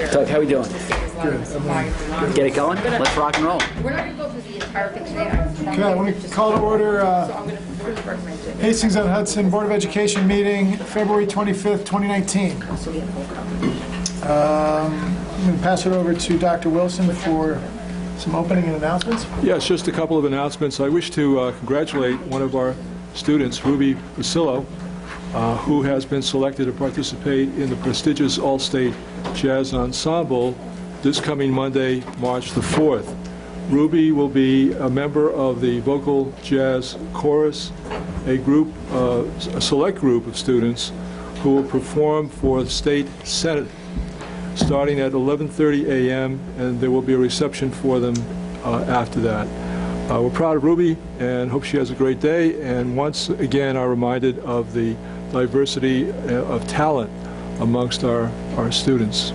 Doug, how we doing? Good. Get it going? Let's rock and roll. We're not going to go through the entire thing today. Okay, I want to call to order Hastings-on-Hudson Board of Education meeting, February 25th, 2019. I'm going to pass it over to Dr. Wilson for some opening and announcements. Yes, just a couple of announcements. I wish to congratulate one of our students, Ruby Basillo, who has been selected to participate in the prestigious All-State Jazz Ensemble this coming Monday, March the 4th. Ruby will be a member of the Vocal Jazz Chorus, a select group of students who will perform for the State Senate starting at 11:30 a.m., and there will be a reception for them after that. We're proud of Ruby and hope she has a great day, and once again are reminded of the diversity of talent amongst our students.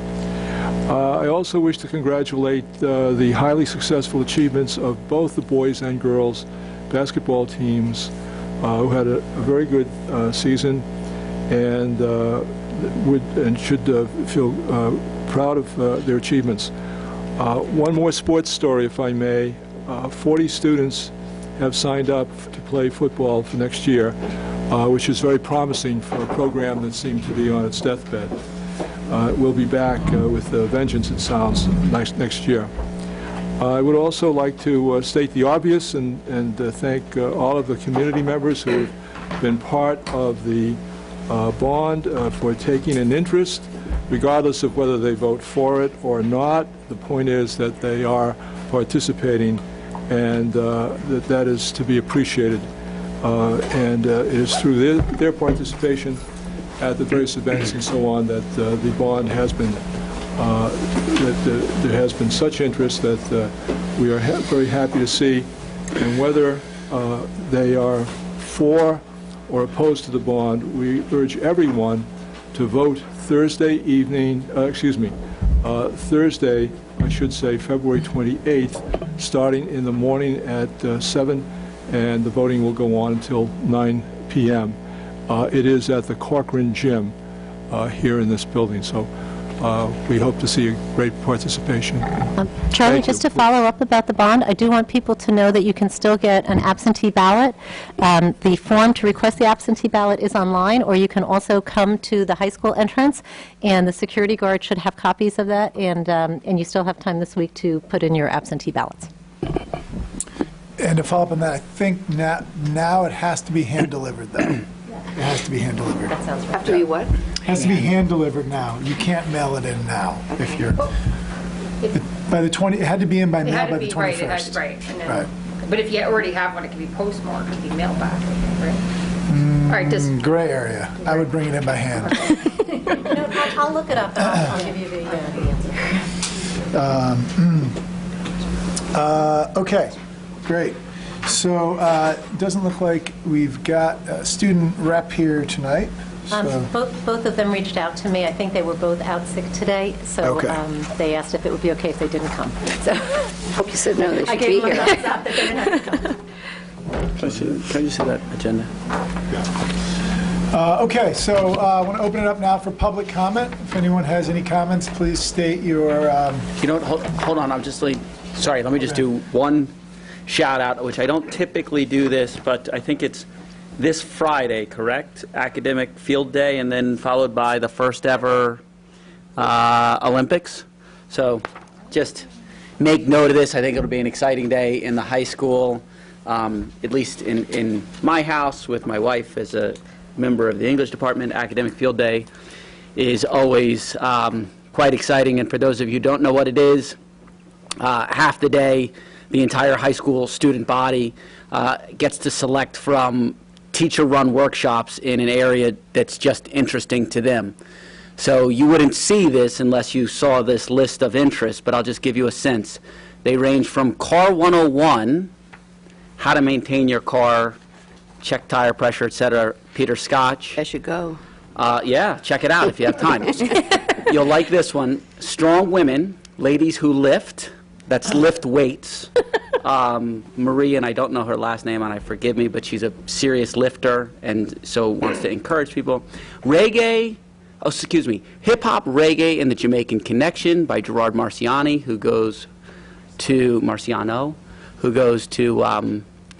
I also wish to congratulate the highly successful achievements of both the boys and girls basketball teams who had a very good season and should feel proud of their achievements. One more sports story, if I may. 40 students have signed up to play football for next year, which is very promising for a program that seemed to be on its deathbed. We'll be back with vengeance, it sounds, next year. I would also like to state the obvious and thank all of the community members who have been part of the bond for taking an interest, regardless of whether they vote for it or not. The point is that they are participating, and that is to be appreciated. And it is through their participation at the various events and so on that the bond has been, there has been such interest that we are very happy to see. And whether they are for or opposed to the bond, we urge everyone to vote Thursday evening, Thursday, I should say, February 28th, starting in the morning at 7, and the voting will go on until 9 p.m. It is at the Corcoran Gym here in this building, so we hope to see a great participation. Charlie, just to follow up about the bond, I do want people to know that you can still get an absentee ballot. The form to request the absentee ballot is online, or you can also come to the high school entrance, and the security guard should have copies of that, and you still have time this week to put in your absentee ballots. And to follow up on that, I think now it has to be hand-delivered, though. It has to be hand-delivered. That sounds right. Have to be what? It has to be hand-delivered now. You can't mail it in now if you're... By the 20, it had to be in by mail by the 21st. Right, it had, right. And then, Right. But if you already have one, it can be postmarked, it can be mailed back, right? All right, just... Gray area. I would bring it in by hand. No, I'll look it up, and I'll give you the answer. Okay, great. So it doesn't look like we've got a student rep here tonight. So. Both of them reached out to me. I think they were both out sick today, so Okay. They asked if it would be okay if they didn't come. So Hope you said no, they I should be gave them a here. thumbs up that they didn't have to come. Can I just see that agenda? Okay, so I want to open it up now for public comment. If anyone has any comments, please state your... You know what, hold on, I'm just like, sorry, let me just do one shout out, which I don't typically do this, but I think it's this Friday, correct? Academic Field Day, and then followed by the first ever Olympics. So just make note of this. I think it'll be an exciting day in the high school, at least in my house with my wife as a member of the English department. Academic Field Day is always quite exciting, and for those of you who don't know what it is, half the day the entire high school student body gets to select from teacher-run workshops in an area that's just interesting to them. So you wouldn't see this unless you saw this list of interests, but I'll just give you a sense. They range from Car 101, how to maintain your car, check tire pressure, etc. Peter Scotch. I should go. Yeah, check it out if you have time. You'll like this one. Strong women, ladies who lift. That's lift weights. Marie, and I don't know her last name, and I forgive me, but she's a serious lifter, and so wants to encourage people. Reggae, excuse me, Hip Hop, Reggae, and the Jamaican Connection by Gerard Marciano, who goes to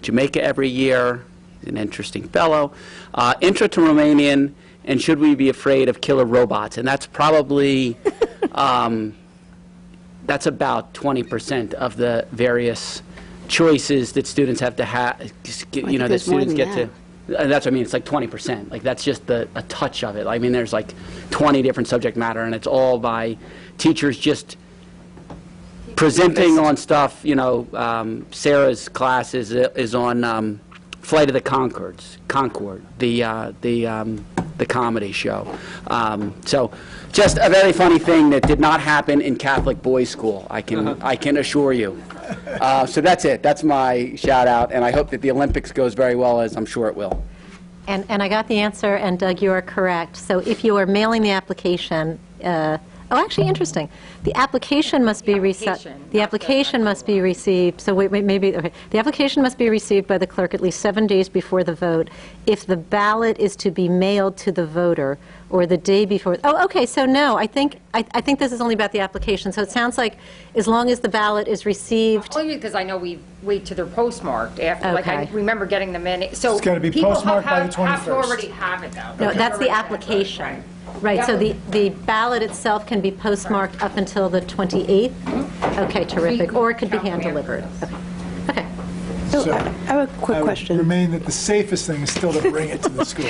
Jamaica every year. He's an interesting fellow. Intro to Romanian, and Should We Be Afraid of Killer Robots? And that's probably, that's about 20% of the various choices that students have to have, you know, that students get to. And that's what I mean, it's like 20%. Like, that's just a touch of it. I mean, there's like 20 different subject matter, and it's all by teachers just presenting on stuff. You know, Sarah's class is on Flight of the Conchord, the comedy show. So, just a very funny thing that did not happen in Catholic boys' school. I can assure you. So that's it. That's my shout out, and I hope that the Olympics goes very well, as I'm sure it will. And I got the answer, and Doug, you are correct. So if you are mailing the application, actually, interesting. The application must be received. The application must be received. So wait, maybe okay. The application must be received by the clerk at least 7 days before the vote. If the ballot is to be mailed to the voter, or the day before. Oh, okay. So no, I think this is only about the application. So it sounds like as long as the ballot is received. Only because I know we wait till they're postmarked after. Like, I Okay. remember getting them in. So It's gotta be people postmarked by the have to 21st. already have it, though. No, They that's the already have it. application. Right, so the ballot itself can be postmarked up until the 28th? Okay, terrific. Or it could be hand-delivered. Okay. So I have a quick I would question. remain that the safest thing is still to bring it to the school.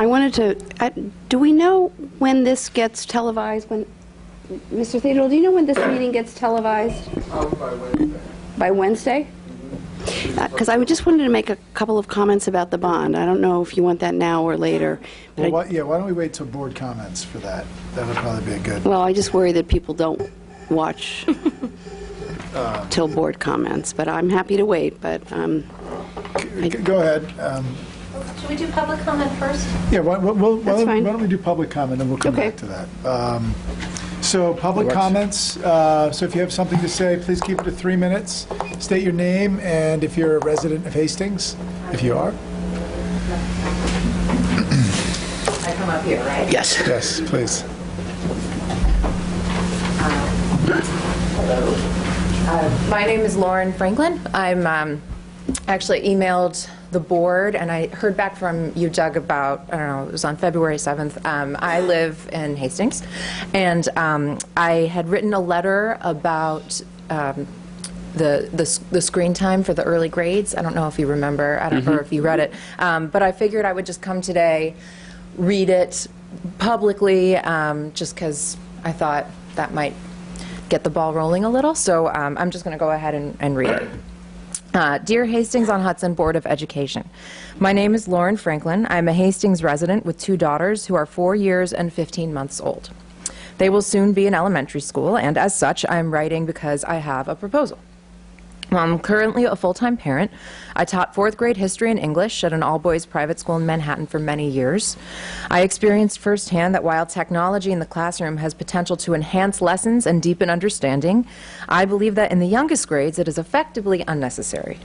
I wanted to, do we know when this gets televised? When, Mr. Theodore, do you know when this meeting gets televised? By Wednesday. By Wednesday? Because I just wanted to make a couple of comments about the bond. I don't know if you want that now or later. But Well, why don't we wait till board comments for that? That would probably be a good. well, I just worry that people don't watch till board comments, but I'm happy to wait, but Go ahead. Should we do public comment first? Yeah, why That's fine. don't we do public comment, and we'll come Okay. back to that. So public comments, so if you have something to say, please keep it to 3 minutes. State your name, and if you're a resident of Hastings, if you are. I come up here, right? Yes. Yes, please. My name is Lauren Franklin. I'm actually emailed the board, and I heard back from you, Doug, about, I don't know, it was on February 7th. I live in Hastings, and I had written a letter about the screen time for the early grades. I don't know if you remember, I don't know if you read it, but I figured I would just come today, read it publicly, just because I thought that might get the ball rolling a little. So I'm just going to go ahead and read it. Dear Hastings-on-Hudson Board of Education, my name is Lauren Franklin. I'm a Hastings resident with 2 daughters who are 4 years and 15 months old. They will soon be in elementary school, and as such, I'm writing because I have a proposal. I'm currently a full-time parent. I taught 4th grade history and English at an all-boys private school in Manhattan for many years. I experienced firsthand that while technology in the classroom has potential to enhance lessons and deepen understanding, I believe that in the youngest grades it is effectively unnecessary.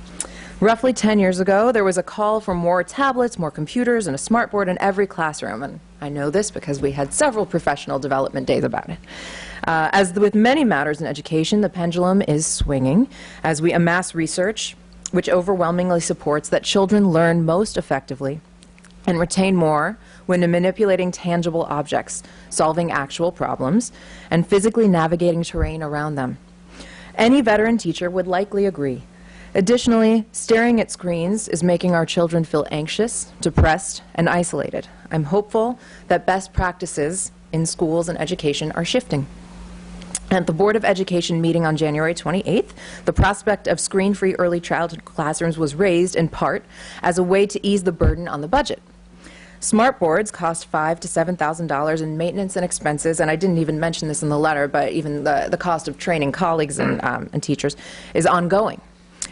Roughly 10 years ago, there was a call for more tablets, more computers, and a smartboard in every classroom, and I know this because we had several professional development days about it. As with many matters in education, the pendulum is swinging as we amass research which overwhelmingly supports that children learn most effectively and retain more when manipulating tangible objects, solving actual problems, and physically navigating terrain around them. Any veteran teacher would likely agree. Additionally, staring at screens is making our children feel anxious, depressed, and isolated. I'm hopeful that best practices in schools and education are shifting. At the Board of Education meeting on January 28th, the prospect of screen-free early childhood classrooms was raised in part as a way to ease the burden on the budget. Smartboards cost $5,000 to $7,000 in maintenance and expenses, and I didn't even mention this in the letter, but even the cost of training colleagues and teachers is ongoing.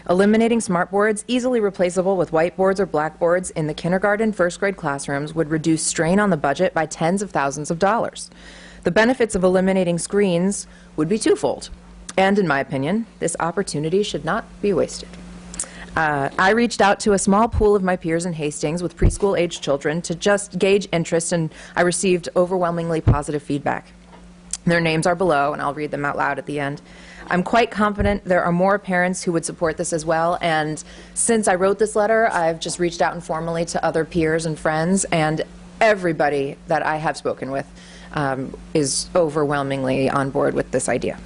Eliminating smartboards, easily replaceable with whiteboards or blackboards in the kindergarten, first grade classrooms would reduce strain on the budget by tens of thousands of dollars. The benefits of eliminating screens would be twofold, and in my opinion, this opportunity should not be wasted. I reached out to a small pool of my peers in Hastings with preschool-aged children to just gauge interest, and I received overwhelmingly positive feedback. Their names are below, and I'll read them out loud at the end. I'm quite confident there are more parents who would support this as well, and since I wrote this letter, I've just reached out informally to other peers and friends, and everybody that I have spoken with is overwhelmingly on board with this idea.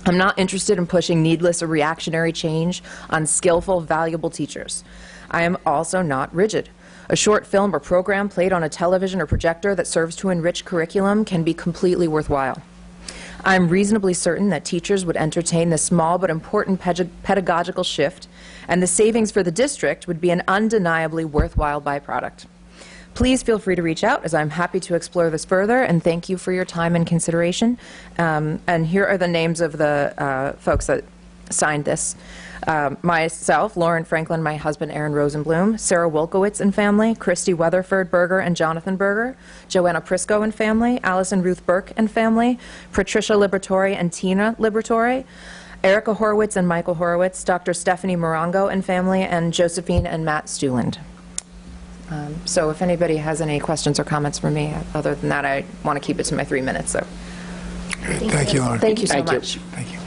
I'm not interested in pushing needless or reactionary change on skillful, valuable teachers. I am also not rigid. A short film or program played on a television or projector that serves to enrich curriculum can be completely worthwhile. I'm reasonably certain that teachers would entertain this small but important pedagogical shift, and the savings for the district would be an undeniably worthwhile byproduct. Please feel free to reach out, as I'm happy to explore this further, and thank you for your time and consideration. And here are the names of the folks that signed this. Myself, Lauren Franklin, my husband Aaron Rosenblum, Sarah Wolkowitz and family, Christy Weatherford Berger and Jonathan Berger, Joanna Prisco and family, Allison Ruth Burke and family, Patricia Liberatore and Tina Liberatore, Erica Horowitz and Michael Horowitz, Dr. Stephanie Morongo and family, and Josephine and Matt Stuland. So if anybody has any questions or comments for me, other than that, I want to keep it to my 3 minutes. So. Thank you, Lauren. Thank you so Thank you. much. Thank you.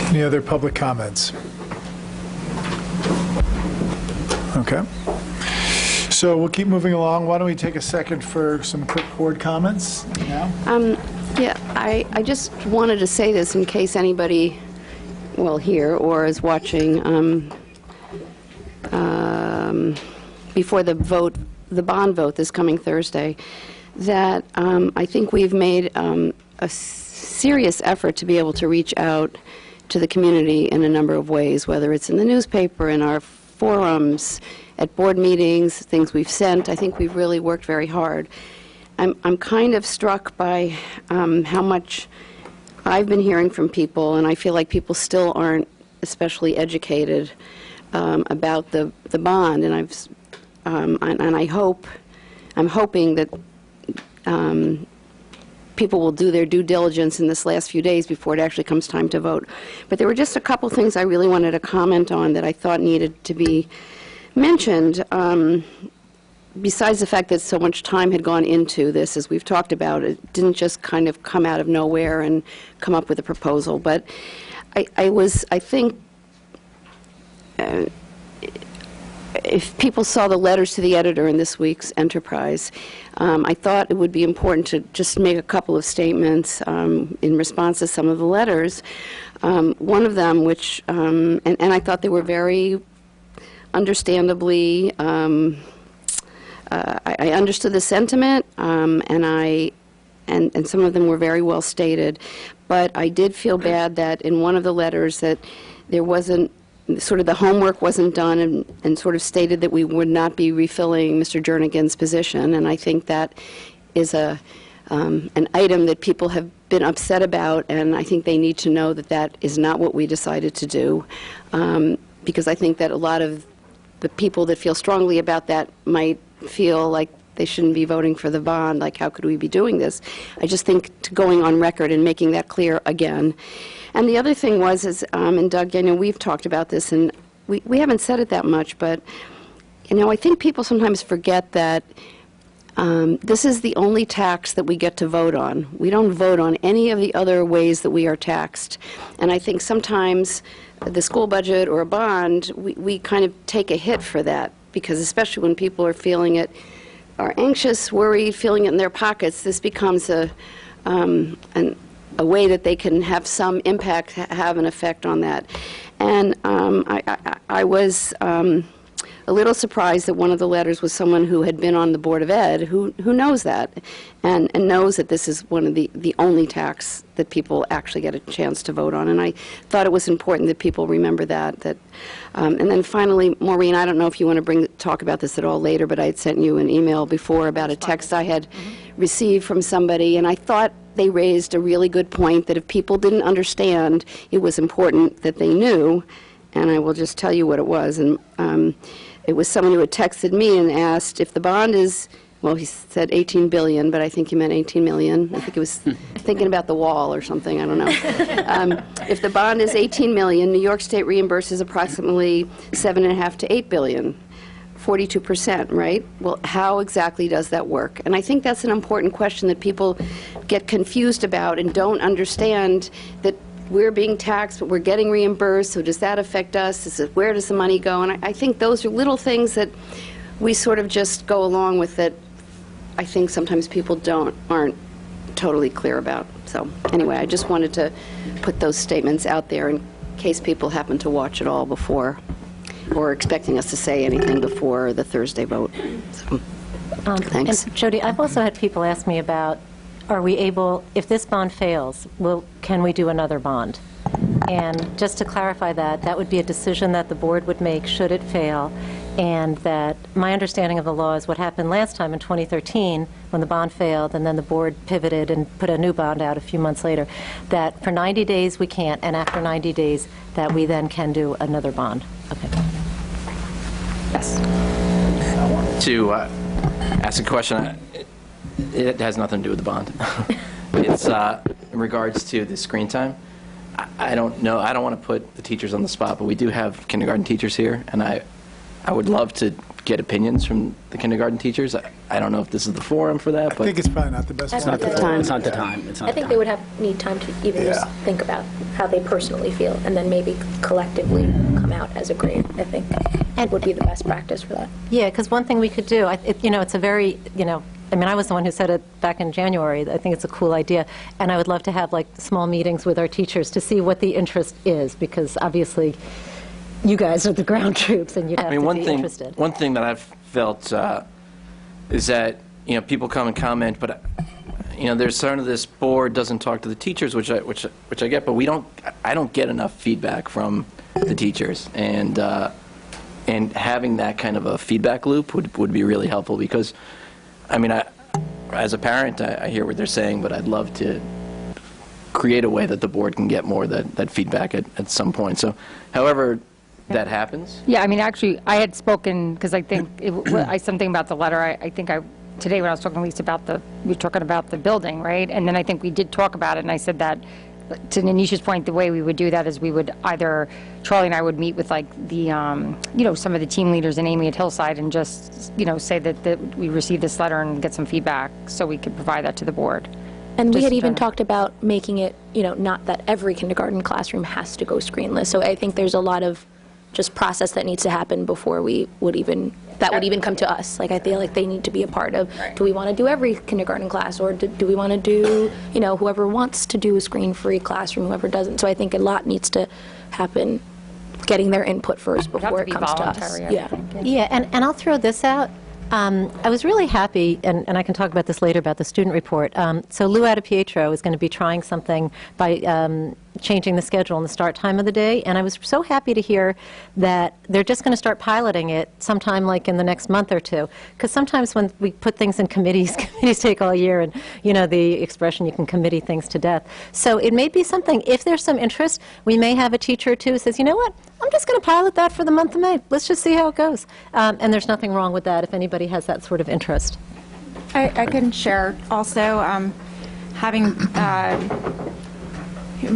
Any other public comments? Okay. So we'll keep moving along. Why don't we take a second for some quick board comments now? Yeah, I just wanted to say this in case anybody, well, here or is watching, before the vote, the bond vote this coming Thursday, that I think we've made a serious effort to be able to reach out to the community in a number of ways, whether it's in the newspaper, in our forums, at board meetings, things we've sent. I think we've really worked very hard. I'm kind of struck by how much I've been hearing from people, and I feel like people still aren't especially educated about the bond. And I'm hoping that people will do their due diligence in this last few days before it actually comes time to vote. But there were just a couple things I really wanted to comment on that I thought needed to be mentioned. Besides the fact that so much time had gone into this, as we've talked about, it didn't just kind of come out of nowhere and come up with a proposal. But I think if people saw the letters to the editor in this week's Enterprise, I thought it would be important to just make a couple of statements in response to some of the letters. One of them, which, and I thought they were very understandably, I understood the sentiment, and some of them were very well stated, but I did feel bad that in one of the letters that there wasn't, sort of the homework wasn't done, and sort of stated that we would not be refilling Mr. Jernigan's position, and I think that is an item that people have been upset about, and I think they need to know that that is not what we decided to do, because I think that a lot of the people that feel strongly about that might feel like they shouldn't be voting for the bond, like how could we be doing this? I just think going on record and making that clear again. And the other thing was, and Doug, I know we've talked about this, and we haven't said it that much, but, I think people sometimes forget that this is the only tax that we get to vote on. We don't vote on any of the other ways that we are taxed. And I think sometimes the school budget or a bond, we kind of take a hit for that, because especially when people are feeling it, are anxious, worried, feeling it in their pockets, this becomes a way that they can have some impact, have an effect on that. And I was a little surprised that one of the letters was someone who had been on the Board of Ed, who knows that, and knows that this is one of the only tax that people actually get a chance to vote on. And I thought it was important that people remember that. And then finally, Maureen, I don't know if you want to talk about this at all later, but I had sent you an email before about a text I had received from somebody, and I thought they raised a really good point that if people didn't understand, it was important that they knew. And I will just tell you what it was. And it was someone who had texted me and asked, if the bond is well, he said 18 billion, but I think he meant 18 million. I think he was thinking about the wall or something, I don't know. If the bond is 18 million, New York State reimburses approximately 7.5 to 8 billion. 42%, right? Well, how exactly does that work? And I think that's an important question that people get confused about and don't understand, that we're being taxed, but we're getting reimbursed, so does that affect us? Where does the money go? And I think those are little things that we sort of just go along with that I think sometimes people aren't totally clear about. So anyway, I just wanted to put those statements out there in case people happen to watch it all before, or expecting us to say anything before the Thursday vote. So, thanks. And Jody, I've also had people ask me about, are we able, if this bond fails, can we do another bond? And just to clarify that, that would be a decision that the board would make should it fail, and that my understanding of the law is what happened last time in 2013 when the bond failed and then the board pivoted and put a new bond out a few months later, that for 90 days we can't, and after 90 days that we then can do another bond. Okay. Yes. To ask a question, it has nothing to do with the bond. It's in regards to the screen time. I don't know. I don't want to put the teachers on the spot, but we do have kindergarten teachers here, and I would love to get opinions from the kindergarten teachers. I don't know if this is the forum for that, but I think it's probably not the best. It's not the time. It's not the time. I think they would need time to even just think about how they personally feel, and then maybe collectively come out as a grade, I think, would be the best practice for that. Yeah, because one thing we could do, it's a very, I mean, I was the one who said it back in January. I think it's a cool idea, and I would love to have like small meetings with our teachers to see what the interest is, because obviously you guys are the ground troops, and you'd have to be interested. One thing that I've felt is that people come and comment, but there's sort of this board doesn't talk to the teachers, which I get, but I don't get enough feedback from the teachers, and having that kind of a feedback loop would be really helpful, because I mean, as a parent, I hear what they're saying, but I'd love to create a way that the board can get more of that feedback at some point. So however that happens. Yeah, I mean, actually, I had spoken, because I think something about the letter, I think today when I was talking to Lisa we were talking about the building, right? And then I think we did talk about it, and I said that, to Anisha's point, the way we would do that is we would either, Charlie and I would meet with like the, some of the team leaders and Amy at Hillside, and just, say that we received this letter and get some feedback so we could provide that to the board. And we had even talked about making it, not that every kindergarten classroom has to go screenless. So I think there's a lot of just process that needs to happen before we would even come to us. Like, I feel like they need to be a part of, do we want to do every kindergarten class, or do we want to do, whoever wants to do a screen-free classroom, whoever doesn't. So I think a lot needs to happen, getting their input first before it comes to us. Yeah, and I'll throw this out. I was really happy, and I can talk about this later, about the student report. So Lou Pietro is going to be trying something by changing the schedule and the start time of the day, and I was so happy to hear that they're just going to start piloting it sometime like in the next month or two, because sometimes when we put things in committees, committees take all year, and the expression, you can committee things to death. So it may be something, if there's some interest, we may have a teacher or two who says, you know what, I'm just going to pilot that for the month of May. Let's just see how it goes. And there's nothing wrong with that if anybody has that sort of interest. I can share also, having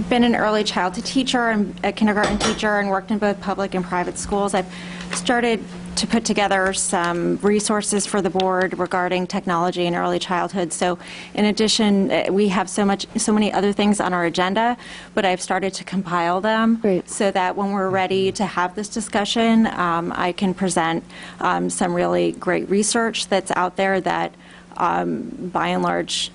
been an early childhood teacher and a kindergarten teacher and worked in both public and private schools, I've started to put together some resources for the board regarding technology in early childhood. So in addition, we have so many other things on our agenda, but I've started to compile them so that when we're ready to have this discussion, I can present some really great research that's out there that by and large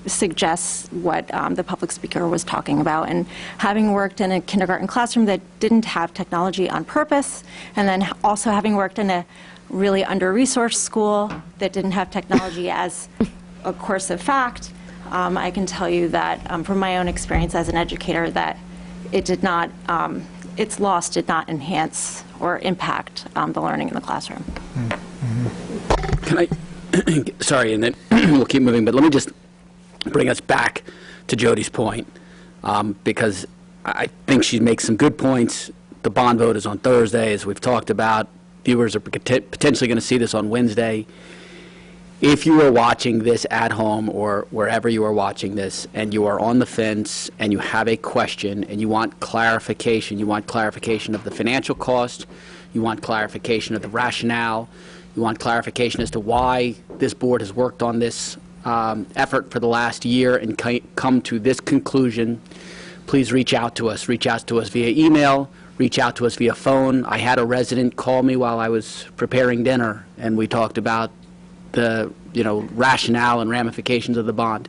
suggests what the public speaker was talking about. And having worked in a kindergarten classroom that didn't have technology on purpose, and then also having worked in a really under-resourced school that didn't have technology as a course of fact, I can tell you that from my own experience as an educator that it did not, its loss did not enhance or impact the learning in the classroom. Can I, sorry, and then we'll keep moving, but let me just bring us back to Jody's point, because I think she makes some good points. The bond vote is on Thursday, as we've talked about. Viewers are potentially going to see this on Wednesday. if you are watching this at home or wherever you are watching this, and you are on the fence and you have a question and you want clarification of the financial cost, you want clarification of the rationale, you want clarification as to why this board has worked on this effort for the last year and come to this conclusion, please reach out to us. Reach out to us via email, reach out to us via phone. I had a resident call me while I was preparing dinner, and we talked about the rationale and ramifications of the bond.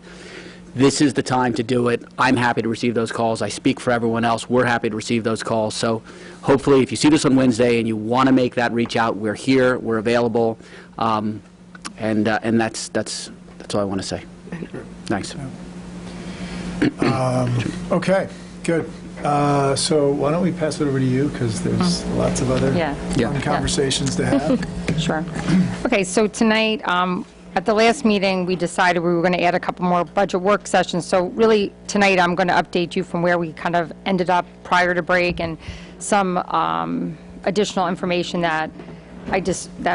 This is the time to do it. I'm happy to receive those calls. I speak for everyone else. We're happy to receive those calls. So hopefully, if you see this on Wednesday and you want to make that reach out, we're here, we're available, and that's all I want to say. Thanks. Okay, good. So why don't we pass it over to you, because there's lots of other fun conversations to have. Sure. Okay, so tonight, at the last meeting, we decided we were going to add a couple more budget work sessions. So really, tonight, I'm going to update you from where we kind of ended up prior to break, and some additional information that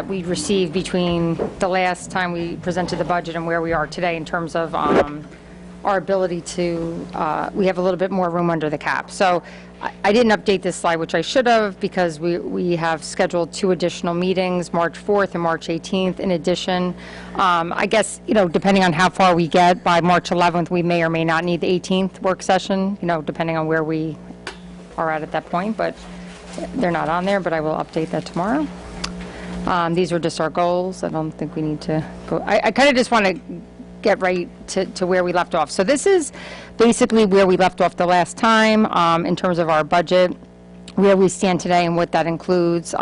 we received between the last time we presented the budget and where we are today in terms of our ability to, we have a little bit more room under the cap. So I didn't update this slide, which I should have, because we have scheduled 2 additional meetings, March 4th and March 18th. In addition, I guess, depending on how far we get, by March 11th, we may or may not need the 18th work session, depending on where we are at that point. But they're not on there, but I will update that tomorrow. These are just our goals. I don't think we need to go. I kind of just want to get right to where we left off. So this is basically where we left off the last time in terms of our budget, where we stand today and what that includes.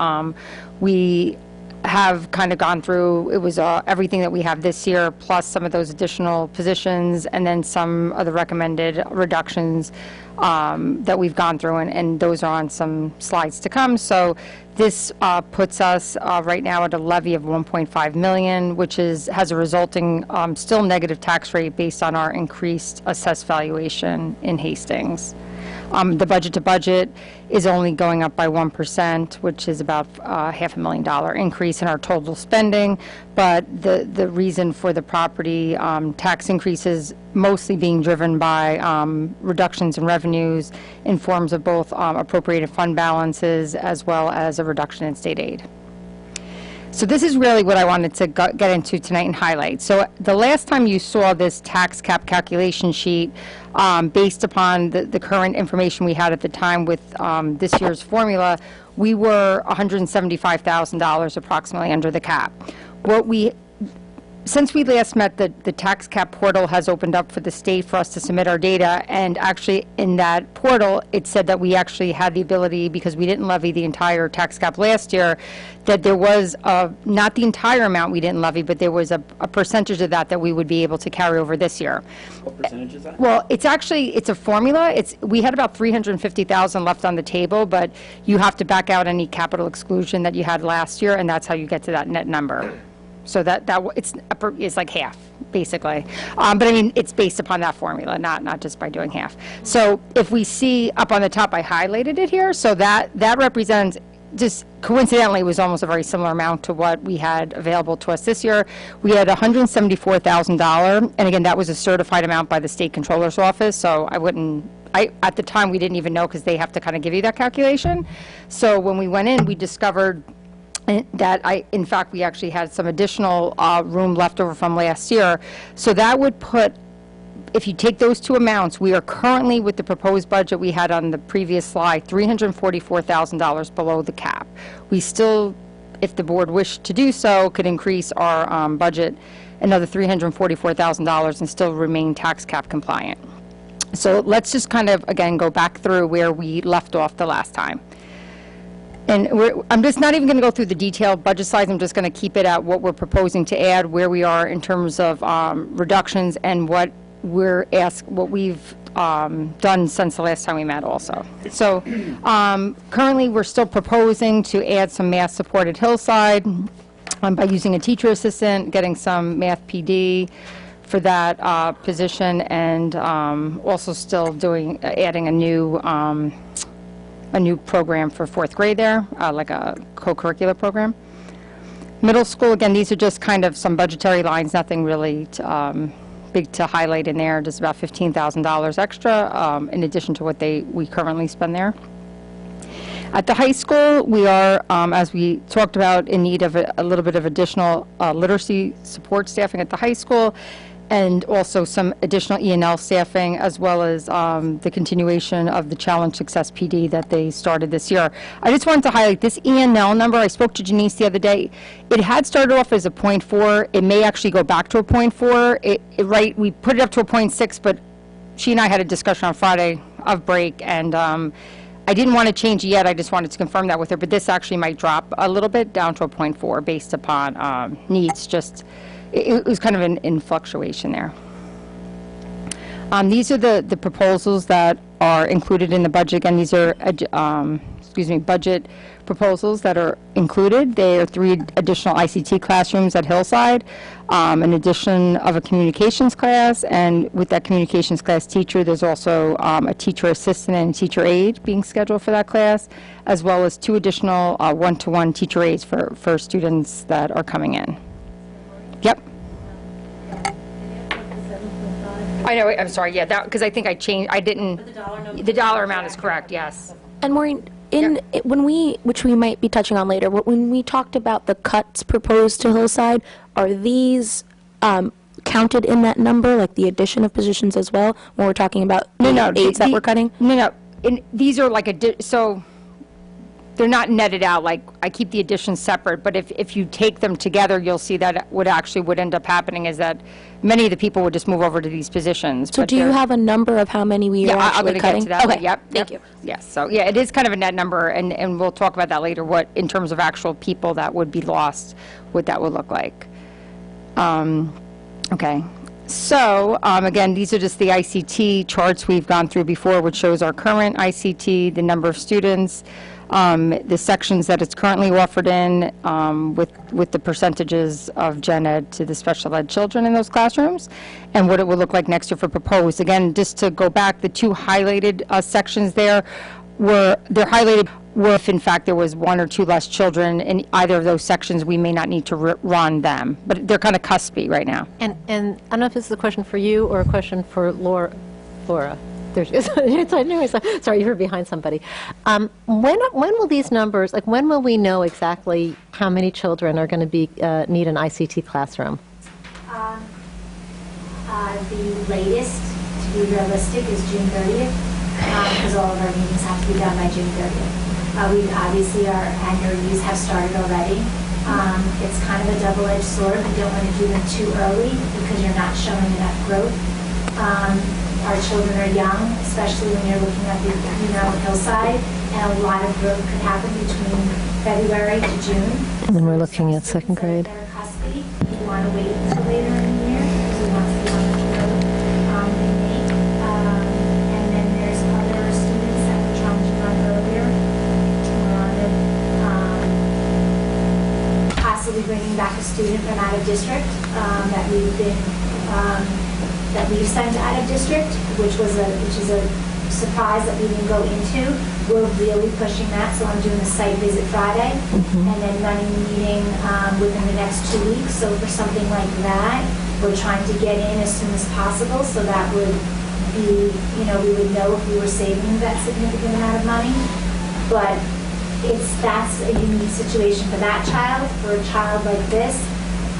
We have kind of gone through, it was everything that we have this year, plus some of those additional positions, and then some of the recommended reductions that we've gone through, and those are on some slides to come. So this puts us right now at a levy of $1.5 million, which has a resulting still negative tax rate based on our increased assessed valuation in Hastings. The budget to budget is only going up by 1%, which is about $500,000 increase in our total spending. But the reason for the property tax increases mostly being driven by reductions in revenues in forms of both appropriated fund balances as well as a reduction in state aid. So this is really what I wanted to get into tonight and highlight. So the last time you saw this tax cap calculation sheet, based upon the current information we had at the time with this year's formula, we were $175,000 approximately under the cap. Since we last met, the tax cap portal has opened up for the state for us to submit our data, and actually in that portal, it said that we actually had the ability, because we didn't levy the entire tax cap last year, that there was not the entire amount we didn't levy, but there was a percentage of that we would be able to carry over this year. What percentage is that? Well, it's a formula. We had about $350,000 left on the table, but you have to back out any capital exclusion that you had last year, and that's how you get to that net number. So it's like half, basically. But I mean, it's based upon that formula, not just by doing half. So if we see up on the top, I highlighted it here. So that represents, just coincidentally, was almost a very similar amount to what we had available to us this year. We had $174,000, and again, that was a certified amount by the state controller's office. So at the time, we didn't even know, because they have to kind of give you that calculation. So when we went in, we discovered that in fact, we actually had some additional room left over from last year. So that would put, if you take those two amounts, we are currently, with the proposed budget we had on the previous slide, $344,000 below the cap. We still, if the board wished to do so, could increase our budget another $344,000 and still remain tax cap compliant. So let's just kind of, again, go back through where we left off the last time. And I'm just not even going to go through the detailed budget slides. I'm just going to keep it at what we're proposing to add, where we are in terms of reductions, and what we've done since the last time we met also. So currently, we're still proposing to add some math support at Hillside by using a teacher assistant, getting some math PD for that position, and also still adding a new program for 4th grade there, like a co-curricular program. Middle school, again, these are just kind of some budgetary lines, nothing really big to highlight in there, just about $15,000 extra in addition to what we currently spend there. At the high school, we are, as we talked about, in need of a little bit of additional literacy support staffing at the high school, and also some additional E&L staffing, as well as the continuation of the Challenge Success PD that they started this year. I just wanted to highlight this E&L number. I spoke to Janice the other day. It had started off as a 0.4. It may actually go back to a 0.4. Right, we put it up to a 0.6, but she and I had a discussion on Friday of break, and I didn't want to change it yet. I just wanted to confirm that with her, but this actually might drop a little bit down to a 0.4 based upon needs. Just it was kind of in fluctuation there. These are the proposals that are included in the budget. Again, these are budget proposals that are included. There are 3 additional ICT classrooms at Hillside, an addition of a communications class, and with that communications class teacher, there's also a teacher assistant and a teacher aide being scheduled for that class, as well as 2 additional one-to-one teacher aides for students that are coming in. Yep. I know, I'm sorry, yeah, because I think I changed, I didn't, the dollar amount is correct, yes. And Maureen, which we might be touching on later, when we talked about the cuts proposed to Hillside, are these counted in that number, like the addition of positions as well, when we're talking about aides that we're cutting? No, these are like, so they're not netted out, like, I keep the additions separate, but if you take them together, you'll see that what actually would end up happening is that many of the people would just move over to these positions. So do you have a number of how many we are actually cutting? Get to that. Okay, Yep. thank you. Yes, so, yeah, it is kind of a net number, and we'll talk about that later, what, in terms of actual people that would be lost, what that would look like. Okay. So, again, these are just the ICT charts we've gone through before, which shows our current ICT, the number of students, the sections that it's currently offered in, with the percentages of gen ed to the special ed children in those classrooms, and what it will look like next year for proposed. Again, just to go back, the 2 highlighted sections there they're highlighted where if in fact there was 1 or 2 less children in either of those sections, we may not need to run them, but they're kind of cuspy right now. And I don't know if this is a question for you or a question for Laura. There she is. Sorry, you were behind somebody. When will these numbers, like when will we know exactly how many children are going to be need an ICT classroom? The latest, to be realistic, is June 30th, because all of our meetings have to be done by June 30th. Obviously, our annual reviews have started already. It's kind of a double-edged sword. We don't want to do them too early because you're not showing enough growth. Our children are young, especially when you're looking at the Hillside, and a lot of growth could happen between February to June. And then we're looking at second grade. That are cuspy. You want to wait until later in the year because we want to see how much growth they make. And then there's other students that we're trying to run earlier. We're on the possibly bringing back a student from out of district that we've sent out of district, which is a surprise that we didn't go into. We're really pushing that, so I'm doing a site visit Friday, and then running a meeting within the next 2 weeks. So for something like that, we're trying to get in as soon as possible, so that would be, we would know if we were saving that significant amount of money. But that's a unique situation for that child. For a child like this,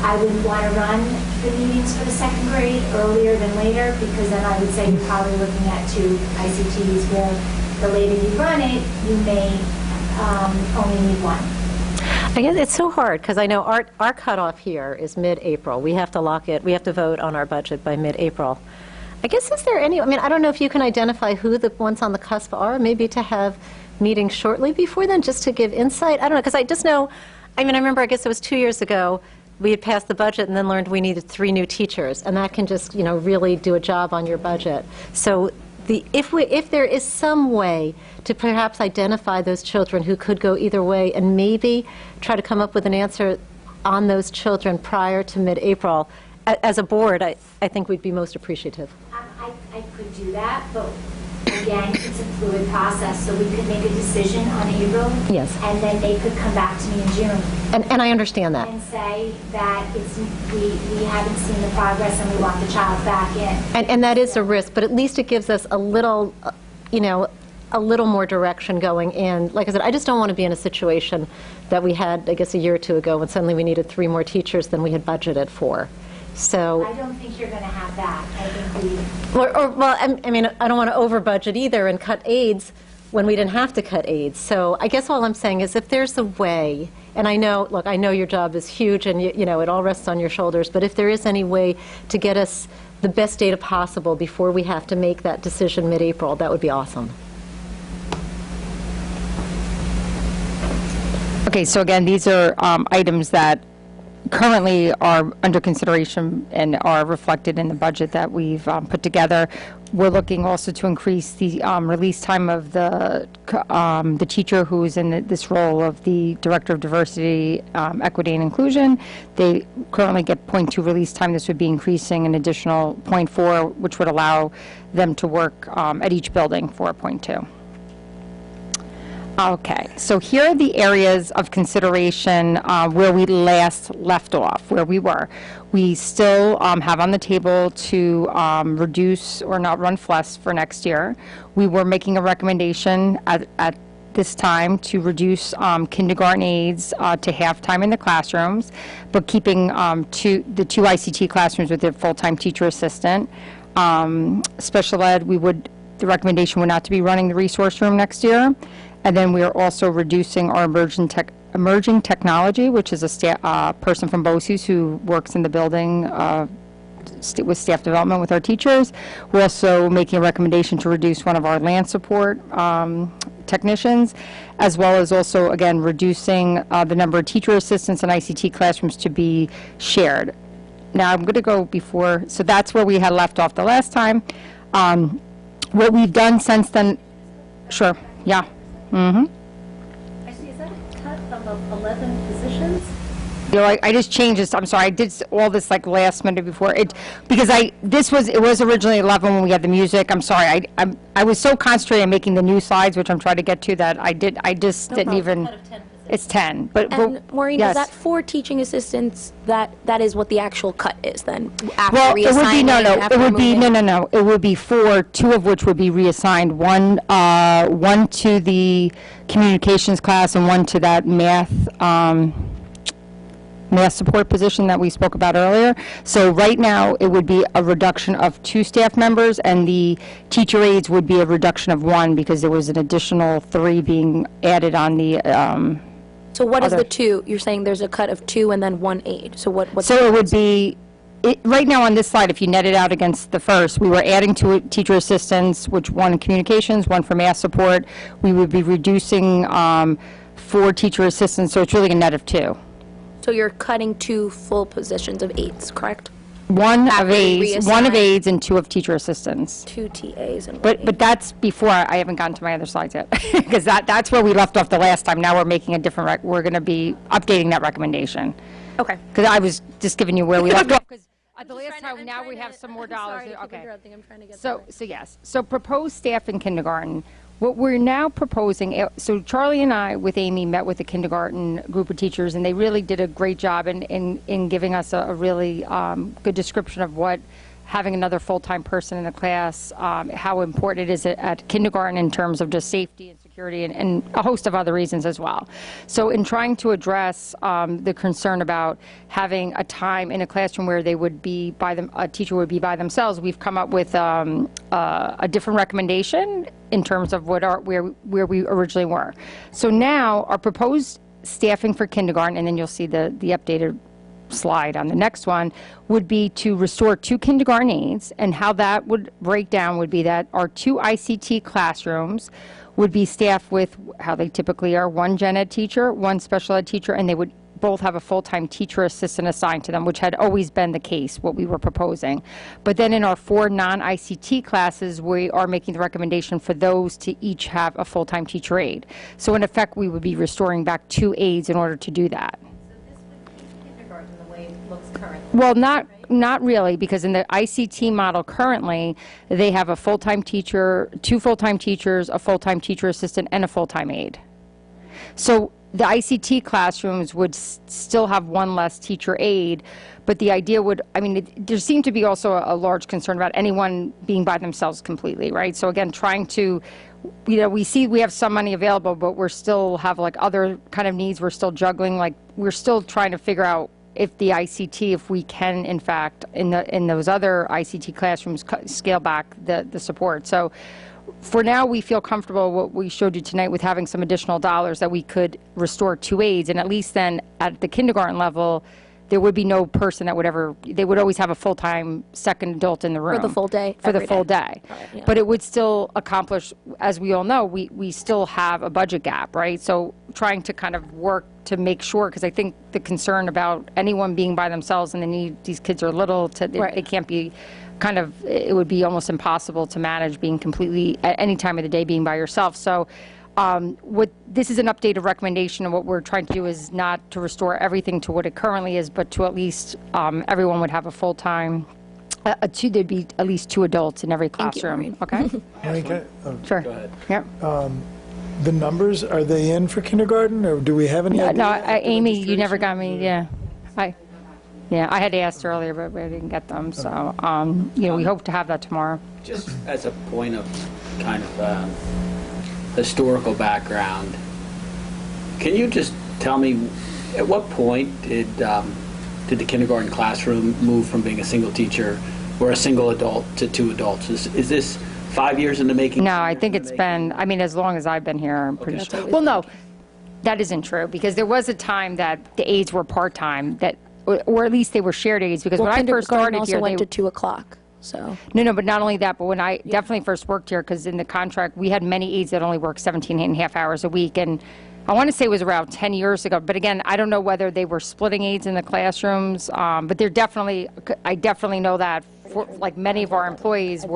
I wouldn't want to run the meetings for the second grade earlier than later, because then I would say you're probably looking at 2 ICTs where the later you run it, you may only need 1. I guess it's so hard because I know our cutoff here is mid-April. We have to lock it. We have to vote on our budget by mid-April. I guess is there any? I mean, I don't know if you can identify who the ones on the cusp are. Maybe to have meetings shortly before then, just to give insight. I don't know, because I just know. I mean, I remember. I guess it was 2 years ago. We had passed the budget and then learned we needed 3 new teachers, and that can just, really do a job on your budget. So if there is some way to perhaps identify those children who could go either way and maybe try to come up with an answer on those children prior to mid-April, as a board, I think we'd be most appreciative. I could do that, but again, it's a fluid process, so we could make a decision on April. Yes. And then they could come back to me in June And I understand that. and say that we haven't seen the progress and we want the child back in. And that is a risk, but at least it gives us a little, a little more direction going in. Like I said, I just don't want to be in a situation that we had, I guess, a year or two ago when suddenly we needed 3 more teachers than we had budgeted for. So, I don't think you're going to have that. I think we... well, I mean, I don't want to over budget either and cut aides when we didn't have to cut aides. So I guess all I'm saying is if there's a way, and I know, look, I know your job is huge and it all rests on your shoulders, but if there is any way to get us the best data possible before we have to make that decision mid-April, that would be awesome. Okay, so again, these are items that currently are under consideration and are reflected in the budget that we've put together. We're looking also to increase the release time of the teacher who is in this role of the Director of Diversity, Equity, and Inclusion. They currently get 0.2 release time. This would be increasing an additional 0.4, which would allow them to work at each building for 0.2. Okay, so here are the areas of consideration where we last left off, where we were. We still have on the table to reduce or not run FLES for next year. We were making a recommendation at this time to reduce kindergarten aides to half-time in the classrooms, but keeping the 2 ICT classrooms with their full-time teacher assistant. Special ed, the recommendation would not to be running the resource room next year. And then we are also reducing our emerging technology, which is a person from BOCES who works in the building with staff development with our teachers. We're also making a recommendation to reduce one of our land support technicians, as well as also, again, reducing the number of teacher assistants in ICT classrooms to be shared. Now, I'm going to go before, so that's where we had left off the last time. What we've done since then, sure, yeah. Mm-hmm. Actually, is that a cut of 11 positions? I just changed this. I'm sorry. I did all this like last minute before it because it was originally 11 when we had the music. I'm sorry. I was so concentrated on making the new slides, which I'm trying to get to, that I just didn't even. It's 10. But Maureen, yes. is that for teaching assistants? That is what the actual cut is then? After Well, it would be after It would be moving? no. It would be 4, 2 of which would be reassigned. One to the communications class and one to that math support position that we spoke about earlier. So right now, it would be a reduction of 2 staff members, and the teacher aides would be a reduction of 1 because there was an additional 3 being added on the. So what is other- the 2? You're saying there's a cut of 2 and then 1 aide. So what's So it would be, right now on this slide, if you net it out against the first, we were adding 2 teacher assistants, which 1 in communications, 1 for math support. We would be reducing 4 teacher assistants, so it's really a net of 2. So you're cutting 2 full positions of aides, correct? 1 After of we aides, 1 of reassign. aides and 2 of teacher assistants. 2 TAs and 1 aide. But that's before, I haven't gotten to my other slides yet, because that's where we left off the last time. Now we're making a different, we're going to be updating that recommendation. Okay. Because I was just giving you where we left off, because at the I'm last just trying time, to- now I'm we trying have to- some more I'm dollars. sorry to keep Okay. interrupting. I'm trying to get So there. yes, so proposed staff in kindergarten, what we're now proposing, so Charlie and I with Amy met with the kindergarten group of teachers, and they really did a great job in giving us a really good description of what having another full-time person in the class, how important it is at kindergarten in terms of just safety and security and a host of other reasons as well. So in trying to address the concern about having a time in a classroom where they would be a teacher would be by themselves, we've come up with a different recommendation in terms of where we originally were. So now our proposed staffing for kindergarten, and then you'll see the updated slide on the next one, would be to restore 2 kindergarten aides, and how that would break down would be that our 2 ICT classrooms would be staffed with how they typically are, 1 gen ed teacher, 1 special ed teacher, and they would both have a full-time teacher assistant assigned to them, which had always been the case, what we were proposing. But then in our 4 non-ICT classes, we are making the recommendation for those to each have a full-time teacher aide. So in effect, we would be restoring back 2 aides in order to do that. Kindergarten, the way it looks currently. Well, not, not really, because in the ICT model currently, they have a full-time teacher, 2 full-time teachers, a full-time teacher assistant, and a full-time aide. So the ICT classrooms would still have 1 less teacher aide, but the idea would, I mean, there seemed to be also a large concern about anyone being by themselves completely, right? So again, trying to, you know, we have some money available, but we're still have like other kind of needs we're still juggling, like we're still trying to figure out if the ICT, if we can, in fact, in those other ICT classrooms, scale back the support. So for now, we feel comfortable what we showed you tonight with having some additional dollars that we could restore 2 aides, and at least then at the kindergarten level, there would be no person that would ever, they would always have a full-time second adult in the room. For the full day? For the every full day. day. Yeah. But it would still accomplish, as we all know, we still have a budget gap, right? So trying to kind of work to make sure, because I think the concern about anyone being by themselves and these kids are little, it can't be kind of, it would be almost impossible to manage being completely, at any time of the day, being by yourself. So this is an updated recommendation, and what we're trying to do is not to restore everything to what it currently is, but to at least everyone would have a full-time, there'd be at least 2 adults in every classroom. Okay? Sure. Go ahead. Yep. The numbers, are they in for kindergarten, or do we have any idea? No, Amy, you never got me, yeah. I had asked earlier, but I didn't get them, so, you know, we hope to have that tomorrow. Just as a point of kind of historical background, can you just tell me at what point did the kindergarten classroom move from being a single teacher or a single adult to 2 adults? Is this 5 years in the making? No, I think it's been, I mean, as long as I've been here, I'm pretty sure. Well, no, that isn't true, because there was a time that the aides were part-time, that, or at least they were shared aides, because when I first started also here, went to 2 o'clock. So. No, but not only that, but when I definitely first worked here, because in the contract, we had many aides that only worked 17 and a half hours a week, and I want to say it was around 10 years ago, but again, I don't know whether they were splitting aides in the classrooms, but they're definitely, I definitely know that, like many of our employees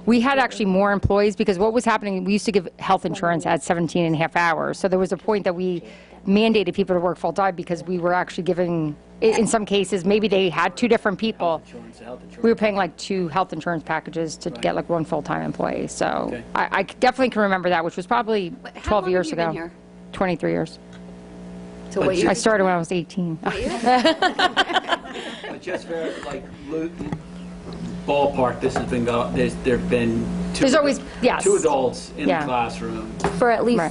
we had actually more employees, because what was happening, we used to give health insurance at 17 and a half hours, so there was a point that we mandated people to work full-time, because we were actually giving, in some cases, maybe they had 2 different people. We were paying like 2 health insurance packages to get like 1 full-time employee. So I definitely can remember that, which was probably 12 years ago. How long have you been here? 23 years. So what year? I started when I was 18. Just for like ballpark, this has been there've been 2. There's always 2 adults in the classroom For at least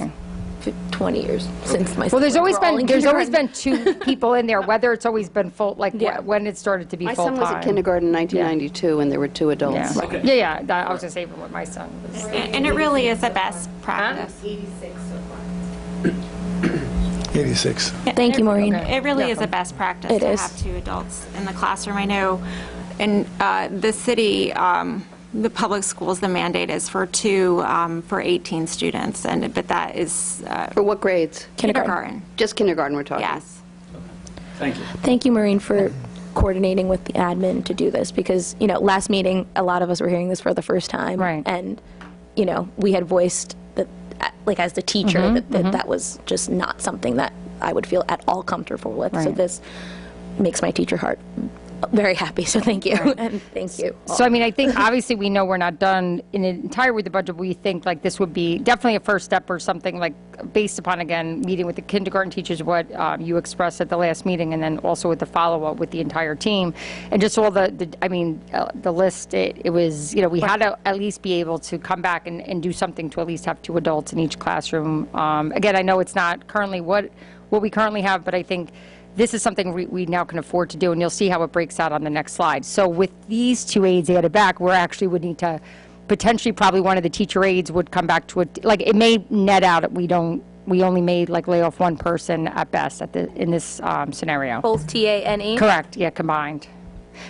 20 years since my. Well, there's always been 2 people in there, whether it's always been full, like when it started to be full-time. My son was at kindergarten in 1992, and there were 2 adults. Yeah, okay. yeah. I was going to say what my son was. And it really is the best practice. 86. Thank you, Maureen. It really is a best practice to have 2 adults in the classroom. I know in the city, the public schools, the mandate is for 2 for 18 students, but that is for what grades? Kindergarten. Just kindergarten we're talking. Yes. Thank you. Thank you, Maureen, for coordinating with the admin to do this, because, you know, last meeting, a lot of us were hearing this for the first time. Right. And, you know, we had voiced that, like, as the teacher, that was just not something that I would feel at all comfortable with. Right. So this makes my teacher heart very happy, so thank you, and thank you. So, I mean, I think, obviously, we know we're not done in entire with the budget. We think, like, this would be definitely a first step or something, like, based upon, again, meeting with the kindergarten teachers, what you expressed at the last meeting, and then also with the follow-up with the entire team. And just all the list, it was, you know, we had to at least be able to come back and do something to at least have 2 adults in each classroom. Again, I know it's not currently what we currently have, but I think this is something we now can afford to do, and you'll see how it breaks out on the next slide. So with these 2 aides added back, we actually would need to, potentially probably one of the teacher aides would come back to it, like it may net out, we only made like lay off 1 person at best in this scenario. Both TA and E? Correct, yeah, combined.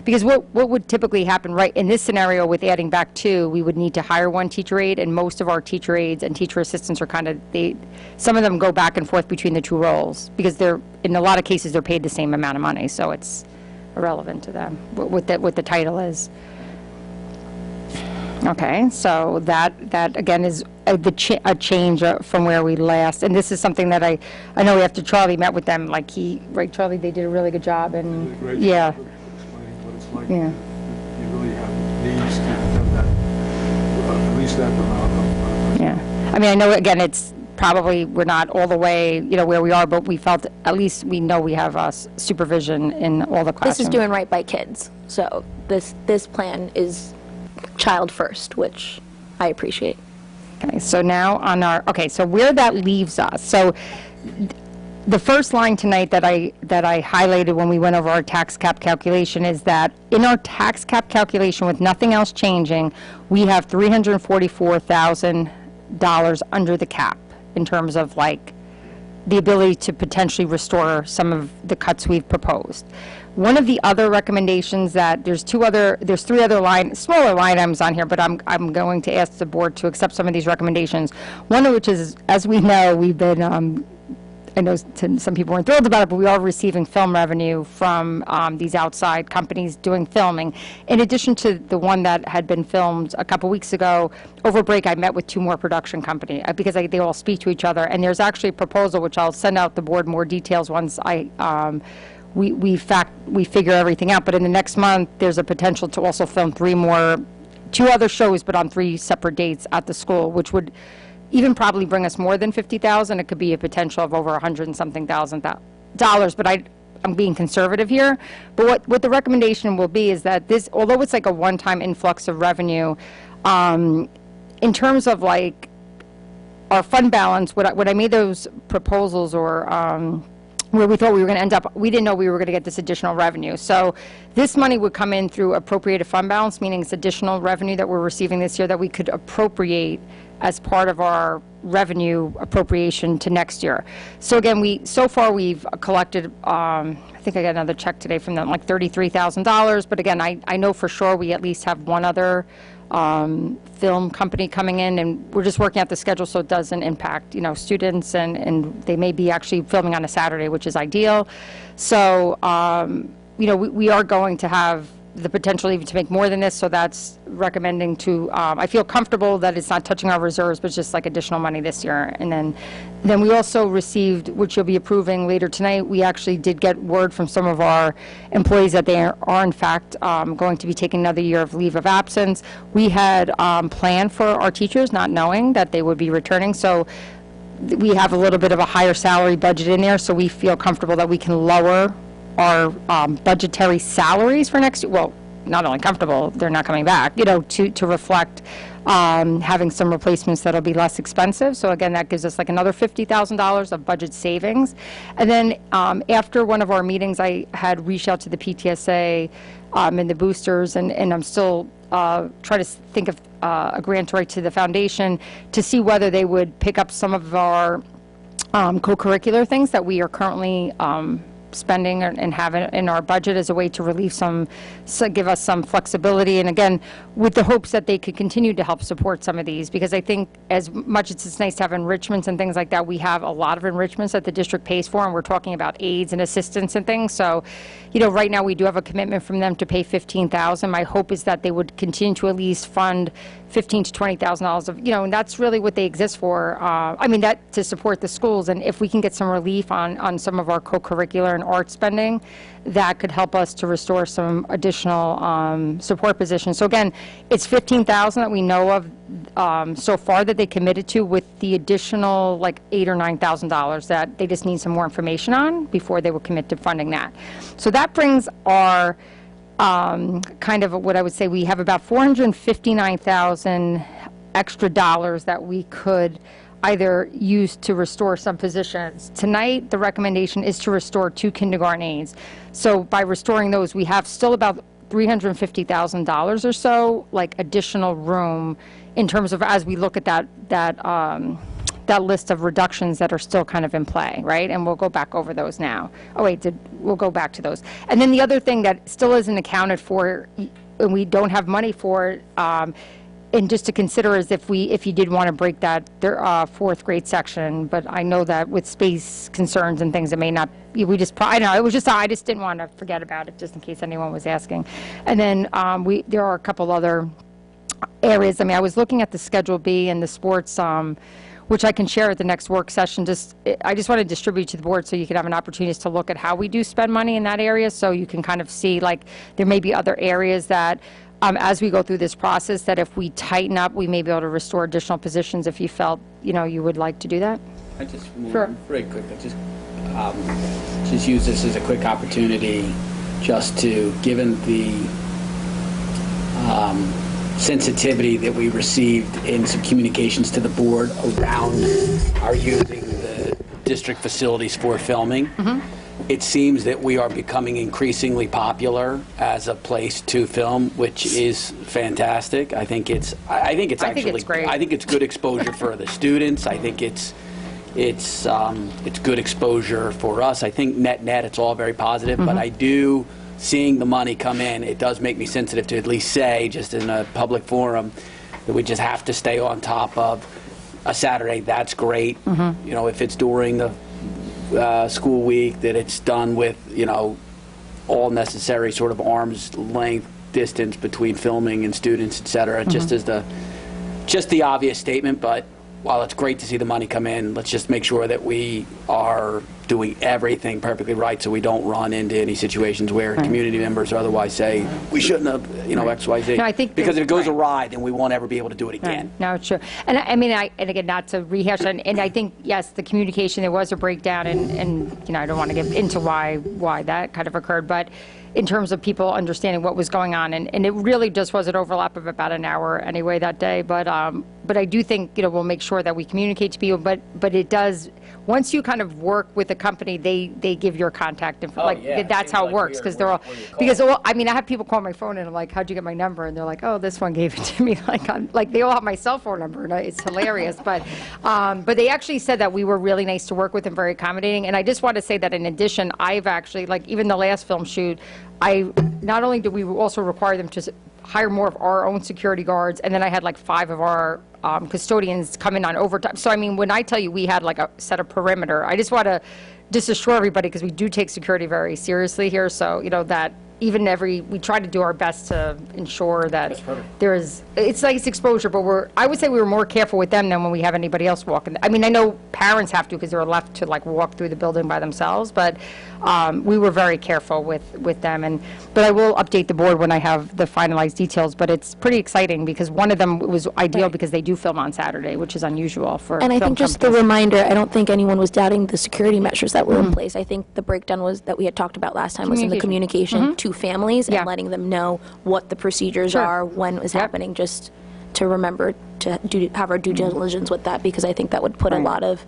Because what would typically happen, right, in this scenario with adding back 2, we would need to hire 1 teacher aide, and most of our teacher aides and teacher assistants are kind of, some of them go back and forth between the 2 roles, because in a lot of cases, they're paid the same amount of money, so it's irrelevant to them what the title is. Okay, so that again is a change from where we last, and this is something that I know after Charlie met with them, like right, Charlie, they did a really good job, and yeah. like Yeah. you really have needs to have that, at least that amount of. Yeah. I mean, I know, again, it's probably, we're not all the way, where we are, but we felt, at least we know we have supervision in all the classrooms. This is doing right by kids. So this plan is child first, which I appreciate. Okay, so now so where that leaves us, so the first line tonight that I highlighted when we went over our tax cap calculation is that in our tax cap calculation, with nothing else changing, we have $344,000 under the cap in terms of like the ability to potentially restore some of the cuts we've proposed. One of the other recommendations that there's three other smaller line items on here, but I'm going to ask the board to accept some of these recommendations. One of which is, as we know, we've been, I know some people weren't thrilled about it, but we are receiving film revenue from these outside companies doing filming. In addition to the one that had been filmed a couple weeks ago, over break I met with 2 more production companies because they all speak to each other. And there's actually a proposal, which I'll send out the board more details once we figure everything out. But in the next month, there's a potential to also film 2 other shows, but on 3 separate dates at the school, which would even probably bring us more than $50,000. It could be a potential of over $100 and something thousand dollars, but I'm being conservative here. But what the recommendation will be is that this, although it's like a one-time influx of revenue, in terms of like our fund balance, when I made those proposals or where we thought we were going to end up, we didn't know we were going to get this additional revenue. So this money would come in through appropriated fund balance, meaning it's additional revenue that we're receiving this year that we could appropriate as part of our revenue appropriation to next year. So again, so far we've collected, I think I got another check today from them, like $33,000. But again, I know for sure we at least have one other film company coming in, and we're just working out the schedule so it doesn't impact, students, and they may be actually filming on a Saturday, which is ideal. So, we are going to have the potential even to make more than this, so that's recommending to, I feel comfortable that it's not touching our reserves, but just like additional money this year. And then we also received, which you'll be approving later tonight, we actually did get word from some of our employees that they are in fact going to be taking another year of leave of absence. We had planned for our teachers, not knowing that they would be returning, so we have a little bit of a higher salary budget in there, so we feel comfortable that we can lower our budgetary salaries for next year. Well, not only comfortable, they're not coming back, to reflect having some replacements that'll be less expensive. So again, that gives us like another $50,000 of budget savings. And then after one of our meetings, I had reached out to the PTSA and the boosters, and I'm still trying to think of a grant to write to the foundation to see whether they would pick up some of our co-curricular things that we are currently spending and have in our budget as a way to relieve give us some flexibility, and again, with the hopes that they could continue to help support some of these, because I think as much as it's nice to have enrichments and things like that, we have a lot of enrichments that the district pays for, and we're talking about aides and assistants and things. So, right now we do have a commitment from them to pay $15,000. My hope is that they would continue to at least fund $15,000 to $20,000 of, and that's really what they exist for. That to support the schools, and if we can get some relief on some of our co-curricular and art spending, that could help us to restore some additional support positions. So again, it's $15,000 that we know of so far that they committed to, with the additional like $8,000 or $9,000 that they just need some more information on before they will commit to funding that. So that brings our kind of what I would say, we have about $459,000 extra dollars that we could either use to restore some positions. Tonight, the recommendation is to restore 2 kindergarten aides. So by restoring those, we have still about $350,000 or so, like additional room in terms of, as we look at that list of reductions that are still kind of in play, right? And we'll go back over those now. Oh wait, we'll go back to those. And then the other thing that still isn't accounted for, and we don't have money for it, and just to consider is if you did want to break that 4th grade section, but I know that with space concerns and things, it may not, I know, it was just, I just didn't want to forget about it, just in case anyone was asking. And then there are a couple other areas. I was looking at the Schedule B and the sports, which I can share at the next work session. I just want to distribute to the board so you can have an opportunity to look at how we do spend money in that area, so you can kind of see, like, there may be other areas that, as we go through this process, that if we tighten up, we may be able to restore additional positions if you felt, you would like to do that. I just, Sure. very quickly, just use this as a quick opportunity just to, given the sensitivity that we received in some communications to the board around our using the district facilities for filming, it seems that we are becoming increasingly popular as a place to film, which is fantastic. I think it's great. I think it's good exposure for the students. I think it's good exposure for us. I think net it's all very positive, but I do, seeing the money come in, it does make me sensitive to at least say, just in a public forum, that we just have to stay on top of a Saturday. That's great. If it's during the school week, that it's done with, all necessary sort of arm's length distance between filming and students, et cetera, just as the obvious statement. But while it's great to see the money come in, let's just make sure that we are doing everything perfectly right so we don't run into any situations where community members or otherwise say, we shouldn't have, X, Y, Z. No, I think because if it goes right. awry, then we won't ever be able to do it again. No, it's true. And and again, not to rehash, and I think, yes, the communication, there was a breakdown, and I don't want to get into why that kind of occurred, but in terms of people understanding what was going on, and it really just was an overlap of about an hour anyway that day, but I do think, we'll make sure that we communicate to people, but it does, once you kind of work with a company, they give your contact info. That's how it works, because they're all, because I have people call my phone and I'm like, how'd you get my number? And they're like, oh, this one gave it to me. Like they all have my cell phone number, and it's hilarious. But they actually said that we were really nice to work with and very accommodating. And I just want to say that in addition, I've actually, even the last film shoot, not only did we also require them to hire more of our own security guards, and then I had 5 of our custodians come in on overtime. So when I tell you we had a set of perimeter, I just want to assure everybody, because we do take security very seriously here, so that even we try to do our best to ensure that there is, it's exposure, but I would say we were more careful with them than when we have anybody else walking. I know parents have to, because they're left to walk through the building by themselves, but we were very careful with them. But I will update the board when I have the finalized details, but it's pretty exciting, because one of them was ideal because they do film on Saturday, which is unusual for And I film think just companies. the reminder, I don't think anyone was doubting the security measures that were in place. I think the breakdown was that we had talked about last time was in the communication to families and letting them know what the procedures are, when it was happening, just to remember to have our due diligence with that, because I think that would put a lot of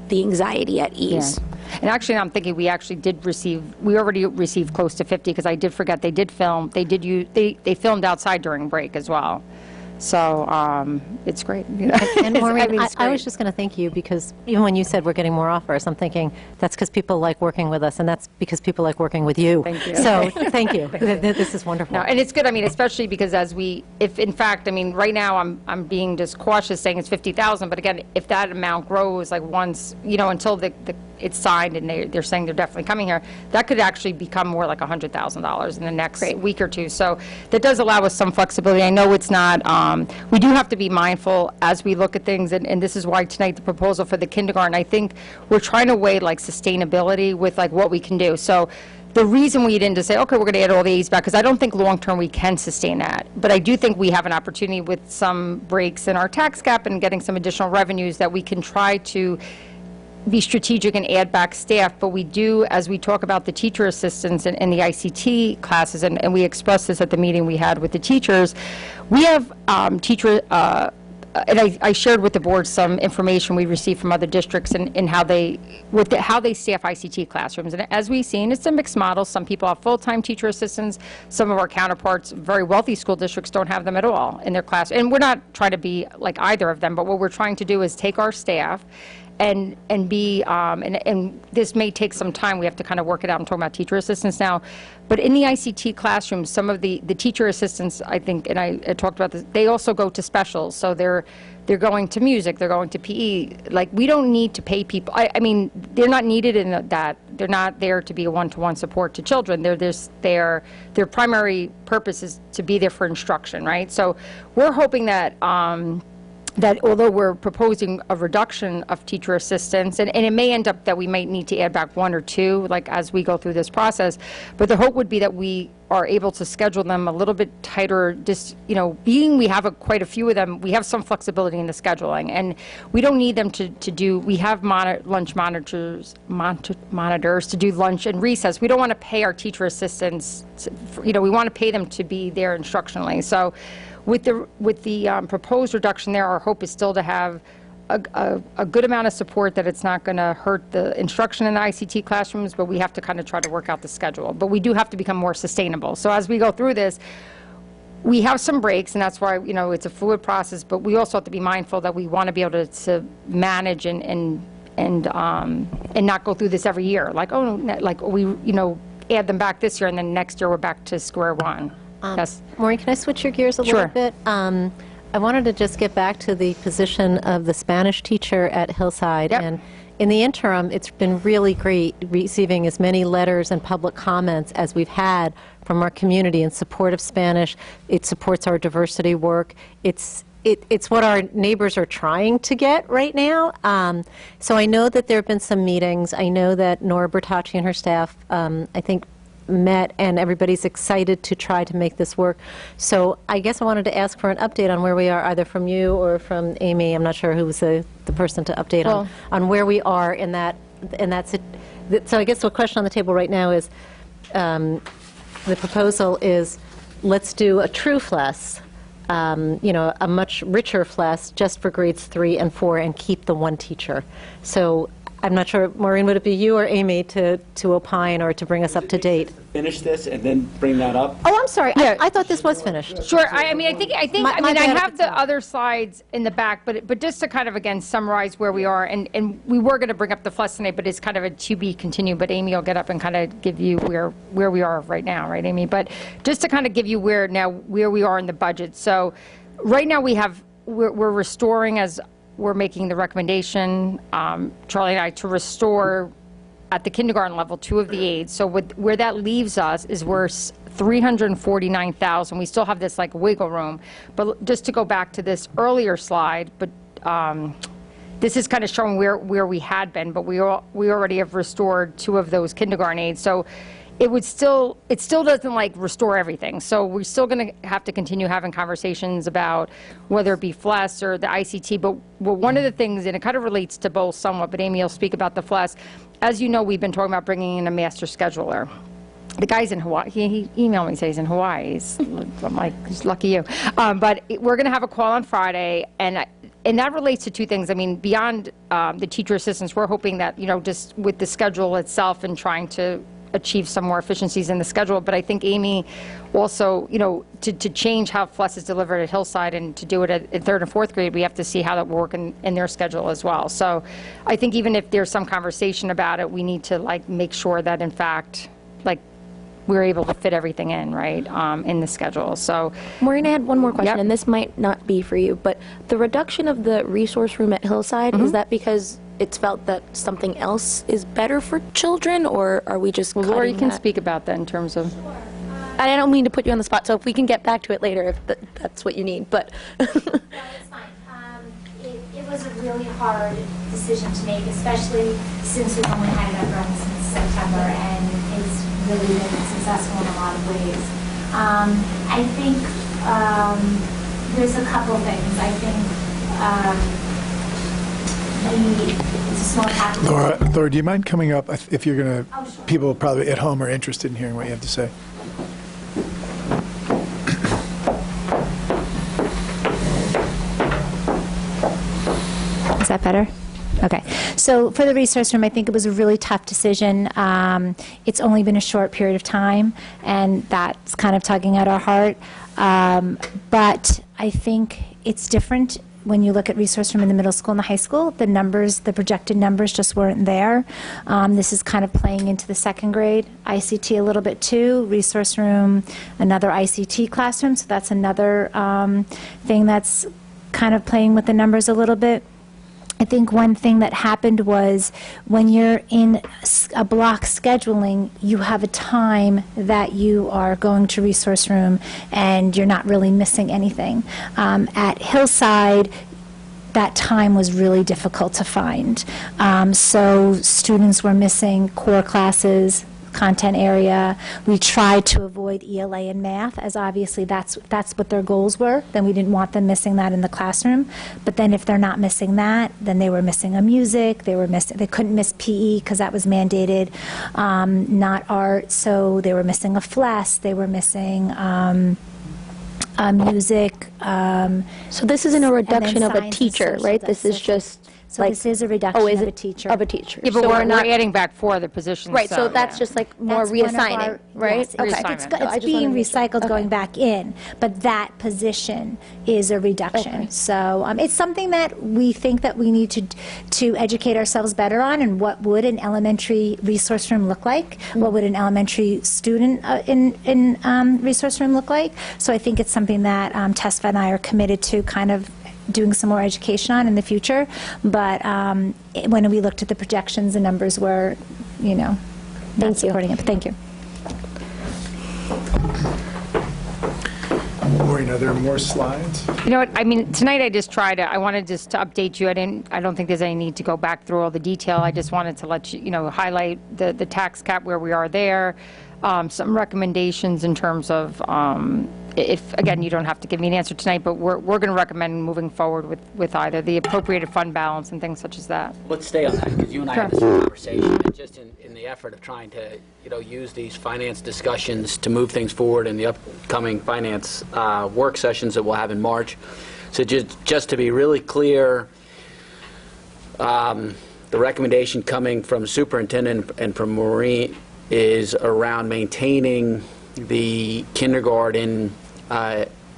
the anxiety at ease. Yeah. And actually, I'm thinking we already received close to 50, because I did forget they did film. They filmed outside during break as well. So it's great. And Maureen, it's I great. was just going to thank you, because even when you said we're getting more offers, I'm thinking that's because people like working with us, and that's because people like working with you. Thank you. So thank you. This is wonderful. No, and it's good, especially because if in fact, right now I'm being just cautious saying it's 50,000, but again, if that amount grows once, until it's signed and they're saying they're definitely coming here, that could actually become more like $100,000 in the next week or two. So that does allow us some flexibility. I know it's not, we do have to be mindful as we look at things, and this is why tonight the proposal for the kindergarten, I think we're trying to weigh sustainability with what we can do. So the reason we didn't just say, okay, we're going to add all the A's back, because I don't think long-term we can sustain that. But I do think we have an opportunity with some breaks in our tax cap and getting some additional revenues that we can try to be strategic and add back staff. But we do, as we talk about the teacher assistants and the ICT classes, and we expressed this at the meeting we had with the teachers, we have and I shared with the board some information we received from other districts and how they staff ICT classrooms. And as we've seen, it's a mixed model. Some people have full-time teacher assistants. Some of our counterparts, very wealthy school districts, don't have them at all in their class. And we're not trying to be like either of them, but what we're trying to do is take our staff and this may take some time. We have to kind of work it out. I'm talking about teacher assistants now. But in the ICT classrooms, some of the teacher assistants, I think, and I talked about this, they also go to specials. So they're going to music, they're going to PE. We don't need to pay people. They're not needed in that. They're not there to be a one-to-one support to children. Their primary purpose is to be there for instruction, right? So we're hoping that that although we're proposing a reduction of teacher assistants, and it may end up that we might need to add back 1 or 2, like as we go through this process, but the hope would be that we are able to schedule them a little bit tighter, just, being we have quite a few of them, we have some flexibility in the scheduling, and we don't need them to do, we have lunch monitors to do lunch and recess. We don't want to pay our teacher assistants, we want to pay them to be there instructionally. So with the proposed reduction there, our hope is still to have a good amount of support, that it's not going to hurt the instruction in the ICT classrooms, but we have to kind of try to work out the schedule. But we do have to become more sustainable. So as we go through this, we have some breaks, and that's why, it's a fluid process, but we also have to be mindful that we want to be able to manage and not go through this every year. Like, we, add them back this year, and then next year we're back to square one. Yes. Maureen, can I switch your gears a little bit? I wanted to just get back to the position of the Spanish teacher at Hillside. Yep. And in the interim, it's been really great receiving as many letters and public comments as we've had from our community in support of Spanish. It supports our diversity work. It's what our neighbors are trying to get right now. So I know that there have been some meetings. I know that Nora Bertacci and her staff, I think, met, and everybody's excited to try to make this work. So I guess I wanted to ask for an update on where we are, either from you or from Amy. I'm not sure who was the person to update on where we are in that. So I guess the question on the table right now is, the proposal is, let's do a true FLES, a much richer FLES just for grades 3 and 4, and keep the 1 teacher. So I'm not sure, Maureen, would it be you or Amy to opine or to bring us up to date? Finish this and then bring that up. Oh, I'm sorry. Yeah. I thought this was finished. Sure. I have the other slides in the back, but just to kind of, again, summarize where we are, and we were going to bring up the FLES tonight, but it's kind of a to be continued, but Amy will get up and kind of give you where we are right now, right, Amy? But just to kind of give you where we are in the budget. So right now we're restoring, as we're making the recommendation, Charlie and I, to restore at the kindergarten level 2 of the aides. So where that leaves us is we're $349,000. We still have this wiggle room. But just to go back to this earlier slide, but this is kind of showing where we had been, but we already have restored 2 of those kindergarten aides. So it still doesn't restore everything. So we're still going to have to continue having conversations about whether it be FLES or the ICT. But one of the things, and it kind of relates to both somewhat, but Amy will speak about the FLES. As you know, we've been talking about bringing in a master scheduler. The guy's in Hawaii. He emailed me and said he's in Hawaii. I'm like, lucky you. But we're going to have a call on Friday, and that relates to 2 things. I mean, beyond the teacher assistants, we're hoping that, just with the schedule itself and trying to achieve some more efficiencies in the schedule. But I think Amy also, to change how FLES is delivered at Hillside and to do it in 3rd and 4th grade, we have to see how that will work in their schedule as well. So I think even if there's some conversation about it, we need to make sure that in fact, we're able to fit everything in, right, in the schedule. So, Maureen, I had one more question, Yep. and this might not be for you, but the reduction of the resource room at Hillside, is that because it's felt that something else is better for children, or are we just well, Laura, you cutting can that? speak about that in terms of. I don't mean to put you on the spot, so if we can get back to it later, if that's what you need, but. No, it's fine. It was a really hard decision to make, especially since we've only had it up running since September, and it's really been successful in a lot of ways. I think there's a couple things. I think it's a small capital. Laura, do you mind coming up if you're going to, Oh, sure. people probably at home are interested in hearing what you have to say. Is that better? Okay. So for the resource room, I think it was a really tough decision. It's only been a short period of time, and that's kind of tugging at our heart. But I think it's different when you look at resource room in the middle school and the high school. The numbers, the projected numbers just weren't there. This is kind of playing into the 2nd grade. ICT a little bit too. Resource room, another ICT classroom. So that's another thing that's kind of playing with the numbers a little bit. I think one thing that happened was when you're in a block scheduling, you have a time that you are going to resource room and you're not really missing anything. At Hillside, that time was really difficult to find. So students were missing core classes, content area. We tried to avoid ELA and math, as obviously that's what their goals were. Then we didn't want them missing that in the classroom. But then if they're not missing that, then they were missing a music. They couldn't miss PE because that was mandated, not art. So they were missing a FLES. They were missing music. So this isn't a reduction of a science and teacher, social right? This is just So like, this is a reduction of a teacher. Of a teacher. Yeah, but So we're not adding back 4 other positions. right. So that's just like more That's one of reassigning, our- right? yes, Okay. Reassignment. It's, So I it's just being wanted to make sure. recycled going back in, but that position is a reduction. Okay. So it's something that we think that we need to educate ourselves better on, and what would an elementary resource room look like? What would an elementary student in resource room look like? So I think it's something that Tesfa and I are committed to kind of doing some more education on in the future. But when we looked at the projections, the numbers were, not supporting it. But thank you. Maureen, are there more slides? You know what, I mean, tonight I wanted just to update you. I don't think there's any need to go back through all the detail. I just wanted to let you, highlight the tax cap, where we are there, some recommendations in terms of, if, again, you don't have to give me an answer tonight, but we're going to recommend moving forward with either the appropriated fund balance and things such as that. Let's stay on that, because you and I had this conversation, and just in the effort of trying to, use these finance discussions to move things forward in the upcoming finance work sessions that we'll have in March. So just to be really clear, the recommendation coming from superintendent and from Maureen is around maintaining the kindergarten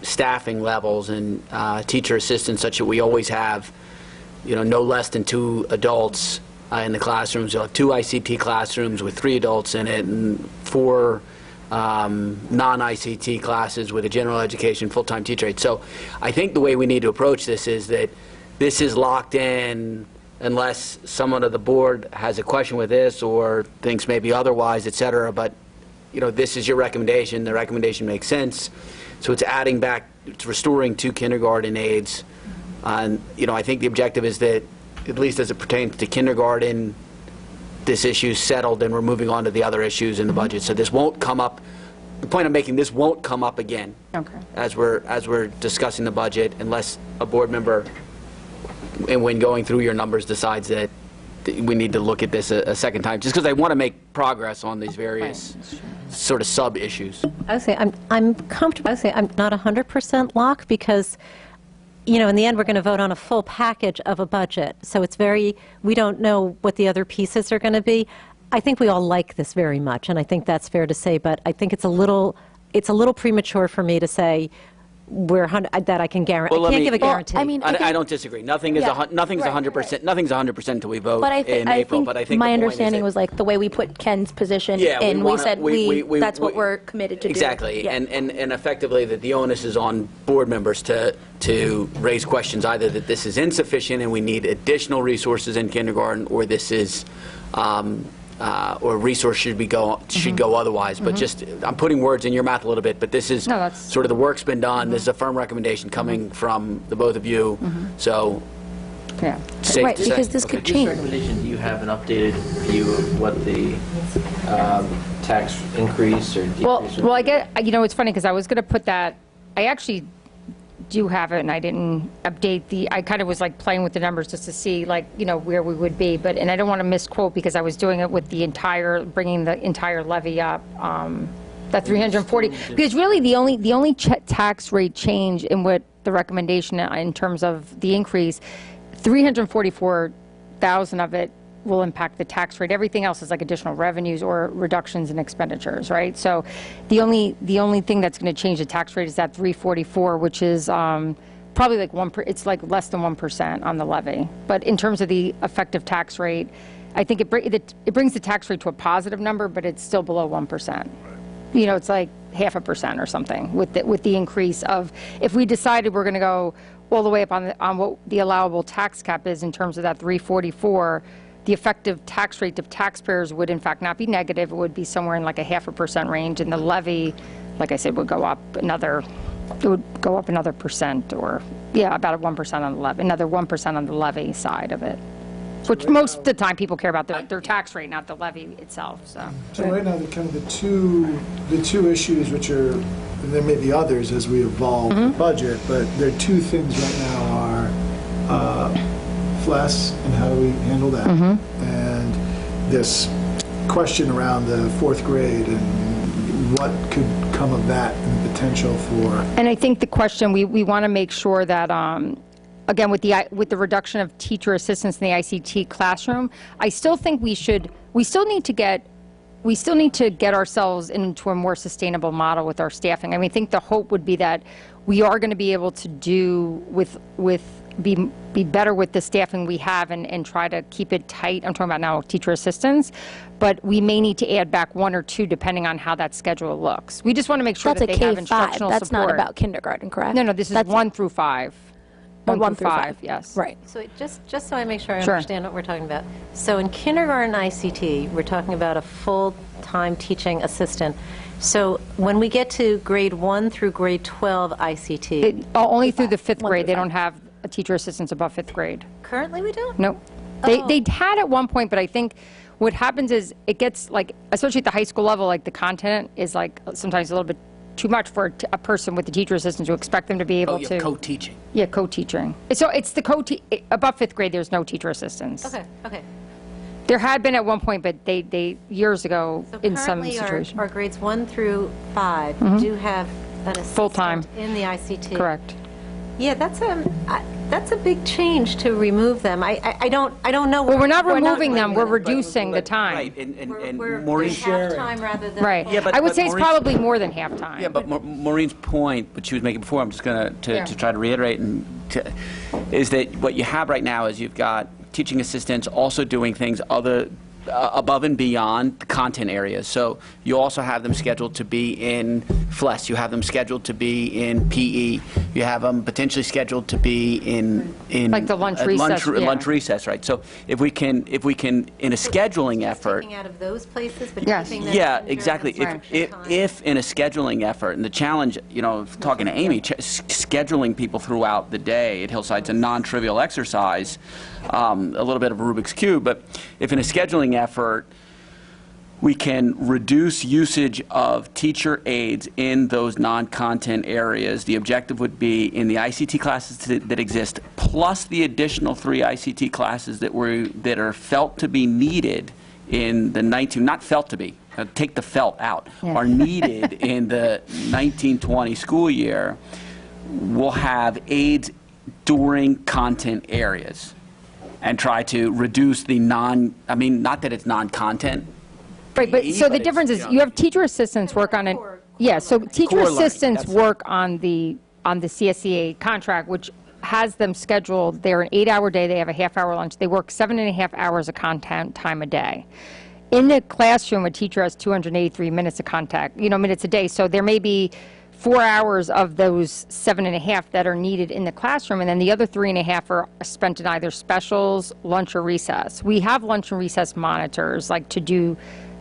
staffing levels and teacher assistants, such that we always have, no less than 2 adults in the classrooms. You'll have 2 ICT classrooms with 3 adults in it, and 4 non-ICT classes with a general education full-time teacher rate. So I think the way we need to approach this is that this is locked in unless someone of the board has a question with this or thinks maybe otherwise, et cetera. But this is your recommendation. The recommendation makes sense. So it's adding back, it's restoring 2 kindergarten aides. And, I think the objective is that, at least as it pertains to kindergarten, this issue is settled and we're moving on to the other issues in the budget. So this won't come up, the point I'm making, this won't come up again. Okay. As we're discussing the budget, unless a board member, and when going through your numbers, decides that we need to look at this a second time, just because I want to make progress on these various sort of sub-issues. I would say I'm comfortable. I would say I'm not 100% locked because, in the end, we're going to vote on a full package of a budget. So it's we don't know what the other pieces are going to be. I think we all like this very much, and I think that's fair to say, but I think it's a little premature for me to say that I can guarantee. Well, I can't give a guarantee. I don't disagree. Nothing's 100%. Nothing's 100% until we vote But in April. But I think my the point is understanding that- was like the way we put Ken's position in. We said that's what we're committed to do. Exactly, Yeah. and effectively that the onus is on board members to raise questions, either that this is insufficient and we need additional resources in kindergarten, or this is. Or resource should go otherwise. But just, I'm putting words in your mouth a little bit, but this is sort of the work's been done. This is a firm recommendation coming from the both of you. So, Yeah. safe Right, to say. because this could change. This recommendation, do you have an updated view of what the tax increase or decrease? Well, I get, it's funny because I was going to put that, I actually do have it, and I didn't update I kind of was like playing with the numbers just to see where we would be, and I don't want to misquote because I was doing it with bringing the entire levy up, that 340, because really the only tax rate change in what the recommendation in terms of the increase, 344,000 of it will impact the tax rate. Everything else is like additional revenues or reductions in expenditures, right? So the only thing that's going to change the tax rate is that 344, which is probably like it's like less than 1% on the levy. But in terms of the effective tax rate, I think it brings the tax rate to a positive number, but it's still below 1%. It's like 0.5% or something with the increase of, if we decided we're going to go all the way up on what the allowable tax cap is in terms of that 344, the effective tax rate of taxpayers would in fact not be negative. It would be somewhere in like a 0.5% range, and the levy, like I said, would go up another it would go up another percent, or, yeah, about a 1% on the levy, another 1% on the levy side of it. Which most of the time people care about their tax rate, not the levy itself, so. So right now, the two issues, which are, and there may be others as we evolve the budget, but there are two things right now are FLES and how do we handle that, and this question around the fourth grade and what could come of that and the potential for. And I think the question, we want to make sure that, again, with the reduction of teacher assistants in the ICT classroom, I still think we still need to get ourselves into a more sustainable model with our staffing. I mean, I think the hope would be that we are going to be able to be better with the staffing we have and try to keep it tight. I'm talking about now teacher assistants, but we may need to add back 1 or 2 depending on how that schedule looks. We just want to make sure that they have instructional support. That's not about kindergarten, correct? No, this is 1 through 5. 1 through 5, yes. Right. So just so I make sure I Sure. understand what we're talking about. So in kindergarten ICT, we're talking about a full-time teaching assistant. So when we get to grade 1 through grade 12 ICT. Only through the 5th grade. They don't have a teacher assistants above 5th grade. Currently we don't? No. They had at one point, but I think what happens is it gets, like, especially at the high school level, like the content is like sometimes a little bit too much for a person with the teacher assistant to expect them to be able to. Co-teaching. Yeah, co-teaching. So it's the above 5th grade, there's no teacher assistants. Okay. There had been at one point, but they years ago So in some currently situations. our grades 1 through 5 do have an assistant Full-time. in the ICT. Correct. Yeah, that's a big change to remove them. I don't know. Well, we're not removing them, we're reducing the time. Right, and We're Maureen. half-time rather than. Right. Yeah, but- I would but say it's Maureen's- probably more than half-time. Yeah, but Maureen's point, which she was making before, I'm just going to try to reiterate, is that what you have right now is you've got teaching assistants also doing things above and beyond the content areas. So you also have them scheduled to be in FLES. You have them scheduled to be in PE. You have them potentially scheduled to be in Like the lunch recess, yeah. lunch recess, right? So if we can in a scheduling effort. Taking out of those places, but Yes. keeping them Yeah, in exactly. during instruction time. If in a scheduling effort, and the challenge, talking to Amy, scheduling people throughout the day at Hillside's a non-trivial exercise, a little bit of a Rubik's Cube, but if in a scheduling effort, we can reduce usage of teacher aides in those non-content areas. The objective would be in the ICT classes that exist, plus the additional 3 ICT classes that are felt to be needed in the not felt to be, take the felt out, are needed in the 1920 school year. We'll have aides during content areas and try to reduce the not that it's non-content. Right, but so the difference is you have teacher assistants work on it. Yeah, so teacher Core learning, assistants that's work on the CSEA contract, which has them scheduled. They're an 8-hour day. They have a half-hour lunch. They work 7.5 hours of content time a day. In the classroom, a teacher has 283 minutes of contact, minutes a day. So there may be 4 hours of those 7.5 that are needed in the classroom, and then the other 3.5 are spent in either specials, lunch, or recess. We have lunch and recess monitors, to do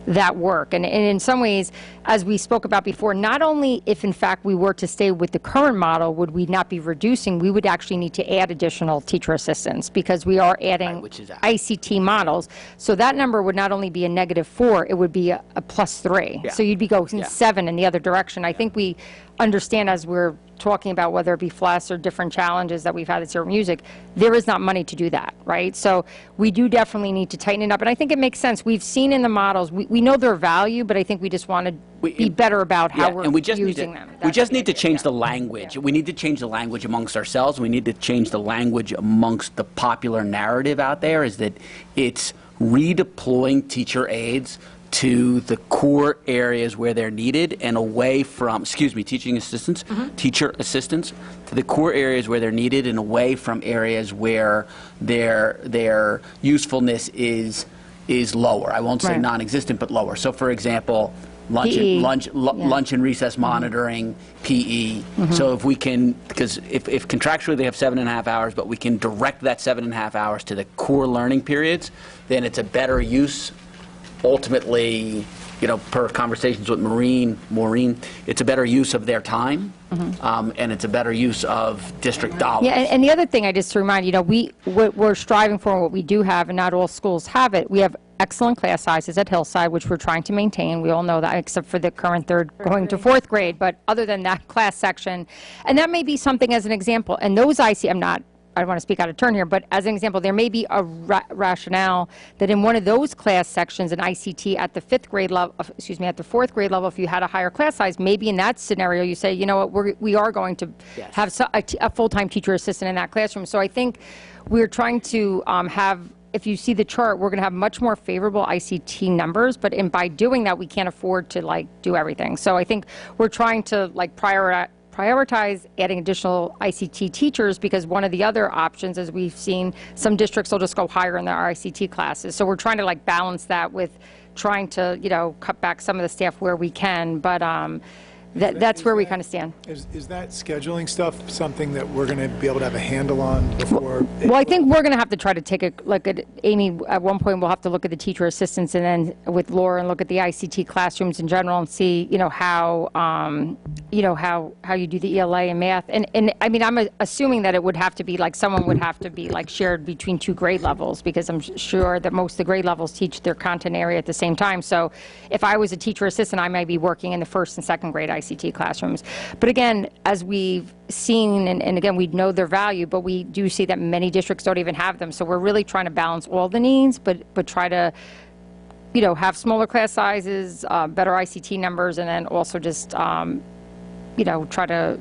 that work. And in some ways, as we spoke about before, not only if in fact we were to stay with the current model would we not be reducing, we would actually need to add additional teacher assistants because we are adding ICT models. So that number would not only be a -4, it would be a +3. Yeah. So you'd be going 7 in the other direction. I think we understand as we're talking about whether it be FLES or different challenges that we've had at Zero Music, there is not money to do that, right? So we do definitely need to tighten it up. And I think it makes sense. We've seen in the models, we know their value, but I think we just want to be better about how we're using them. We just need to change the language. We need to change the language amongst ourselves. We need to change the language amongst the popular narrative out there is that it's redeploying teacher aides to the core areas where they're needed and away from, teaching assistants, teacher assistants, to the core areas where they're needed and away from areas where their usefulness is lower. I won't say non-existent, but lower. So, for example, lunch and recess monitoring, PE. So if we can, because if contractually they have 7.5 hours, but we can direct that 7.5 hours to the core learning periods, then it's a better use ultimately per conversations with Maureen, it's a better use of their time, and it's a better use of district dollars. Yeah, and the other thing I just to remind, what we're striving for and what we do have, and not all schools have it, we have excellent class sizes at Hillside, which we're trying to maintain. We all know that, except for the current third going to fourth grade. But other than that class section, and that may be something as an example. And those I don't want to speak out of turn here, but as an example, there may be a rationale that in one of those class sections in ICT at the fifth grade level, at the fourth grade level, if you had a higher class size, maybe in that scenario you say, you know what, we are going to have a full-time teacher assistant in that classroom. So I think we're trying to have, if you see the chart, we're going to have much more favorable ICT numbers, but by doing that, we can't afford to do everything. So I think we're trying to prioritize adding additional ICT teachers, because one of the other options, as we've seen, some districts will just go higher in their ICT classes. So we're trying to balance that with trying to, cut back some of the staff where we can, but that's where we kind of stand. Is that scheduling stuff something that we're going to be able to have a handle on before? Well, I think we're going to have to try to take a look at, Amy, at one point we'll have to look at the teacher assistants, and then with Laura and look at the ICT classrooms in general and see, how you do the ELA and math. And I mean, I'm assuming that it would have to be someone would have to be shared between two grade levels, because I'm sure that most of the grade levels teach their content area at the same time. So if I was a teacher assistant, I might be working in the first and second grade ICT classrooms. But again, as we've seen, and again, we know their value, but we do see that many districts don't even have them. So we're really trying to balance all the needs, but try to, have smaller class sizes, better ICT numbers, and then also just, try to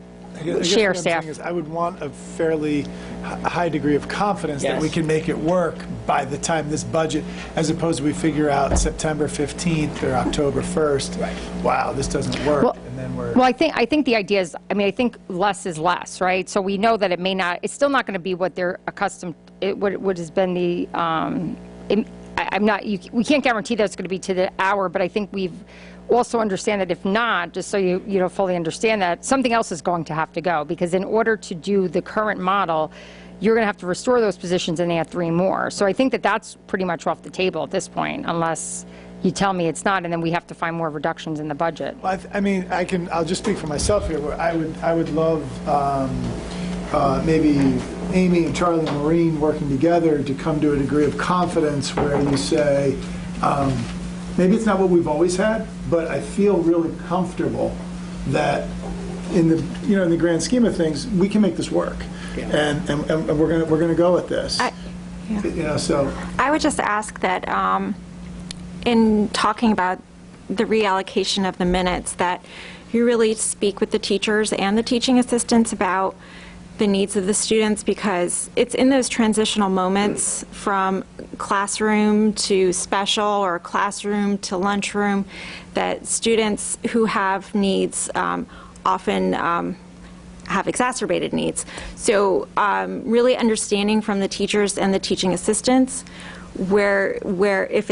share what I'm staff. saying is I would want a fairly high degree of confidence that we can make it work by the time this budget, as opposed to we figure out September 15th or October 1st, wow, this doesn't work, and then we're... Well, I think the idea is, I think less is less, right? So we know that it's still not going to be what they're accustomed, what has been the, we can't guarantee that it's going to be to the hour, but I think we've also understand that if not, just so you fully understand that, something else is going to have to go, because in order to do the current model, you're going to have to restore those positions and add 3 more. So I think that that's pretty much off the table at this point, unless you tell me it's not, and then we have to find more reductions in the budget. Well, I'll just speak for myself here. Where I would love maybe Amy and Charlie and Maureen working together to come to a degree of confidence where you say, maybe it's not what we've always had, but I feel really comfortable that in the grand scheme of things, we can make this work, and we're gonna go with this. So I would just ask that in talking about the reallocation of the minutes, that you really speak with the teachers and the teaching assistants about the needs of the students, because it's in those transitional moments from classroom to special or classroom to lunchroom that students who have needs often have exacerbated needs. So really understanding from the teachers and the teaching assistants where if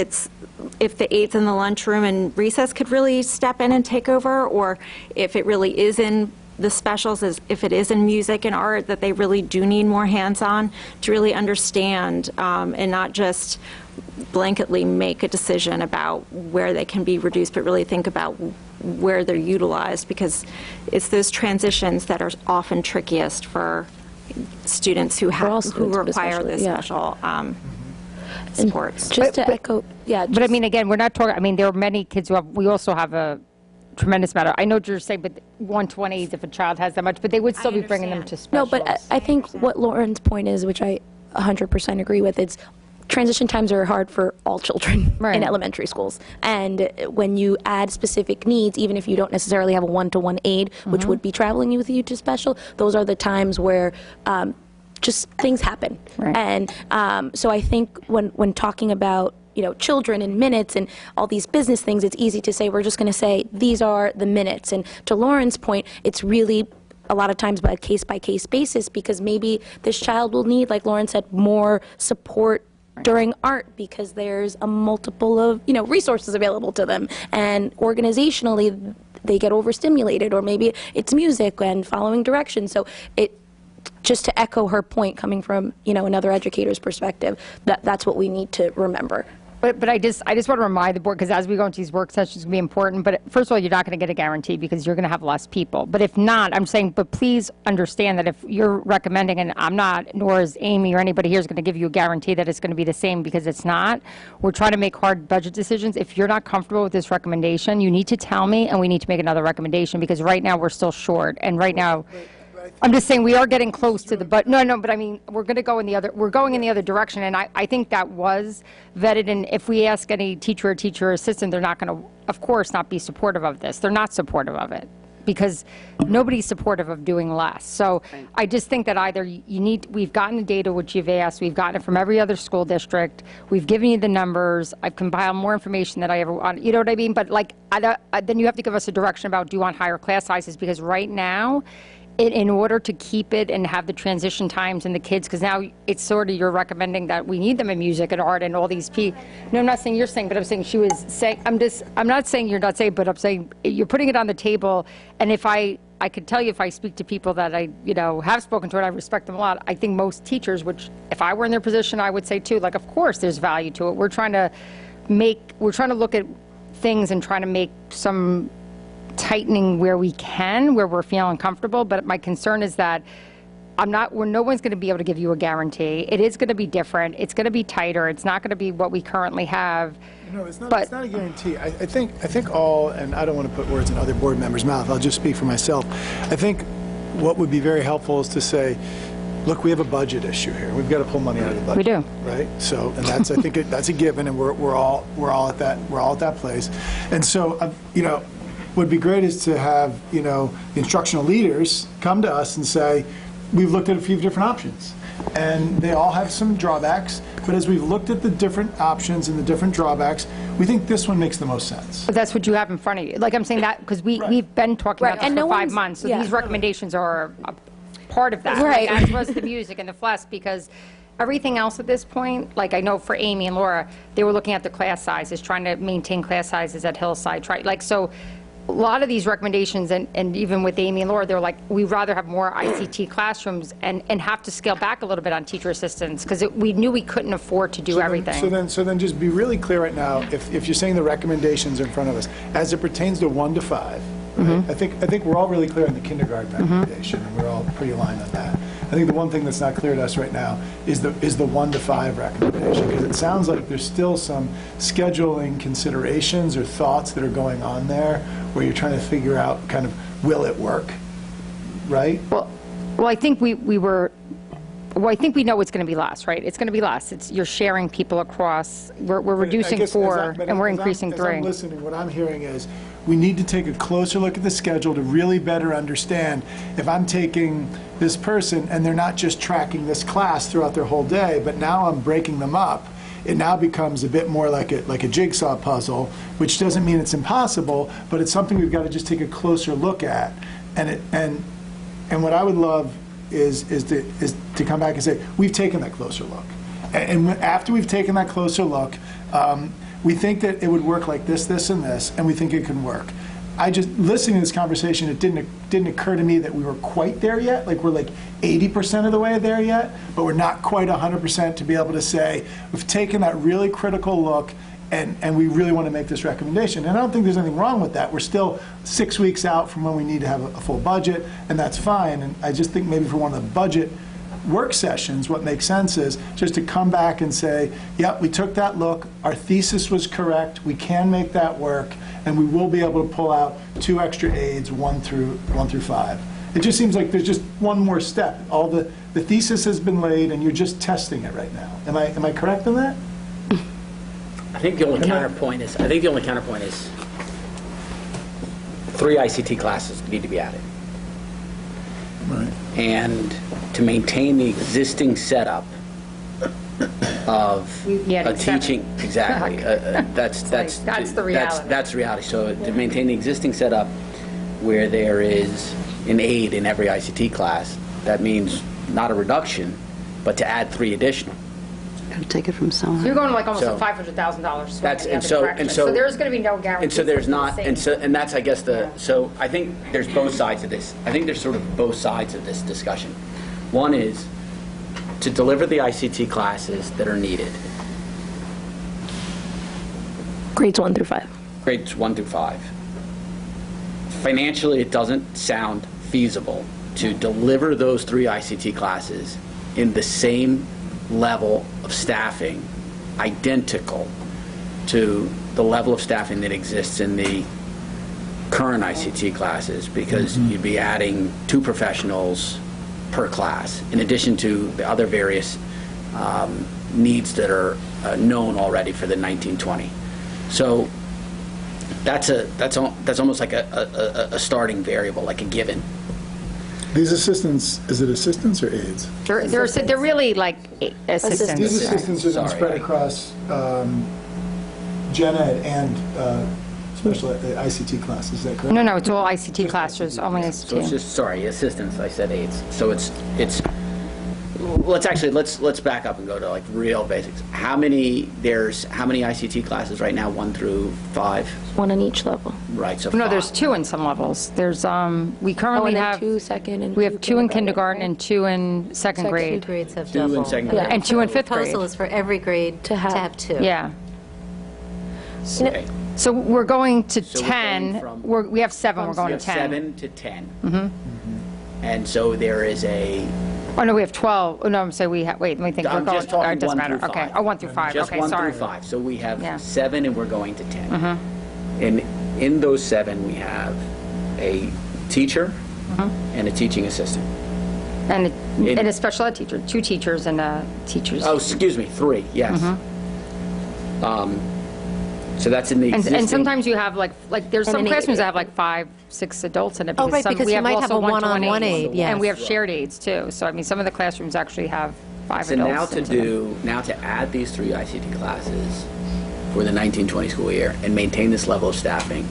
the aides in the lunchroom and recess could really step in and take over, or if it really is in the specials, as if it is in music and art, that they really do need more hands-on to really understand and not just blanketly make a decision about where they can be reduced, but really think about where they're utilized, because it's those transitions that are often trickiest for students who require this special supports. Just to echo, But I mean, again, we're not talking, there are many kids we also have a tremendous amount of, I know what you're saying, but 1 to 1 if a child has that much, but they would still be bringing them to specials. No, but I think what Lauren's point is, which I 100% agree with, it's transition times are hard for all children in elementary schools. And when you add specific needs, even if you don't necessarily have a 1-to-1 aide, which would be traveling with you to special, those are the times where just things happen. And so I think when talking about children and minutes and all these business things, it's easy to say, we're just going to say, these are the minutes. And to Lauren's point, it's really a lot of times by a case-by-case basis, because maybe this child will need, like Lauren said, more support during art because there's a multiple of, resources available to them. And organizationally, they get overstimulated, or maybe it's music and following directions. So just to echo her point, coming from, another educator's perspective, that's what we need to remember. But I just want to remind the board, because as we go into these work sessions, it's going to be important, but first of all, you're not going to get a guarantee because you're going to have less people. But if not, I'm saying, but please understand that if you're recommending, and I'm not, nor is Amy or anybody here is going to give you a guarantee that it's going to be the same, because it's not. We're trying to make hard budget decisions. If you're not comfortable with this recommendation, you need to tell me, and we need to make another recommendation, because right now we're still short. And right now, I'm just saying we are getting close to the, but no, but I mean, we're going in the other direction, and I think that was vetted, and if we ask any teacher or teacher assistant, they're not going to, of course, not be supportive of this. They're not supportive of it, because nobody's supportive of doing less. So I just think that either we've gotten the data which you've asked, we've gotten it from every other school district, we've given you the numbers, I've compiled more information than I ever want, you know what I mean? But like, then you have to give us a direction about, do you want higher class sizes? Because right now, in order to keep it and have the transition times and the kids, because now it's sort of, you're recommending that we need them in music and art and all these no, I'm not saying you're saying, but I'm saying she was saying, I'm not saying you're not saying, but I'm saying you're putting it on the table. And if I could tell you, if I speak to people that I, have spoken to, and I respect them a lot, I think most teachers, which if I were in their position, I would say too, like, of course there's value to it. We're trying to look at things and trying to make some tightening where we can, where we're feeling comfortable. But my concern is that no one's going to be able to give you a guarantee. It is going to be different. It's going to be tighter. It's not going to be what we currently have. No, it's not a guarantee. I think all, and I don't want to put words in other board members' mouth, I'll just speak for myself. I think what would be very helpful is to say, look, we have a budget issue here. We've got to pull money out of the budget. We do, right? So, and that's, I think that's a given, and we're all at that place. And so, what'd be great is to have, the instructional leaders come to us and say, we've looked at a few different options, and they all have some drawbacks, but as we've looked at the different options and the different drawbacks, we think this one makes the most sense. But that's what you have in front of you. Like I'm saying that, because we've been talking about this for 5 months, so these recommendations are a part of that. Right. Like, as was the music and the FLES, because everything else at this point, like I know for Amy and Laura, they were looking at the class sizes, trying to maintain class sizes at Hillside, so a lot of these recommendations, and even with Amy and Laura, they're like, we'd rather have more ICT classrooms and have to scale back a little bit on teacher assistants, because we knew we couldn't afford to do everything. So then just be really clear right now, if you're saying the recommendations in front of us, as it pertains to 1 to 5, right? I think we're all really clear on the kindergarten recommendation, and we're all pretty aligned on that. I think the one thing that's not clear to us right now is the 1 to 5 recommendation, because it sounds like there's still some scheduling considerations or thoughts that are going on there, where you're trying to figure out kind of, will it work, right? Well, I think I think we know it's going to be less, right? It's going to be less. You're sharing people across. We're reducing 4, and we're increasing 3. As I'm listening, what I'm hearing is we need to take a closer look at the schedule to really better understand if I'm taking this person and they're not just tracking this class throughout their whole day, but now I'm breaking them up. It now becomes a bit more like a jigsaw puzzle, which doesn't mean it's impossible, but it's something we've got to just take a closer look at. And what I would love is to come back and say, we've taken that closer look. And after we've taken that closer look, we think that it would work like this, this, and this, and we think it can work. Listening to this conversation, it didn't occur to me that we were quite there yet. Like, we're like 80% of the way there yet, but we're not quite 100% to be able to say, we've taken that really critical look, and we really want to make this recommendation. And I don't think there's anything wrong with that. We're still 6 weeks out from when we need to have a full budget, and that's fine. And I just think maybe for one of the budget work sessions, what makes sense is just to come back and say, yep, we took that look, our thesis was correct, we can make that work, and we will be able to pull out 2 extra aids, 1 through 5. It just seems like there's just one more step. All the thesis has been laid, and you're just testing it right now. Am I correct in that? I think the only counterpoint is 3 ICT classes need to be added. Right. And to maintain the existing setup of a teaching, exactly. That's the reality. That's the reality. So to maintain the existing setup where there is an aide in every ICT class, that means not a reduction, but to add 3 additional. Got to take it from somewhere. So you're going like almost $500,000 swing. That's so there's going to be no guarantee. And so there's not, and that's, I guess, so I think there's both sides of this. I think there's sort of both sides of this discussion. One is to deliver the ICT classes that are needed Grades 1 through 5. Grades 1 through 5. Financially, it doesn't sound feasible to deliver those 3 ICT classes in the same level of staffing, identical to the level of staffing that exists in the current ICT classes, because you'd be adding 2 professionals per class, in addition to the other various needs that are known already for the 1920. So that's almost like a starting variable, like a given. These assistants, is it assistants or aides? They're really like assistants. These assistants are then spread across gen ed and special ICT classes, is that correct? No, it's all ICT classes, only So it's ICT. just, sorry, assistants, I said aides. So it's let's back up and go to like real basics. How many ICT classes right now, 1 through 5? 1 on each level. Right, so No, 5. there's 2 in some levels. There's, we Oh, currently and then have, 2 second and we have 2 in kindergarten right? and 2 in second 2 grade. grades have 2 in double. second grade. And 2 in fifth Proposal grade. is for every grade to have 2. Yeah. Okay. So we're going to So we're 10, going from- we have 7, we're We going have to 10. 7 to 10. And so there is a, Oh, no, we have 12. Oh, no, I'm saying we have, wait, let me think. I'm We're just going- talking it doesn't 1 matter. through Okay. 5. Oh, 1 through 5, just okay, 1 sorry. through 5. So we have Yeah. 7 and we're going to 10. And in those 7, we have a teacher and a teaching assistant. And a special ed teacher, 2 teachers and teachers. Oh, excuse me, 3, yes. So that's in the existing. And sometimes you have like there's And some an aide. classrooms that have like 5, 6 adults in it. Oh, right, some- because we you might have also a one-on-one aides. aide, yes. And we have shared aides too. So, I mean, some of the classrooms actually have 5 So adults. now to add these 3 ICT classes for the 1920 school year and maintain this level of staffing,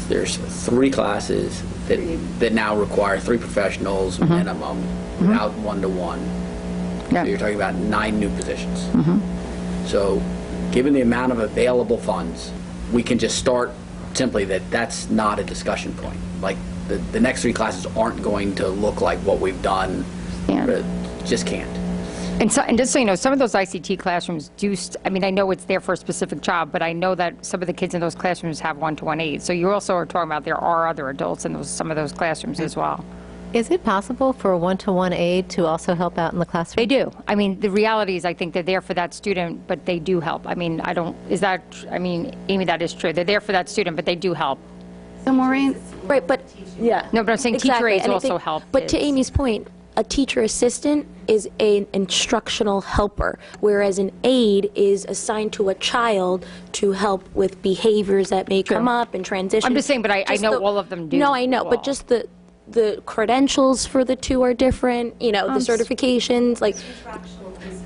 there's 3 classes that now require 3 professionals minimum without 1-to-1. Yeah. So you're talking about 9 new positions. So given the amount of available funds, we can just start simply that's not a discussion point. Like the next 3 classes aren't going to look like what we've done. Yeah. But just can't. And just so you know, some of those ICT classrooms do, I mean, I know it's there for a specific job, but I know that some of the kids in those classrooms have 1-to-1 aides. So you also are talking about there are other adults in some of those classrooms as well. Is it possible for a 1-to-1 aide to also help out in the classroom? They do. I mean, the reality is I think they're there for that student, but they do help. I mean, Amy, that is true. They're there for that student, but they do help. So Maureen, Right, but, yeah. No, but I'm saying teacher Exactly, aides and I also think- help But to kids. Amy's point, a teacher assistant is an instructional helper, whereas an aide is assigned to a child to help with behaviors that may come up and transition. I'm just saying, but I Just know all of them do. No, I know, well. but just the credentials for the 2 are different, the certifications, like,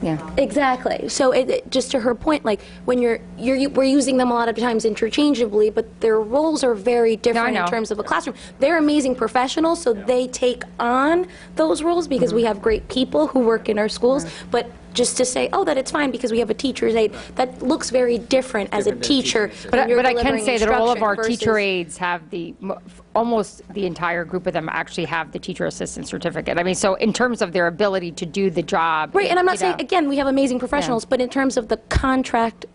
Yeah. exactly. So just to her point, like, when we're using them a lot of times interchangeably, but their roles are very different in know. terms of a classroom. They're amazing professionals, so they take on those roles because we have great people who work in our schools, but just to say, that it's fine because we have a teacher's aide, that looks very different as a Different than a teacher. teaching when you're But I can delivering say that all of our instruction teacher versus- aides have almost the entire group of them actually have the teacher assistant certificate. I mean, so in terms of their ability to do the job. Right, and I'm not you saying, know. again, we have amazing professionals, but in terms of the contract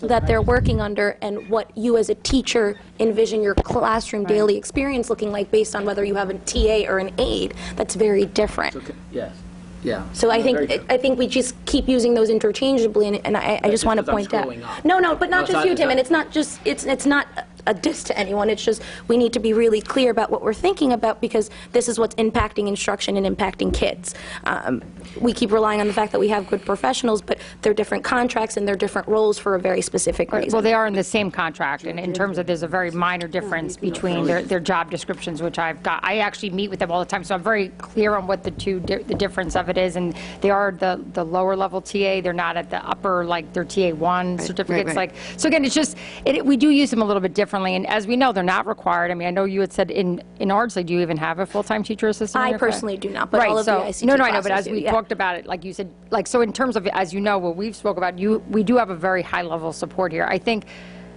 that they're working under and what you as a teacher envision your classroom daily experience looking like based on whether you have a TA or an aide, that's very different. Yes. Yeah. So I No, very think, true. I think we just keep using those interchangeably, and I just just want to because I'm point out. scrolling up. No, but No, not it's just not- you, it's Tim, not- and it's not just, it's not a diss to anyone, it's just, we need to be really clear about what we're thinking about, because this is what's impacting instruction and impacting kids. We keep relying on the fact that we have good professionals, but they're different contracts and they're different roles for a very specific reason. Well, they are in the same contract, and in terms of, there's a very minor difference between their job descriptions, which I actually meet with them all the time, so I'm very clear on what the difference of it is, and they are the lower level TA, they're not at the upper, like, their TA1 certificates, right. like, so again, it's just, we do use them a little bit differently, and as we know, they're not required. I mean, I know you had said in Ardsley, do you even have a full-time teacher assistant? in I your class? personally do not, but Right, all of the so- ICT No, I know, but classes as do, we yeah. talked about it, like you said, like, so in terms of, as you know, what we've spoke about, we do have a very high level of support here. I think,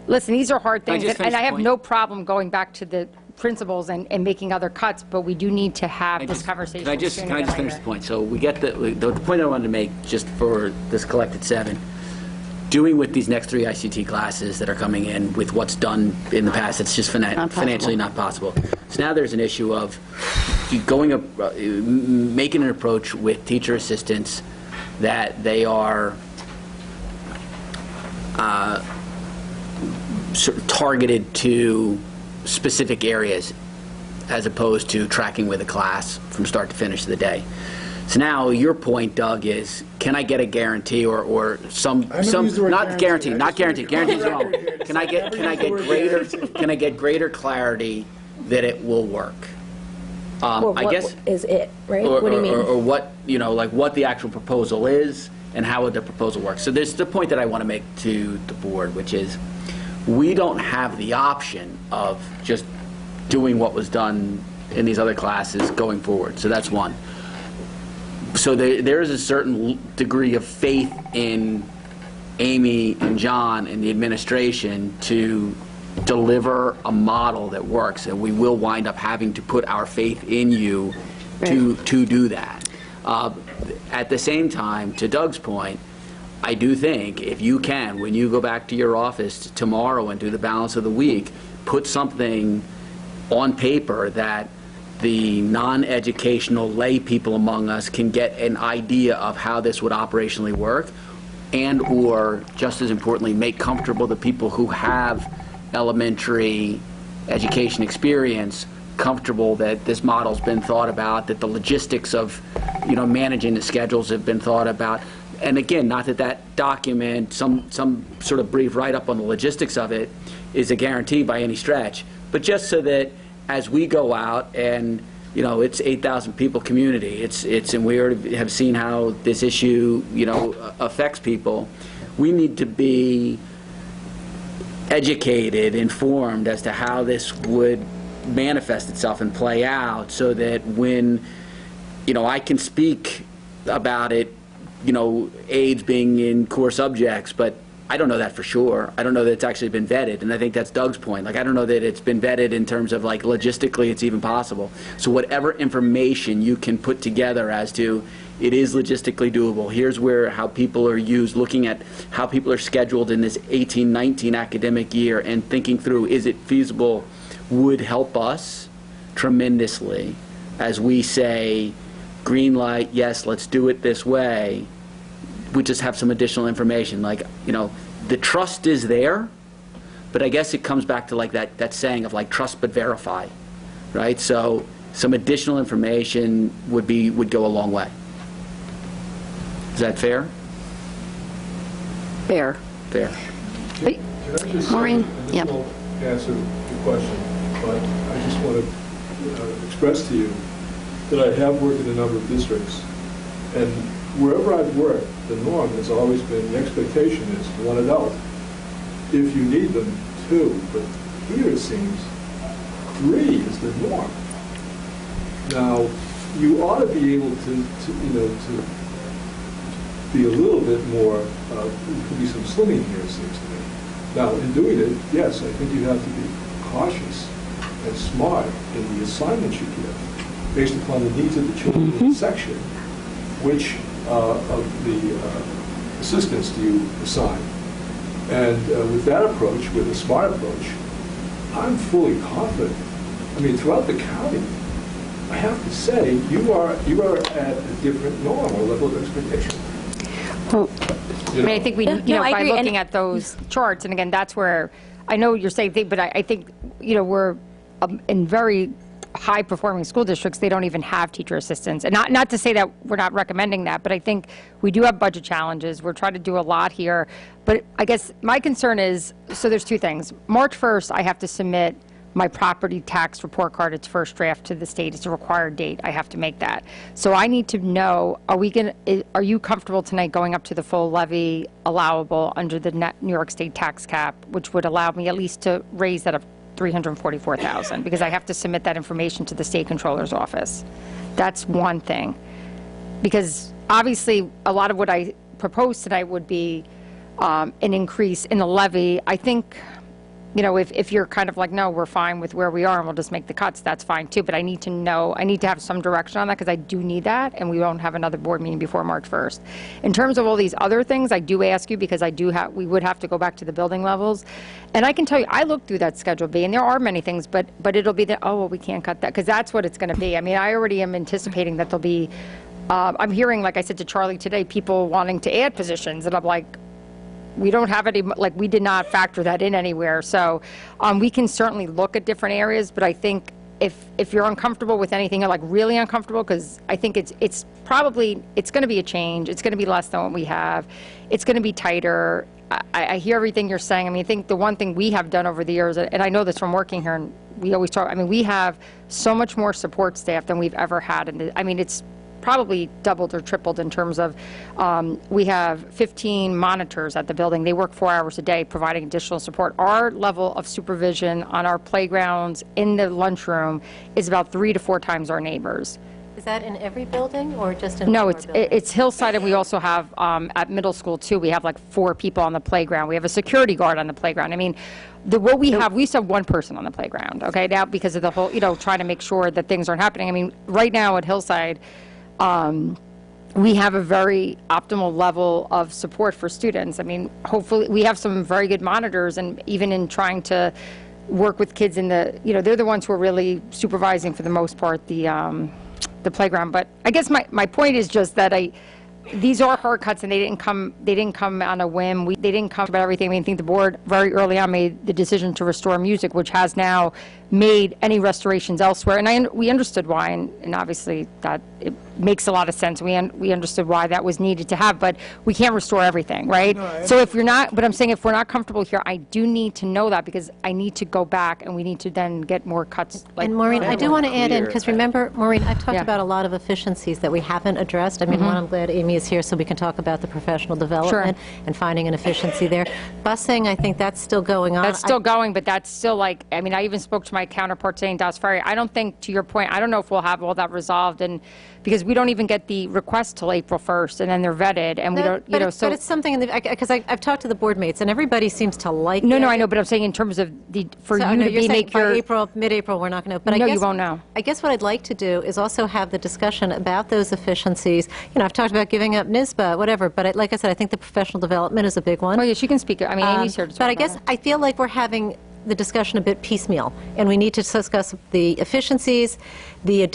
listen, these are hard Can I things, just and finish I the have point? no problem going back to the principals and making other cuts, but we do need to have this conversation Can I just sooner than finish later. the point? So we get the point I wanted to make, just for this collected 7. doing with these next 3 ICT classes that are coming in with what's done in the past, it's just financially not possible. So now there's an issue of making an approach with teacher assistants that they are sort of targeted to specific areas as opposed to tracking with a class from start to finish of the day. So now your point, Doug, is can I get a guarantee or some not guarantee, guarantee's wrong. Can I get greater clarity that it will work? Well, I guess is it, right? What do you mean? Or what, like what the actual proposal is and how would the proposal work. So there's the point that I want to make to the board, which is we don't have the option of just doing what was done in these other classes going forward. So that's one. So there is a certain degree of faith in Amy and John and the administration to deliver a model that works, and we will wind up having to put our faith in you to do that. At the same time, to Doug's point, I do think if you can, when you go back to your office tomorrow and do the balance of the week, put something on paper that the non-educational lay people among us can get an idea of how this would operationally work, and or, just as importantly, make comfortable the people who have elementary education experience comfortable that this model's been thought about, that the logistics of managing the schedules have been thought about. And again, not that that document, some sort of brief write-up on the logistics of it is a guarantee by any stretch, but just so that as we go out and it's 8,000 people community, and we already have seen how this issue affects people, we need to be educated, informed as to how this would manifest itself and play out, so that when I can speak about it, AIDS being in core subjects, but I don't know that for sure. I don't know that it's actually been vetted, and I think that's Doug's point. Like, I don't know that it's been vetted in terms of like logistically it's even possible. So whatever information you can put together as to it is logistically doable, here's how people are used, looking at how people are scheduled in this 18-19 academic year and thinking through, is it feasible, would help us tremendously as we say, green light, yes, let's do it this way. We just have some additional information. Like, the trust is there, but I guess it comes back to like that saying of like trust but verify, right? So some additional information would go a long way. Is that fair? Fair. Can I just Maureen? Say, and this won't answer the question, but I just want to express to you that I have worked in a number of districts, and wherever I've worked, the norm has always been, the expectation is one adult. If you need them, two, but here it seems 3 is the norm. Now, you ought to be able to be a little bit more, there could be some slimming here, it seems to me. Now, in doing it, yes, I think you have to be cautious and smart in the assignments you give, based upon the needs of the children in the section, which of the assistants do you assign. And with that approach, with a smart approach, I'm fully confident. I mean, throughout the county, I have to say, you are at a different norm or level of expectation. I mean, I think by looking at those charts, and again, that's where, I know you're saying, but I think, we're in very high-performing school districts, they don't even have teacher assistants. And not to say that we're not recommending that, but I think we do have budget challenges. We're trying to do a lot here. But I guess my concern is, so there's 2 things. March 1st, I have to submit my property tax report card, its first draft to the state. It's a required date. I have to make that. So I need to know, are you comfortable tonight going up to the full levy allowable under the New York State tax cap, which would allow me at least to raise that up $344,000, because I have to submit that information to the state controller's office. That's one thing. Because obviously, a lot of what I propose tonight would be an increase in the levy. I think if you're kind of like, no, we're fine with where we are and we'll just make the cuts, that's fine too. But I need to have some direction on that because I do need that, and we won't have another board meeting before March 1st. In terms of all these other things, I do ask you because we would have to go back to the building levels. And I can tell you, I looked through that Schedule B, and there are many things, but it'll be we can't cut that, because that's what it's going to be. I mean, I already am anticipating that there'll be, I'm hearing, like I said to Charlie today, people wanting to add positions, and I'm like, we don't have any, like, we did not factor that in anywhere. So we can certainly look at different areas, but I think if you're uncomfortable with anything, you're like really uncomfortable, because I think it's going to be a change. It's going to be less than what we have. It's going to be tighter. I hear everything you're saying. I mean, I think the one thing we have done over the years, and I know this from working here, and we always talk, I mean, we have so much more support staff than we've ever had. And I mean, it's probably doubled or tripled in terms of, we have 15 monitors at the building. They work 4 hours a day providing additional support. Our level of supervision on our playgrounds, in the lunchroom, is about 3 to 4 times our neighbors. Is that in every building or just in No, one of our buildings? it's Hillside, and we also have, at middle school too, we have like 4 people on the playground. We have a security guard on the playground. I mean, what we have, we used to have 1 person on the playground, okay? Now, because of the whole, trying to make sure that things aren't happening. I mean, right now at Hillside, we have a very optimal level of support for students. I mean, hopefully, we have some very good monitors, and even in trying to work with kids in the, they're the ones who are really supervising, for the most part, the playground. But I guess my point is just that these are hard cuts, and they didn't come on a whim. They didn't come about everything. I mean, I think the board very early on made the decision to restore music, which has now made any restorations elsewhere. And we understood why, and obviously that it makes a lot of sense. We understood why that was needed to have, but we can't restore everything, right? No, so if you're not, but I'm saying if we're not comfortable here, I do need to know that, because I need to go back and we need to then get more cuts. And Maureen, I do want to add in, because remember, Maureen, I've talked about a lot of efficiencies that we haven't addressed. I mean, one, I'm glad Amy is here so we can talk about the professional development and finding an efficiency there. Busing, I think that's still going on. That's still going, but that's still like, I mean, I even spoke to my counterpart today in Doss Ferry. I don't think, to your point, I don't know if we'll have all that resolved, and because we don't even get the request till April 1st, and then they're vetted, and we don't, so. But it's something, because I've talked to the board mates, and everybody seems to like it. No, I know, but I'm saying in terms of you to make your. April, mid-April, we're not going to, but no, you won't know. I guess what I'd like to do is also have the discussion about those efficiencies. I've talked about giving up NISBA, whatever, but like I said, I think the professional development is a big one. Oh, yeah, she can speak. I mean, Amy's here to talk But I about guess it. I feel like we're having the discussion a bit piecemeal, and we need to discuss the efficiencies, the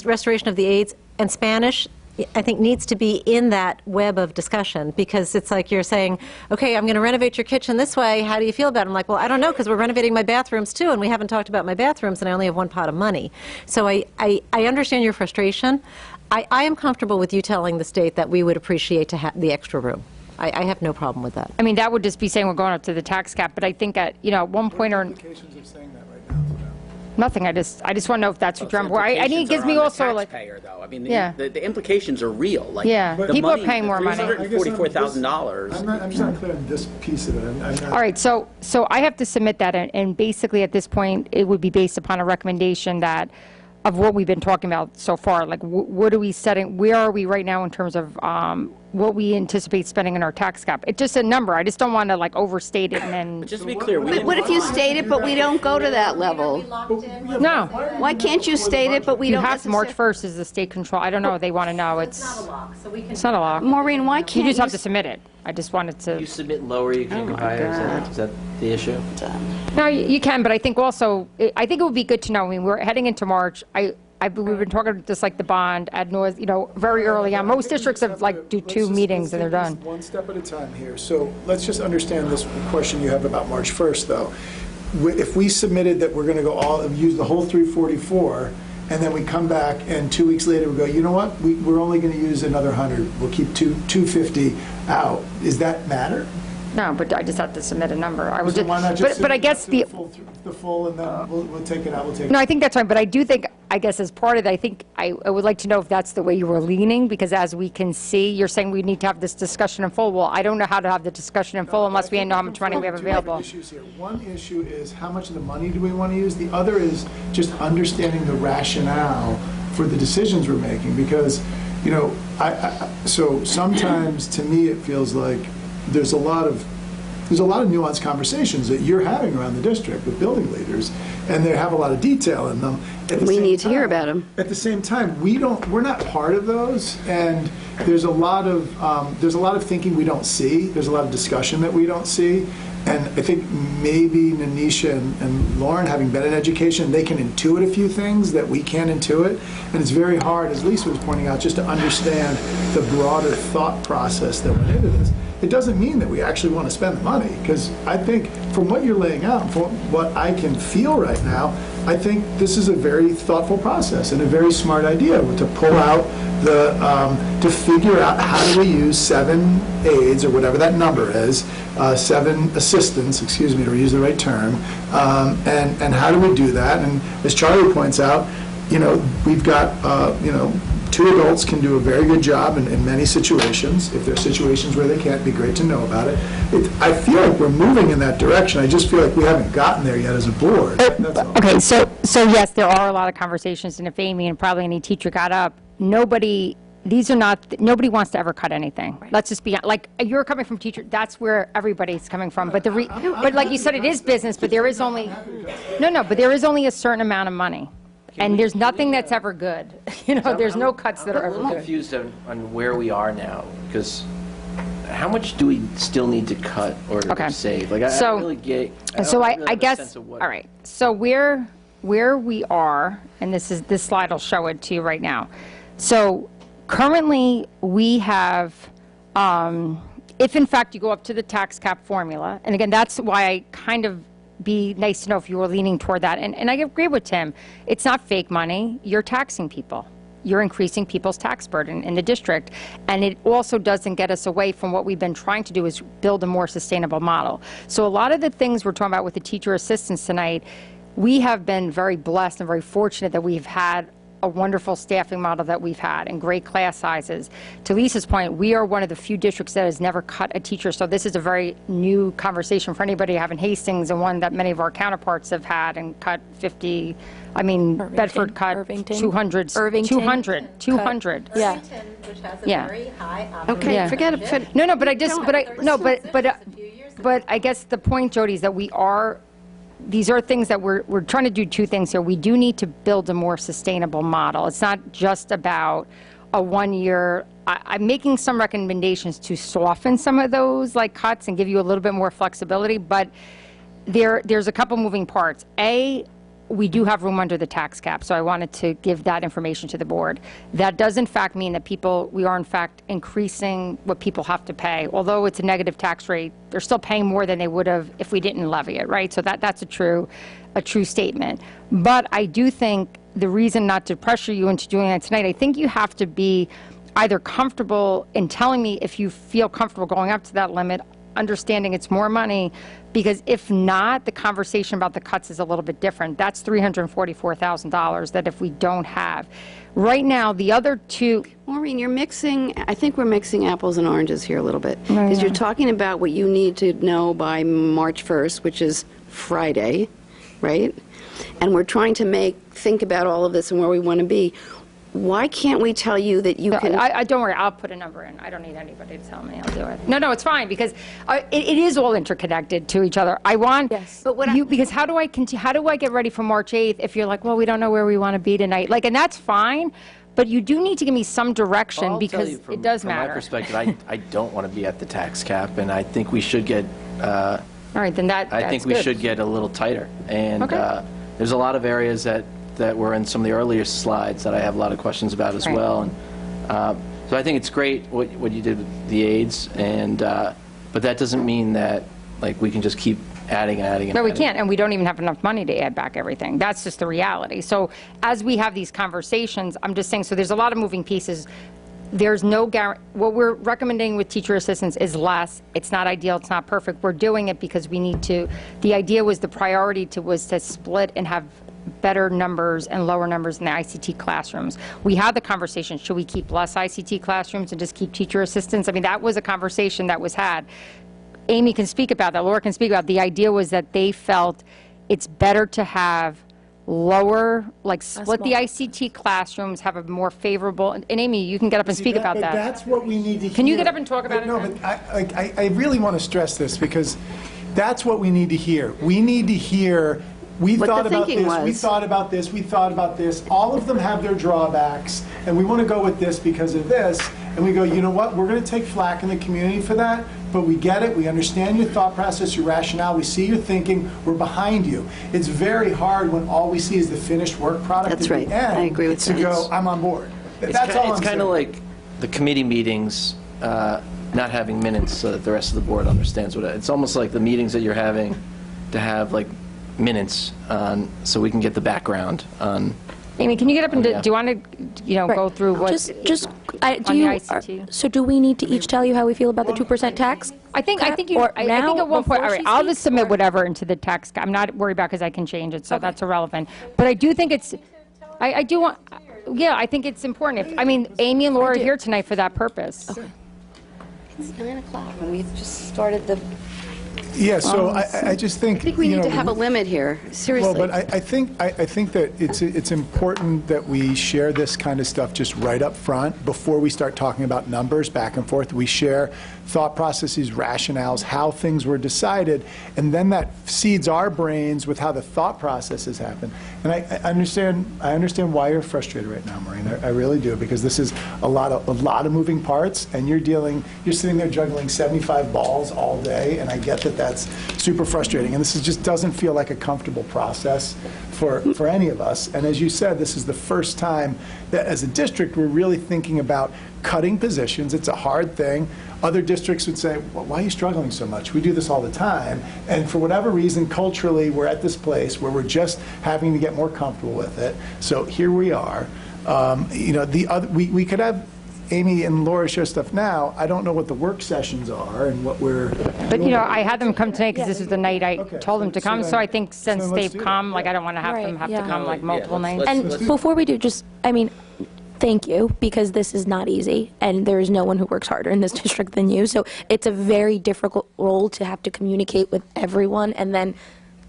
restoration of the aids, and Spanish, I think, needs to be in that web of discussion, because it's like you're saying, okay, I'm going to renovate your kitchen this way, how do you feel about it? I'm like, well, I don't know, because we're renovating my bathrooms too, and we haven't talked about my bathrooms, and I only have 1 pot of money. So I understand your frustration. I am comfortable with you telling the state that we would appreciate to have the extra room. I have no problem with that. I mean, that would just be saying we're going up to the tax cap, but I think at, at one point or. Implications of saying that right now. Nothing, I just want to know if that's what you're on board. I think it gives me also like. Taxpayer, though. I mean, Yeah. the implications are real. Like, Yeah. the People are money, paying the more money. $344,000. I'm just not clear on this piece of it. I'm not, All right, so I have to submit that, and basically at this point, it would be based upon a recommendation that, of what we've been talking about so far, like what are we setting, where are we right now in terms of what we anticipate spending in our tax cap? It's just a number, I just don't want to like overstate it and then. But just to be clear, But what if you state it, but we don't go to that level? No. Why can't you state it, but we You don't have March 1st is the state control, I don't know, they want to know, it's not a lock, so we can. It's not a lock. Maureen, why You can't just have to submit it, I just wanted to. You submit lower, you can go higher. Is that the issue? No, you can, but I think also, I think it would be good to know, I mean, we're heading into March, we've been talking just like the bond ad noise, very early on. Most districts have like do 2 meetings and they're let's done. take this one step at a time here. So let's just understand this question you have about March 1st, though. If we submitted that we're going to go use the whole 344, and then we come back and 2 weeks later we go, you know what, we're only going to use another 100. We'll keep 250 out. Does that matter? No, but I just have to submit a number. I would So just, why not just but I submit guess the full, and then we'll take it out. We'll take it no, out. I think that's right. But I do think, I guess as part of that, I think I would like to know if that's the way you were leaning, because as we can see, you're saying we need to have this discussion in full. Well, I don't know how to have the discussion in full unless we know how much money we have available. Two issues here. One issue is how much of the money do we want to use? The other is just understanding the rationale for the decisions we're making, because, so sometimes to me it feels like there's a lot of there's a lot of nuanced conversations that you're having around the district with building leaders, and they have a lot of detail in them. We need to hear about them. At the same time, we're not part of those, and there's a lot of thinking we don't see. There's a lot of discussion that we don't see. And I think maybe Nanisha and Lauren, having been in education, they can intuit a few things that we can't intuit. And it's very hard, as Lisa was pointing out, just to understand the broader thought process that went into this. It doesn't mean that we actually want to spend the money, because I think from what you're laying out, from what I can feel right now, I think this is a very thoughtful process and a very smart idea to pull out to figure out how do we use 7 aides, or whatever that number is, 7 assistants, excuse me, to use the right term, and how do we do that? And as Charlie points out, we've got, 2 adults can do a very good job in many situations. If there are situations where they can't, it'd be great to know about it. I feel like we're moving in that direction. I just feel like we haven't gotten there yet as a board. That's all. Okay, so yes, there are a lot of conversations, and if Amy and probably any teacher got up, nobody wants to ever cut anything. Right. Let's just be, like, you're coming from teacher, that's where everybody's coming from. But but like you said, it is business, but there is only, but there is only a certain amount of money. And there's nothing that's ever good. There's no cuts that are ever good. I'm a little confused on where we are now, because how much do we still need to cut or to save? Like, I don't really get. I guess. All right. So where we are, and this slide will show it to you right now. So currently we have, if in fact you go up to the tax cap formula, and again, that's why I kind of be nice to know if you were leaning toward that. And I agree with Tim. It's not fake money. You're taxing people. You're increasing people's tax burden in the district. And it also doesn't get us away from what we've been trying to do, is build a more sustainable model. So a lot of the things we're talking about with the teacher assistants tonight, we have been very blessed and very fortunate that we've had a wonderful staffing model that we've had and great class sizes. To Lisa's point, we are one of the few districts that has never cut a teacher, so this is a very new conversation for anybody having Hastings, and one that many of our counterparts have had and cut 50, Irvington, Bedford cut Irvington. 200. Irvington 200. Yeah. Which has a very high Okay, forget it. No, but I guess the point, Jody, is that these are things that we're trying to do 2 things here. We do need to build a more sustainable model. It's not just about a 1-year. I'm making some recommendations to soften some of those cuts and give you a little bit more flexibility, but there's a couple moving parts. We do have room under the tax cap, so I wanted to give that information to the board. That does in fact mean that we are in fact increasing what people have to pay. Although it's a negative tax rate, they're still paying more than they would have if we didn't levy it, right? So that's a true statement. But I do think the reason not to pressure you into doing that tonight, I think you have to be either comfortable in telling me if you feel comfortable going up to that limit, understanding it's more money, because if not, the conversation about the cuts is a little bit different. That's $344,000 that if we don't have. Right now, the other 2... Maureen, I think we're mixing apples and oranges here a little bit. Because you're talking about what you need to know by March 1st, which is Friday, right? And we're trying to think about all of this and where we want to be. Why can't we tell you that you can... don't worry, I'll put a number in. I don't need anybody to tell me. I'll do it. No, it's fine, because it is all interconnected to each other. I want because how do I get ready for March 8th if you're like, well, we don't know where we want to be tonight? And that's fine, but you do need to give me some direction, because it does matter. From my perspective, I don't want to be at the tax cap, and I think we should get... all right, then I think we should get a little tighter. And there's a lot of areas that were in some of the earlier slides that I have a lot of questions about as well. And so I think it's great what you did with the aides, but that doesn't mean that we can just keep adding and adding. No, we can't, and we don't even have enough money to add back everything. That's just the reality. So as we have these conversations, I'm just saying, so there's a lot of moving pieces. There's no guarantee. What we're recommending with teacher assistants is less. It's not ideal. It's not perfect. We're doing it because we need to. The idea was the priority was to split and have better numbers and lower numbers in the ICT classrooms. We had the conversation, should we keep less ICT classrooms and just keep teacher assistants? I mean, that was a conversation that was had. Amy can speak about that, Laura can speak about it. The idea was that they felt it's better to have lower, like split the ICT classrooms, have a more favorable, and Amy, you can get up and speak about But that. that's what we need to hear. Can you get up and talk about it? No, but I really want to stress this, because that's what we need to hear. We need to hear, we What thought the about thinking this, we was. thought about this, we thought about this. All of them have their drawbacks, and we want to go with this because of this. And we go, you know what, we're going to take flack in the community for that, but we get it, we understand your thought process, your rationale, we see your thinking, we're behind you. It's very hard when all we see is the finished work product That's at the right. end I agree with to that. go, I'm on board. That's all I'm It's kind of saying. like the committee meetings not having minutes so that the rest of the board understands what it's almost like the meetings that you're having to have like minutes on so we can get the background on. Amy, can you get up and, Yeah. do you want to, go through what? Do on the you, ICT? so do we need to each tell you how we feel about the 2% tax? I think you, Or I think now, at one point, before all right, she I'll just speaks, submit or- whatever into the tax, I'm not worried about because I can change it, so that's irrelevant. But I do think it's, I do want, yeah, I think it's important. Amy and Laura are here tonight for that purpose. It's 9 o'clock, and we just started the... Yeah, so I just think... I think we you need to know, have a limit here, seriously. Well, but I think that it's important that we share this kind of stuff just right up front before we start talking about numbers back and forth. We share thought processes, rationales, how things were decided, and then that seeds our brains with how the thought processes happen. And I understand why you're frustrated right now, Maureen. I really do, because this is a lot of moving parts, and you're sitting there juggling 75 balls all day, and I get that that's super frustrating. And this just doesn't feel like a comfortable process for any of us. And as you said, this is the first time that as a district we're really thinking about cutting positions. It's a hard thing. Other districts would say, well, why are you struggling so much? We do this all the time. And for whatever reason, culturally, we're at this place where we're just having to get more comfortable with it. So here we are. We could have Amy and Laura share stuff now. I don't know what the work sessions are and what we're... But, I had them come tonight because this is the night I told them to come, so I think since then let's they've do that. come, I don't want to have them have to come multiple nights. And before we do, thank you, because this is not easy, and there is no one who works harder in this district than you. So it's a very difficult role to have to communicate with everyone and then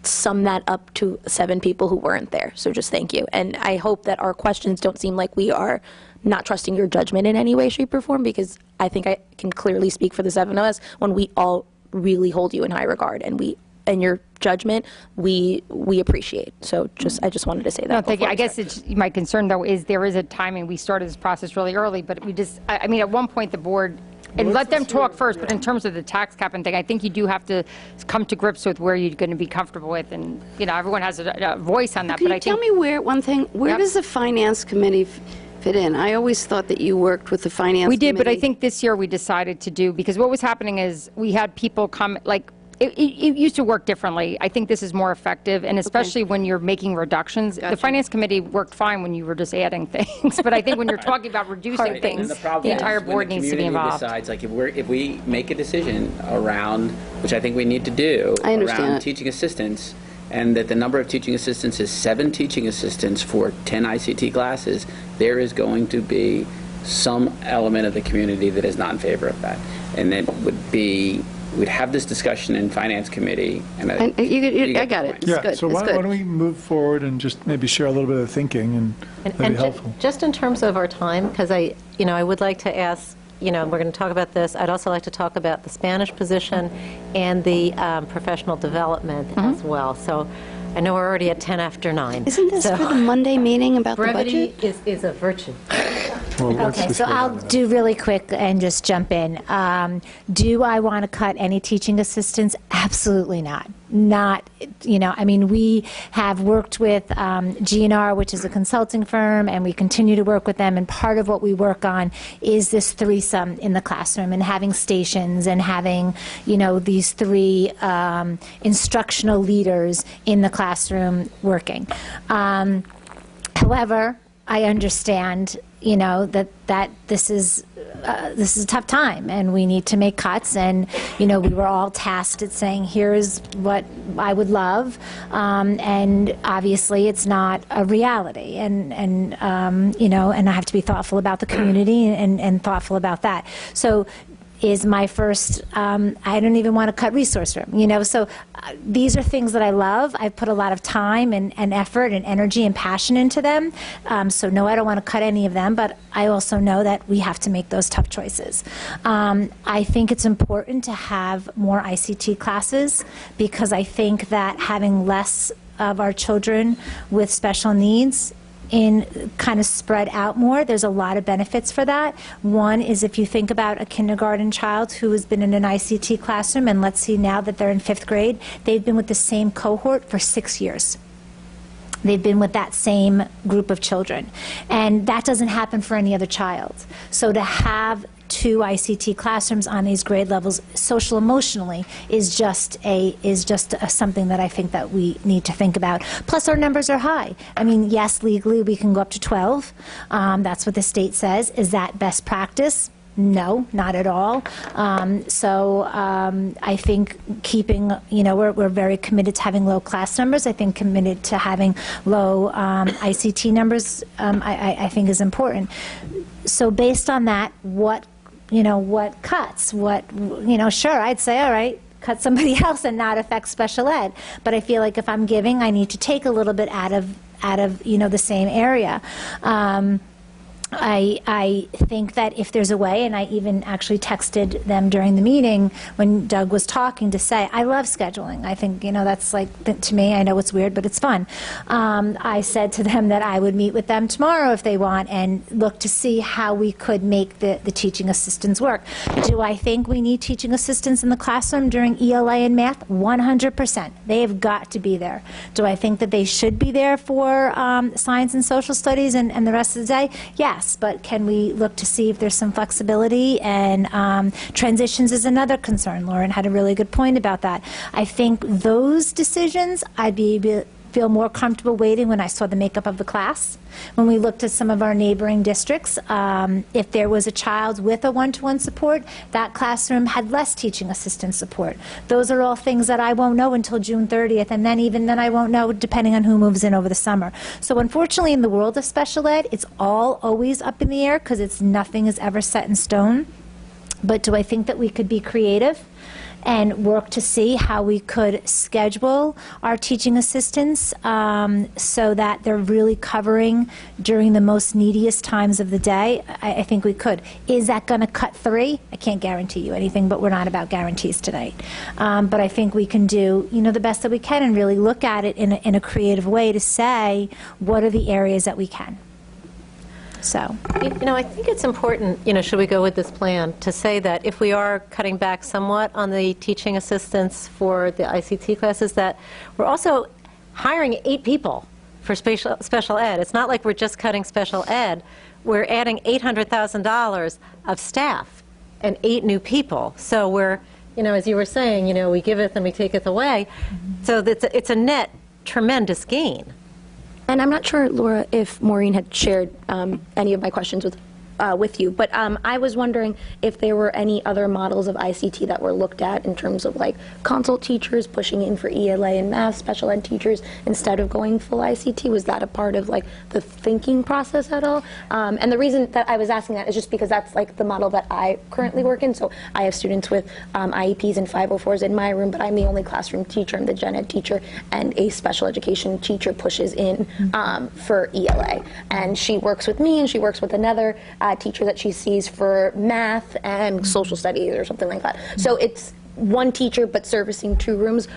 sum that up to 7 people who weren't there. So just thank you. And I hope that our questions don't seem like we are not trusting your judgment in any way, shape, or form, because I think I can clearly speak for the 7 of us when we all really hold you in high regard, and your judgment we appreciate. So I just wanted to say that. No, thank you. before I guess my concern, though, is there is a timing. We started this process really early, but we just, at one point, the board, and let them talk first, but in terms of the tax cap and thing, I think you do have to come to grips with where you're going to be comfortable with, and, everyone has a voice on that. Can But you tell me where does the finance committee fit in? I always thought that you worked with the finance committee. We did, but I think this year we decided to do, because what was happening is we had people come, it used to work differently. I think this is more effective, and especially when you're making reductions. The Finance Committee worked fine when you were just adding things, but I think when you're talking about reducing And things, the problem the is entire when board needs to be community involved. decides, if we make a decision around, which I think we need to do, I understand around it. teaching assistants, and that the number of teaching assistants is 7 teaching assistants for 10 ICT classes, there is going to be some element of the community that is not in favor of that. And it would be, we'd have this discussion in Finance Committee. And I got it. the point. It's Yeah, good. so It's why good. don't we move forward and just maybe share a little bit of thinking, and that'd be helpful. Just in terms of our time, because I would like to ask, we're going to talk about this. I'd also like to talk about the Spanish position and the professional development as well. So I know we're already at 10 after 9. Isn't this So for the Monday meeting about the brevity budget? is a virtue. Well, let's Okay, just so go I'll down to that. do really quick and just jump in. Do I want to cut any teaching assistants? Absolutely not. We have worked with GNR, which is a consulting firm, and we continue to work with them, and part of what we work on is this threesome in the classroom and having stations and having, these 3 instructional leaders in the classroom working. However, I understand, that this is a tough time, and we need to make cuts. And we were all tasked at saying, here's what I would love, and obviously it's not a reality. And I have to be thoughtful about the community and thoughtful about that. So, is my first, I don't even want to cut resource room, you know, so these are things that I love. I've put a lot of time and effort and energy and passion into them, so no, I don't want to cut any of them, but I also know that we have to make those tough choices. I think it's important to have more ICT classes because I think that having less of our children with special needs in kind of spread out more, there's a lot of benefits for that. One is if you think about a kindergarten child who has been in an ICT classroom, and let's see now that they're in 5th grade, they've been with the same cohort for 6 years. They've been with that same group of children. And that doesn't happen for any other child. So to have 2 ICT classrooms on these grade levels, social emotionally, is just something that I think that we need to think about. Plus, our numbers are high. I mean, yes, legally we can go up to 12. That's what the state says. Is that best practice? No, not at all. I think keeping, you know, we're very committed to having low class numbers. I think committed to having low ICT numbers, I think is important. So based on that, what cuts? Sure, I'd say, all right, cut somebody else and not affect special ed. But I feel like if I'm giving, I need to take a little bit out of the same area. I think that if there's a way, and I even actually texted them during the meeting when Doug was talking to say, I love scheduling. I think, that's like, to me, I know it's weird, but it's fun. I said to them that I would meet with them tomorrow if they want and look to see how we could make the teaching assistants work. Do I think we need teaching assistants in the classroom during ELA and math? 100%. They have got to be there. Do I think that they should be there for science and social studies and the rest of the day? Yeah. But can we look to see if there's some flexibility? And transitions is another concern. Lauren had a really good point about that. I think those decisions I'd feel more comfortable waiting when I saw the makeup of the class. When we looked at some of our neighboring districts, if there was a child with a one-to-one support, that classroom had less teaching assistant support. Those are all things that I won't know until June 30th, and then even then I won't know depending on who moves in over the summer. So unfortunately, in the world of special ed, it's all always up in the air because nothing is ever set in stone. But do I think that we could be creative and work to see how we could schedule our teaching assistants so that they're really covering during the most neediest times of the day? I think we could. Is that going to cut 3? I can't guarantee you anything, but we're not about guarantees tonight. But I think we can do the best that we can and really look at it in a creative way to say what are the areas that we can. So, I think it's important, should we go with this plan, to say that if we are cutting back somewhat on the teaching assistants for the ICT classes, that we're also hiring 8 people for special ed. It's not like we're just cutting special ed. We're adding $800,000 of staff and 8 new people. So we're, as you were saying, we giveth and we taketh away. Mm-hmm. So it's a net tremendous gain. And I'm not sure, Laura, if Maureen had shared any of my questions with you, but I was wondering if there were any other models of ICT that were looked at in terms of like consult teachers pushing in for ELA and math, special ed teachers instead of going full ICT. Was that a part of like the thinking process at all? And the reason that I was asking that is just because that's like the model that I currently work in. So I have students with IEPs and 504s in my room, but I'm the only classroom teacher. I'm the gen ed teacher, and a special education teacher pushes in for ELA. And she works with me and she works with another teacher that she sees for math and social studies or something like that. So it's one teacher but servicing 2 rooms.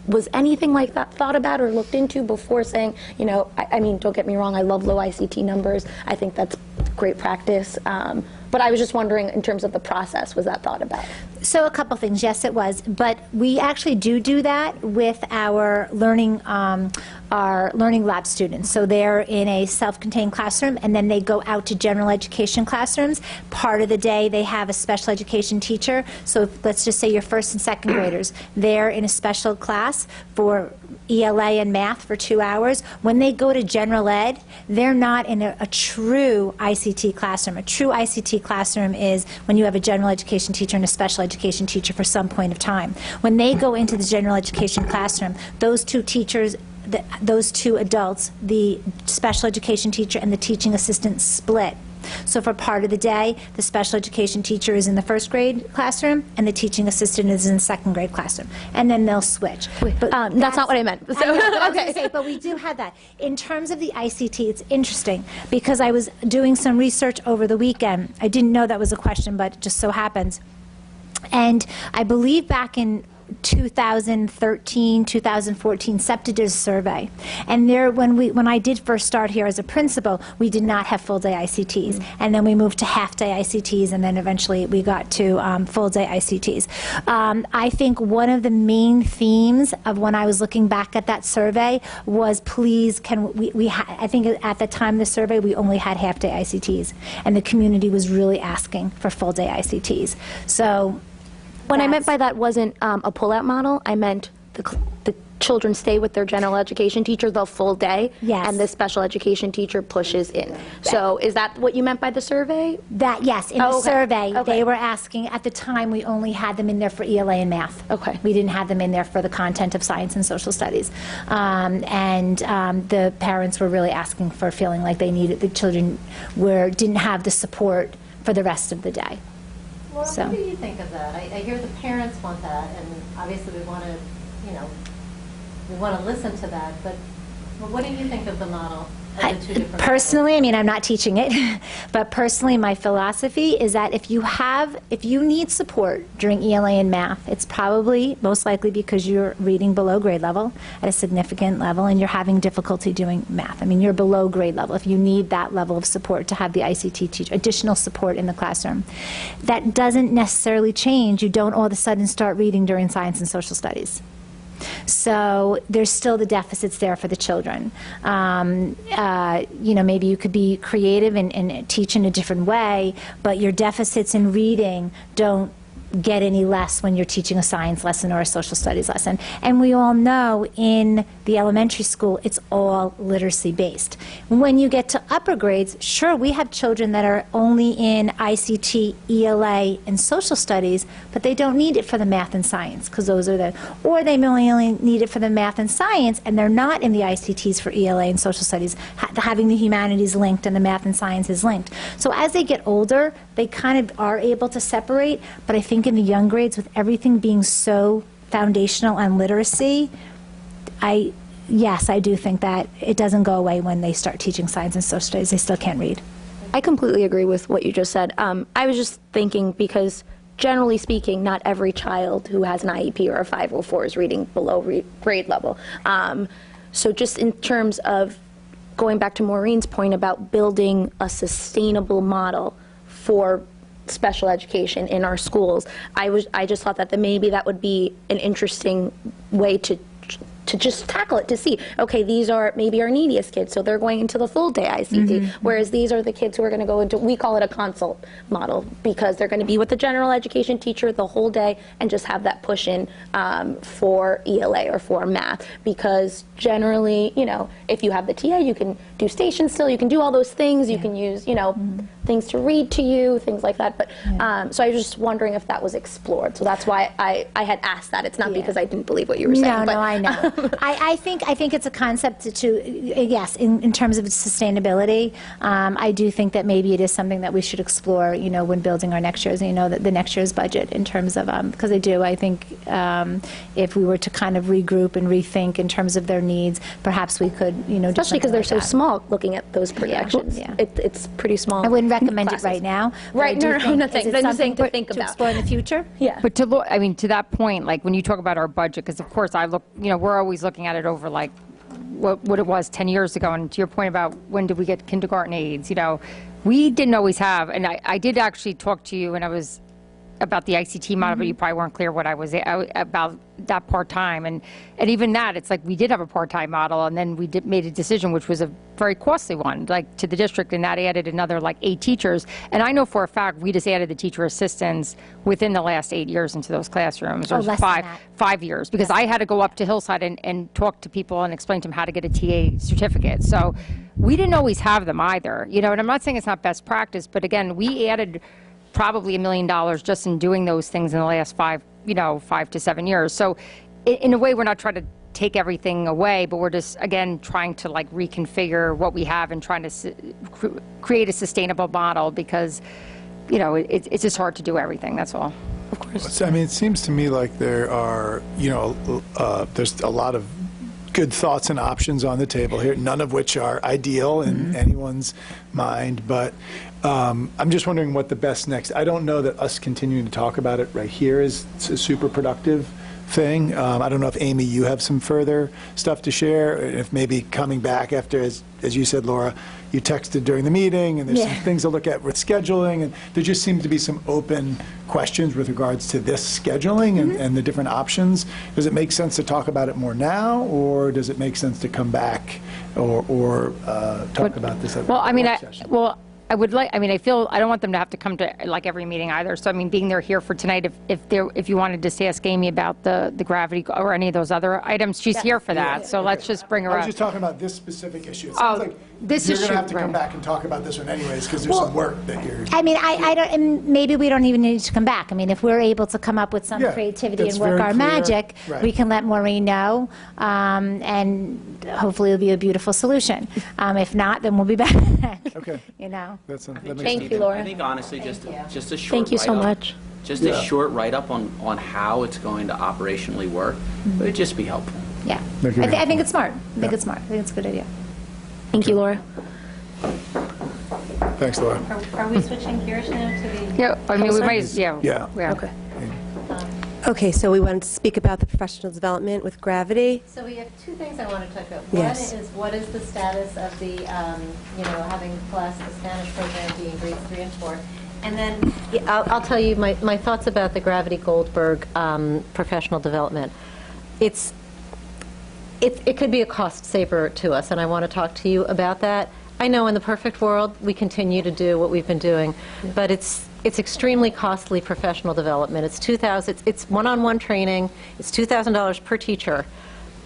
Was anything like that thought about or looked into before saying, I mean, don't get me wrong, I love low ICT numbers. I think that's great practice. But I was just wondering, in terms of the process, was that thought about? So a couple things. Yes, it was. But we actually do that with our learning lab students. So they're in a self-contained classroom, and then they go out to general education classrooms. Part of the day, they have a special education teacher. So let's just say your 1st and 2nd graders. They're in a special class for ELA and math for 2 hours. When they go to general ed, they're not in a true ICT classroom. A true ICT classroom is when you have a general education teacher and a special education teacher for some point of time. When they go into the general education classroom, those 2 teachers, those 2 adults, the special education teacher and the teaching assistant split. So for part of the day, the special education teacher is in the first grade classroom, and the teaching assistant is in the second grade classroom, and then they'll switch. But That's not what I meant. So, I know, but I was okay. gonna say, but we do have that. In terms of the ICT, it's interesting, because I was doing some research over the weekend. I didn't know that was a question, but it just so happens. And I believe back in 2013, 2014, SEPTA did a survey. And there, when I did first start here as a principal, we did not have full-day ICTs. And then we moved to half-day ICTs, and then eventually we got to full-day ICTs. I think one of the main themes of when I was looking back at that survey was, please, I think at the time of the survey, we only had half-day ICTs. And the community was really asking for full-day ICTs. So What I meant by that wasn't a pull-out model. I meant the children stay with their general education teacher the full day, Yes. and the special education teacher pushes in. So is that what you meant by the survey? That, yes, in the Oh, okay. survey, Okay. they were asking, at the time, we only had them in there for ELA and math. Okay. We didn't have them in there for the content of science and social studies. The parents were really asking for, feeling like they needed, the children didn't have the support for the rest of the day. Laura, So. what do you think of that? I hear the parents want that, and obviously we want to, we want to listen to that, but what do you think of the model of the two different Personally, I mean, I'm not teaching it, but personally, my philosophy is that if you need support during ELA and math, it's probably most likely because you're reading below grade level at a significant level, and you're having difficulty doing math. I mean, you're below grade level. If you need that level of support to have the ICT teacher, additional support in the classroom, that doesn't necessarily change. You don't all of a sudden start reading during science and social studies. So there's still the deficits there for the children. Maybe you could be creative and teach in a different way, but your deficits in reading don't get any less when you're teaching a science lesson or a social studies lesson. And we all know in the elementary school, it's all literacy based. When you get to upper grades, sure, we have children that are only in ICT, ELA, and social studies, but they don't need it for the math and science, because those are or they only need it for the math and science, and they're not in the ICTs for ELA and social studies, having the humanities linked and the math and science is linked. So as they get older, they kind of are able to separate, but I think in the young grades, with everything being so foundational on literacy, yes, I do think that it doesn't go away when they start teaching science and social studies. They still can't read. I completely agree with what you just said. I was just thinking, because generally speaking, not every child who has an IEP or a 504 is reading below grade level. So just in terms of going back to Maureen's point about building a sustainable model for special education in our schools, I just thought that maybe that would be an interesting way to just tackle it, to see, okay, these are maybe our neediest kids, so they're going into the full day ICT, whereas these are the kids who are going to go into, we call it a consult model, because they're going to be with the general education teacher the whole day and just have that push in for ELA or for math, because generally, if you have the TA, you can do station still, you can do all those things, you can use, things to read to you, things like that, but so I was just wondering if that was explored, so that's why I had asked that. It's not because I didn't believe what you were saying. No, I know. I think it's a concept to yes, in terms of its sustainability. I do think that maybe it is something that we should explore, when building our next year's, the next year's budget, in terms of, because I think if we were to kind of regroup and rethink in terms of their needs, perhaps we could, especially because they're so small, looking at those projections. Yeah. It's pretty small. I wouldn't recommend classes. it right now. Right, no, I'm not saying, is but it I'm just saying something to think to about. explore in the future? Yeah. But to that point, like when you talk about our budget, because of course I look, we're always looking at it over like what it was 10 years ago. And to your point about when did we get kindergarten aides, we didn't always have, and I did actually talk to you, and I was about the ICT model, but you probably weren't clear what I was about that part-time. And even that, it's like we did have a part-time model, and then we made a decision, which was a very costly one, like to the district, and that added another like 8 teachers. And I know for a fact we just added the teacher assistants within the last 8 years into those classrooms, or less than that. 5 years, because I had to go up to Hillside and talk to people and explain to them how to get a TA certificate. So we didn't always have them either, and I'm not saying it's not best practice, but again, we added probably $1 million just in doing those things in the last 5 to 7 years. So in a way, we're not trying to take everything away, but we're just, again, trying to like reconfigure what we have and trying to create a sustainable model because, you know, it's just hard to do everything, that's all. Of course. I mean, it seems to me like there are, you know, there's a lot of good thoughts and options on the table here, none of which are ideal in anyone's mind, but I'm just wondering what the best next, I don't know that us continuing to talk about it right here is a super productive thing. I don't know if, Amy, you have some further stuff to share, if maybe coming back after, as you said, Laura, you texted during the meeting, and there's some things to look at with scheduling, and there just seems to be some open questions with regards to this scheduling and the different options. Does it make sense to talk about it more now, or does it make sense to come back or talk about this at the work session? I would like, I mean, I feel, I don't want them to have to come to like every meeting either. So, I mean, being they're here for tonight, if you wanted to ask Amy about the gravity or any of those other items, she's here for that. So let's just bring her up. I was just talking about this specific issue. It sounds like this you're issue, going to have to come back and talk about this one anyways, because there's some work that you're... I mean, I don't, and maybe we don't even need to come back. I mean, if we're able to come up with some creativity and work our magic, we can let Maureen know, and hopefully it'll be a beautiful solution. If not, then we'll be back. Okay. You know. Thank you, Laura. I think honestly, just a short Thank you so write-up. much. Just a short write-up on how it's going to operationally work would just be helpful. Yeah. I think it's smart. I think it's smart. I think it's a good idea. Thank you, Laura. Thanks, Laura. Are we switching gears now to the... Yeah, I mean, we might, Yeah. Okay. Okay, so we wanted to speak about the professional development with Gravity. So we have two things I want to talk about. Yes. One is, what is the status of the, you know, having class, the Spanish program being grades 3 and 4? And then I'll tell you my thoughts about the Gravity Goldberg professional development. It could be a cost saver to us, and I want to talk to you about that. I know in the perfect world we continue to do what we've been doing, but it's extremely costly professional development. It's $2,000. It's one-on-one training. It's $2,000 per teacher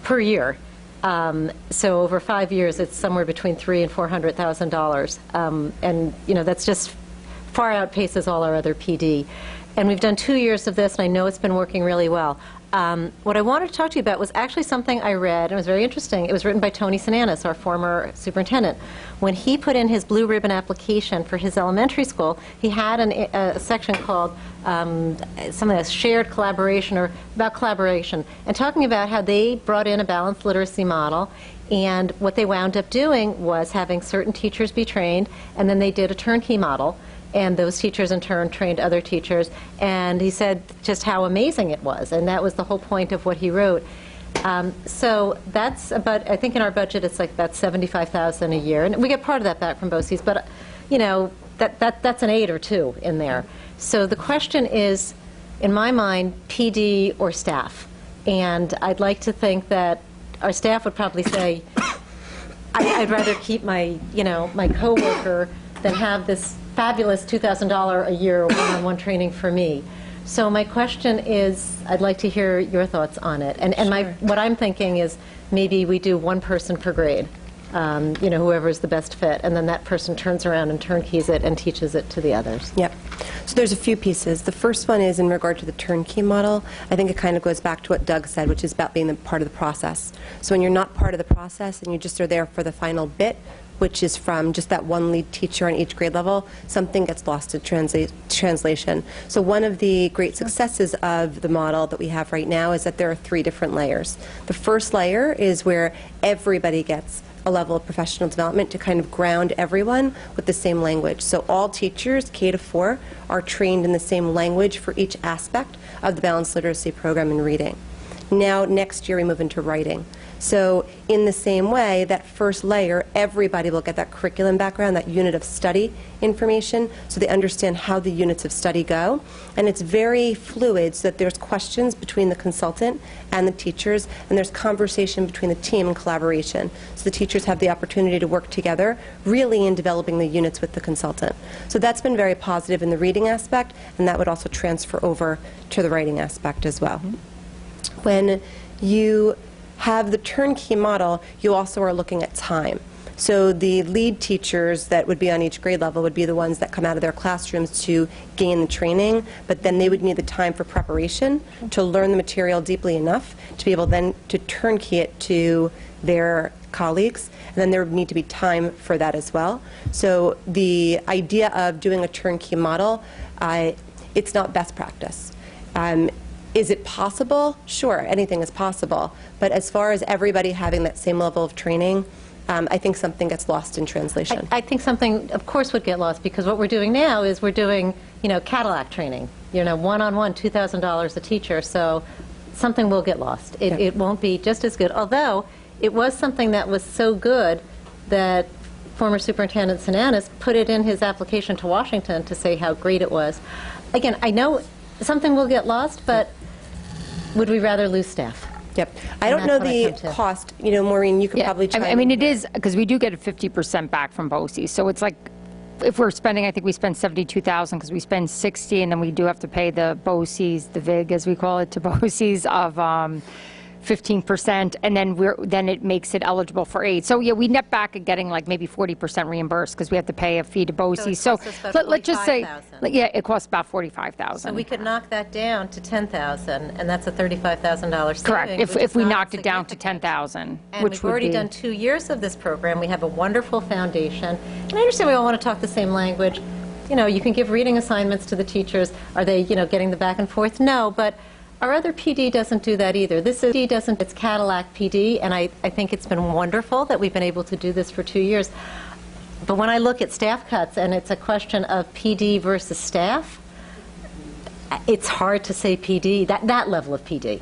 per year. So over 5 years, it's somewhere between $300,000 and $400,000, and you know that's just far outpaces all our other PD. And we've done 2 years of this, and I know it's been working really well. What I wanted to talk to you about was actually something I read, and it was very interesting. It was written by Tony Sinanis, our former superintendent. When he put in his blue ribbon application for his elementary school, he had a section called something like shared collaboration, or about collaboration, and talking about how they brought in a balanced literacy model. And what they wound up doing was having certain teachers be trained, and then they did a turnkey model. And those teachers, in turn, trained other teachers. And he said just how amazing it was. And that was the whole point of what he wrote. So that's about, I think in our budget, it's like about $75,000 a year. And we get part of that back from BOCES. But, you know, that's an 8 or 2 in there. So the question is, in my mind, PD or staff. And I'd like to think that our staff would probably say, I'd rather keep my, you know, my coworker than have this fabulous $2,000 a year one-on-one training for me. So my question is, I'd like to hear your thoughts on it. And what I'm thinking is maybe we do one person per grade, you know, whoever is the best fit, and then that person turns around and turnkeys it and teaches it to the others. Yep. So there's a few pieces. The first one is in regard to the turnkey model. I think it kind of goes back to what Doug said, which is about being the part of the process. So when you're not part of the process and you just are there for the final bit, which is from just that one lead teacher on each grade level, something gets lost to translation. So one of the great successes of the model that we have right now is that there are 3 different layers. The first layer is where everybody gets a level of professional development to kind of ground everyone with the same language. So all teachers, K to 4, are trained in the same language for each aspect of the balanced literacy program in reading. Now, next year, we move into writing. So in the same way, that first layer, everybody will get that curriculum background, that unit of study information, so they understand how the units of study go. And it's very fluid, so that there's questions between the consultant and the teachers, and there's conversation between the team and collaboration. So the teachers have the opportunity to work together, really in developing the units with the consultant. So that's been very positive in the reading aspect, and that would also transfer over to the writing aspect as well. When you have the turnkey model, you also are looking at time. So the lead teachers that would be on each grade level would be the ones that come out of their classrooms to gain the training, but then they would need the time for preparation to learn the material deeply enough to be able then to turnkey it to their colleagues, and then there would need to be time for that as well. So the idea of doing a turnkey model, it's not best practice. Is it possible? Sure, anything is possible. But as far as everybody having that same level of training, I think something gets lost in translation. I think something, of course, would get lost, because what we're doing now is we're doing, Cadillac training, one-on-one, $2,000 a teacher, so something will get lost. It won't be just as good, although it was something that was so good that former Superintendent Sinanis put it in his application to Washington to say how great it was. Again, I know something will get lost, but would we rather lose staff? Yep. I don't know the cost. Maureen, you could probably chime in. I mean, it is, because we do get a 50% back from BOCES. So it's like, if we're spending, I think we spend $72,000 because we spend $60,000, and then we do have to pay the BOCES, the VIG as we call it, to BOCES of 15%, and then it makes it eligible for aid. So yeah, we net back at getting like maybe 40% reimbursed because we have to pay a fee to BOCES. So let's just say, yeah, it costs about $45,000. So we could knock that down to $10,000, and that's a $35,000 savings. Correct. If we knocked it down to $10,000, and which we've would already be done 2 years of this program. We have a wonderful foundation, and I understand we all want to talk the same language. You can give reading assignments to the teachers. Are they, getting the back and forth? No, but our other PD doesn't do that either. It's Cadillac PD, and I think it's been wonderful that we've been able to do this for 2 years. But when I look at staff cuts, and it's a question of PD versus staff, it's hard to say PD, that level of PD,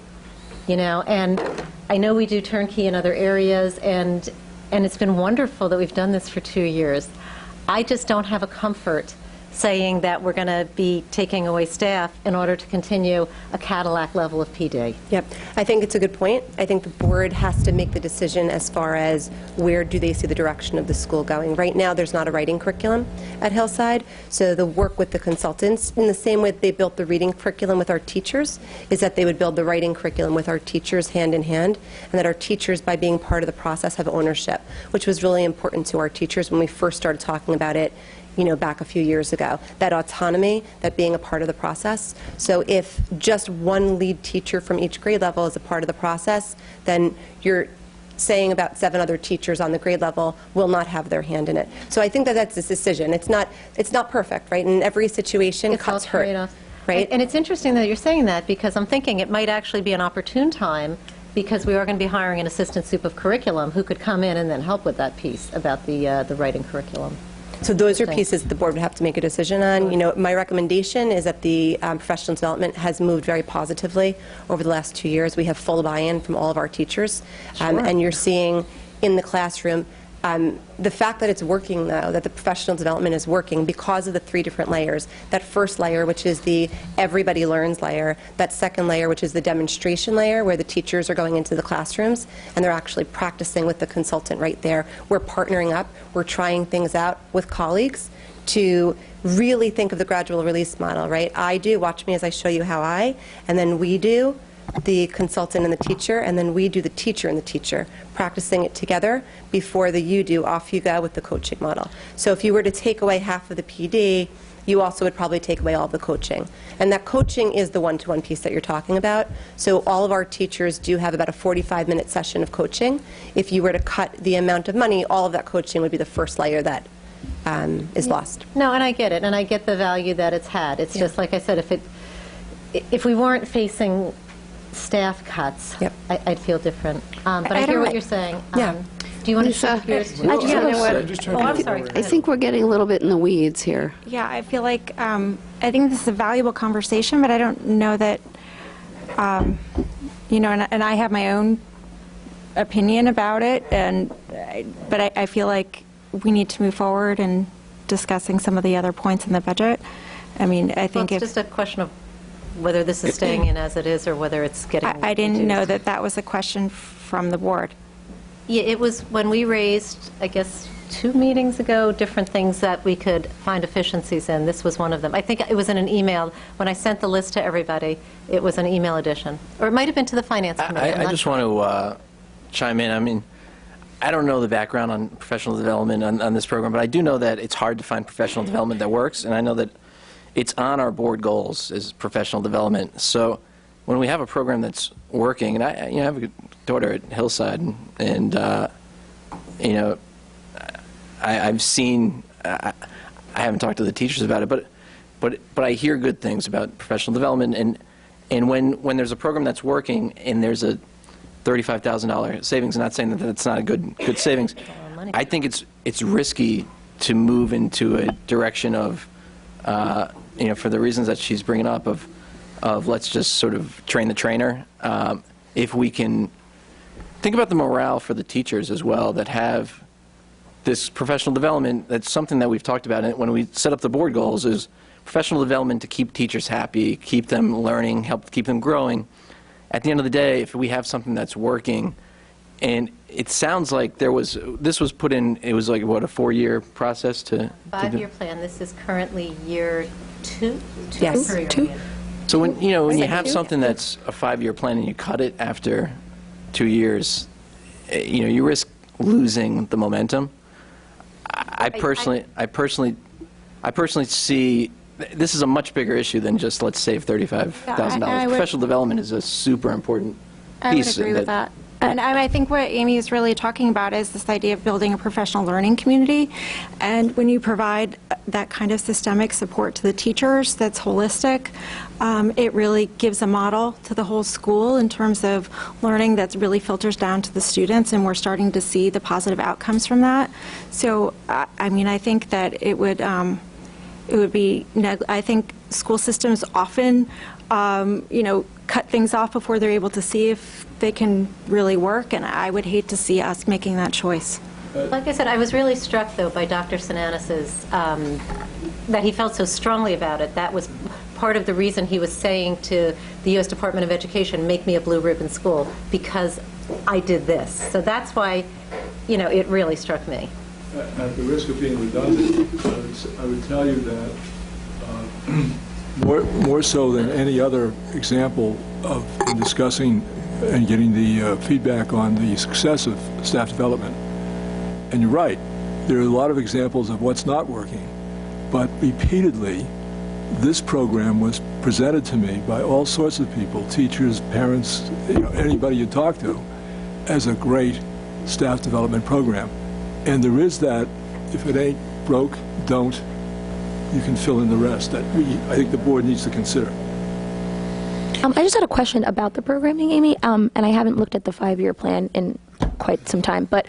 and I know we do turnkey in other areas, and it's been wonderful that we've done this for 2 years. I just don't have a comfort saying that we're going to be taking away staff in order to continue a Cadillac level of PD. Yep. I think it's a good point. I think the board has to make the decision as far as where do they see the direction of the school going. Right now, there's not a writing curriculum at Hillside, so the work with the consultants, in the same way that they built the reading curriculum with our teachers, is that they would build the writing curriculum with our teachers hand in hand, and that our teachers, by being part of the process, have ownership, which was really important to our teachers when we first started talking about it back a few years ago, that autonomy, that being a part of the process. So if just one lead teacher from each grade level is a part of the process, then you're saying about 7 other teachers on the grade level will not have their hand in it. So I think that that's a decision. It's not perfect, right? In every situation, cuts hurt, right? And it's interesting that you're saying that, because I'm thinking it might actually be an opportune time, because we are going to be hiring an assistant soup of curriculum who could come in and then help with that piece about the writing curriculum. So those are pieces the board would have to make a decision on. My recommendation is that the professional development has moved very positively over the last 2 years. We have full buy-in from all of our teachers. And you're seeing in the classroom the fact that it's working, though, that the professional development is working because of the 3 different layers. That first layer, which is the everybody learns layer. That second layer, which is the demonstration layer, where the teachers are going into the classrooms and they're actually practicing with the consultant right there. We're partnering up. We're trying things out with colleagues to really think of the gradual release model, right? I do, watch me as I show you how and then we do, the consultant and the teacher, and then we do the teacher and the teacher, practicing it together before the you do, off you go with the coaching model. So if you were to take away half of the PD, you also would probably take away all of the coaching. And that coaching is the one-to-one piece that you're talking about. So all of our teachers do have about a 45-minute session of coaching. If you were to cut the amount of money, all of that coaching would be the first layer that is lost. No, and I get it, and I get the value that it's had. It's just like I said, if we weren't facing staff cuts, I'd feel different. But I hear what you're saying. Do you want to shift gears to? I'm sorry. I think we're getting a little bit in the weeds here. Yeah, I feel like I think this is a valuable conversation, but I don't know that and I have my own opinion about it, but I feel like we need to move forward in discussing some of the other points in the budget. I mean, I think it's just a question of whether this is staying in as it is or whether it's getting I didn't know that was a question from the board. Yeah, it was when we raised, I guess, 2 meetings ago, different things that we could find efficiencies in. This was one of them. I think it was in an email. When I sent the list to everybody, it was an email edition. Or it might have been to the Finance Committee. I just want to chime in. I mean, I don't know the background on professional development on this program, but I do know that it's hard to find professional development that works, and I know that it's on our board goals is professional development. So when we have a program that's working, and I have a daughter at Hillside, and I've seen, I haven't talked to the teachers about it, but I hear good things about professional development, and when there's a program that's working and there's a $35,000 savings, I'm not saying that that's not a good savings. I think it's risky to move into a direction of, for the reasons that she's bringing up, of let's just sort of train the trainer. If we can think about the morale for the teachers as well that have this professional development, that's something that we've talked about when we set up the board goals, is professional development to keep teachers happy, keep them learning, help keep them growing. At the end of the day, if we have something that's working, and it sounds like this was put in, it was like, what, a 4-year process to... 5-year plan. This is currently year 2? Yes. 2. So when you have something that's a 5-year plan and you cut it after 2 years, you risk losing the momentum. I personally see this is a much bigger issue than just let's save $35,000. Professional development is a super important piece. I would agree with that. And I think what Amy is really talking about is this idea of building a professional learning community. And when you provide that kind of systemic support to the teachers that's holistic, it really gives a model to the whole school in terms of learning that really filters down to the students, and we're starting to see the positive outcomes from that. So, I think that it would be, I think school systems often, cut things off before they're able to see if they can really work, and I would hate to see us making that choice. Like I said, I was really struck, though, by Dr. Sinanis's, that he felt so strongly about it. That was part of the reason he was saying to the U.S. Department of Education, make me a blue ribbon school, because I did this. So that's why, it really struck me. At the risk of being redundant, I would tell you that more so than any other example of discussing and getting the feedback on the success of staff development. And you're right, there are a lot of examples of what's not working, but repeatedly this program was presented to me by all sorts of people, teachers, parents, anybody you talk to, as a great staff development program. And there is that, if it ain't broke, don't, you can fill in the rest, that I think the board needs to consider. I just had a question about the programming, Amy, and I haven't looked at the 5-year plan in quite some time, but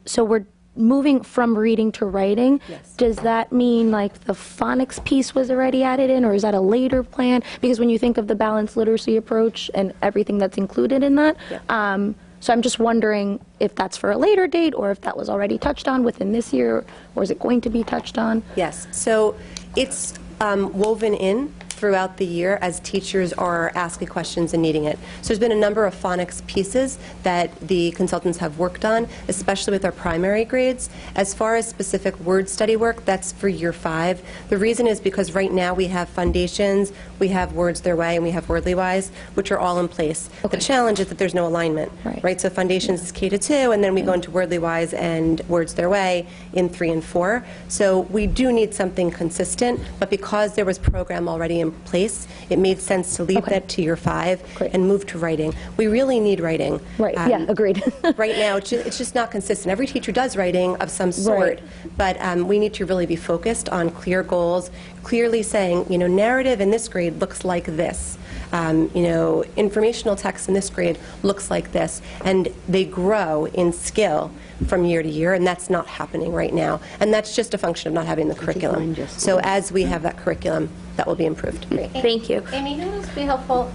so we're moving from reading to writing. Yes. Does that mean like the phonics piece was already added in, or is that a later plan? Because when you think of the balanced literacy approach and everything that's included in that, Yeah. So I'm just wondering if that's for a later date, or if that was already touched on within this year, or is it going to be touched on? Yes, so it's woven in throughout the year as teachers are asking questions and needing it. So there's been a number of phonics pieces that the consultants have worked on, especially with our primary grades. As far as specific word study work, that's for year 5. The reason is because right now we have foundations, we have Words Their Way, and we have Wordly Wise, which are all in place. Okay. The challenge is that there's no alignment, Right. So foundations is K-2, and then we go into Wordly Wise and Words Their Way in 3 and 4. So we do need something consistent, but because there was program already in place, it made sense to leave that to year 5 Great. and move to writing. We really need writing. Right, yeah, agreed. Right now, it's just not consistent. Every teacher does writing of some sort, but we need to really be focused on clear goals, clearly saying, narrative in this grade looks like this. Informational text in this grade looks like this, and they grow in skill from year to year, and that's not happening right now. And that's just a function of not having the curriculum. So as we have that curriculum, that will be improved. Thank you. Amy, you know this would be helpful?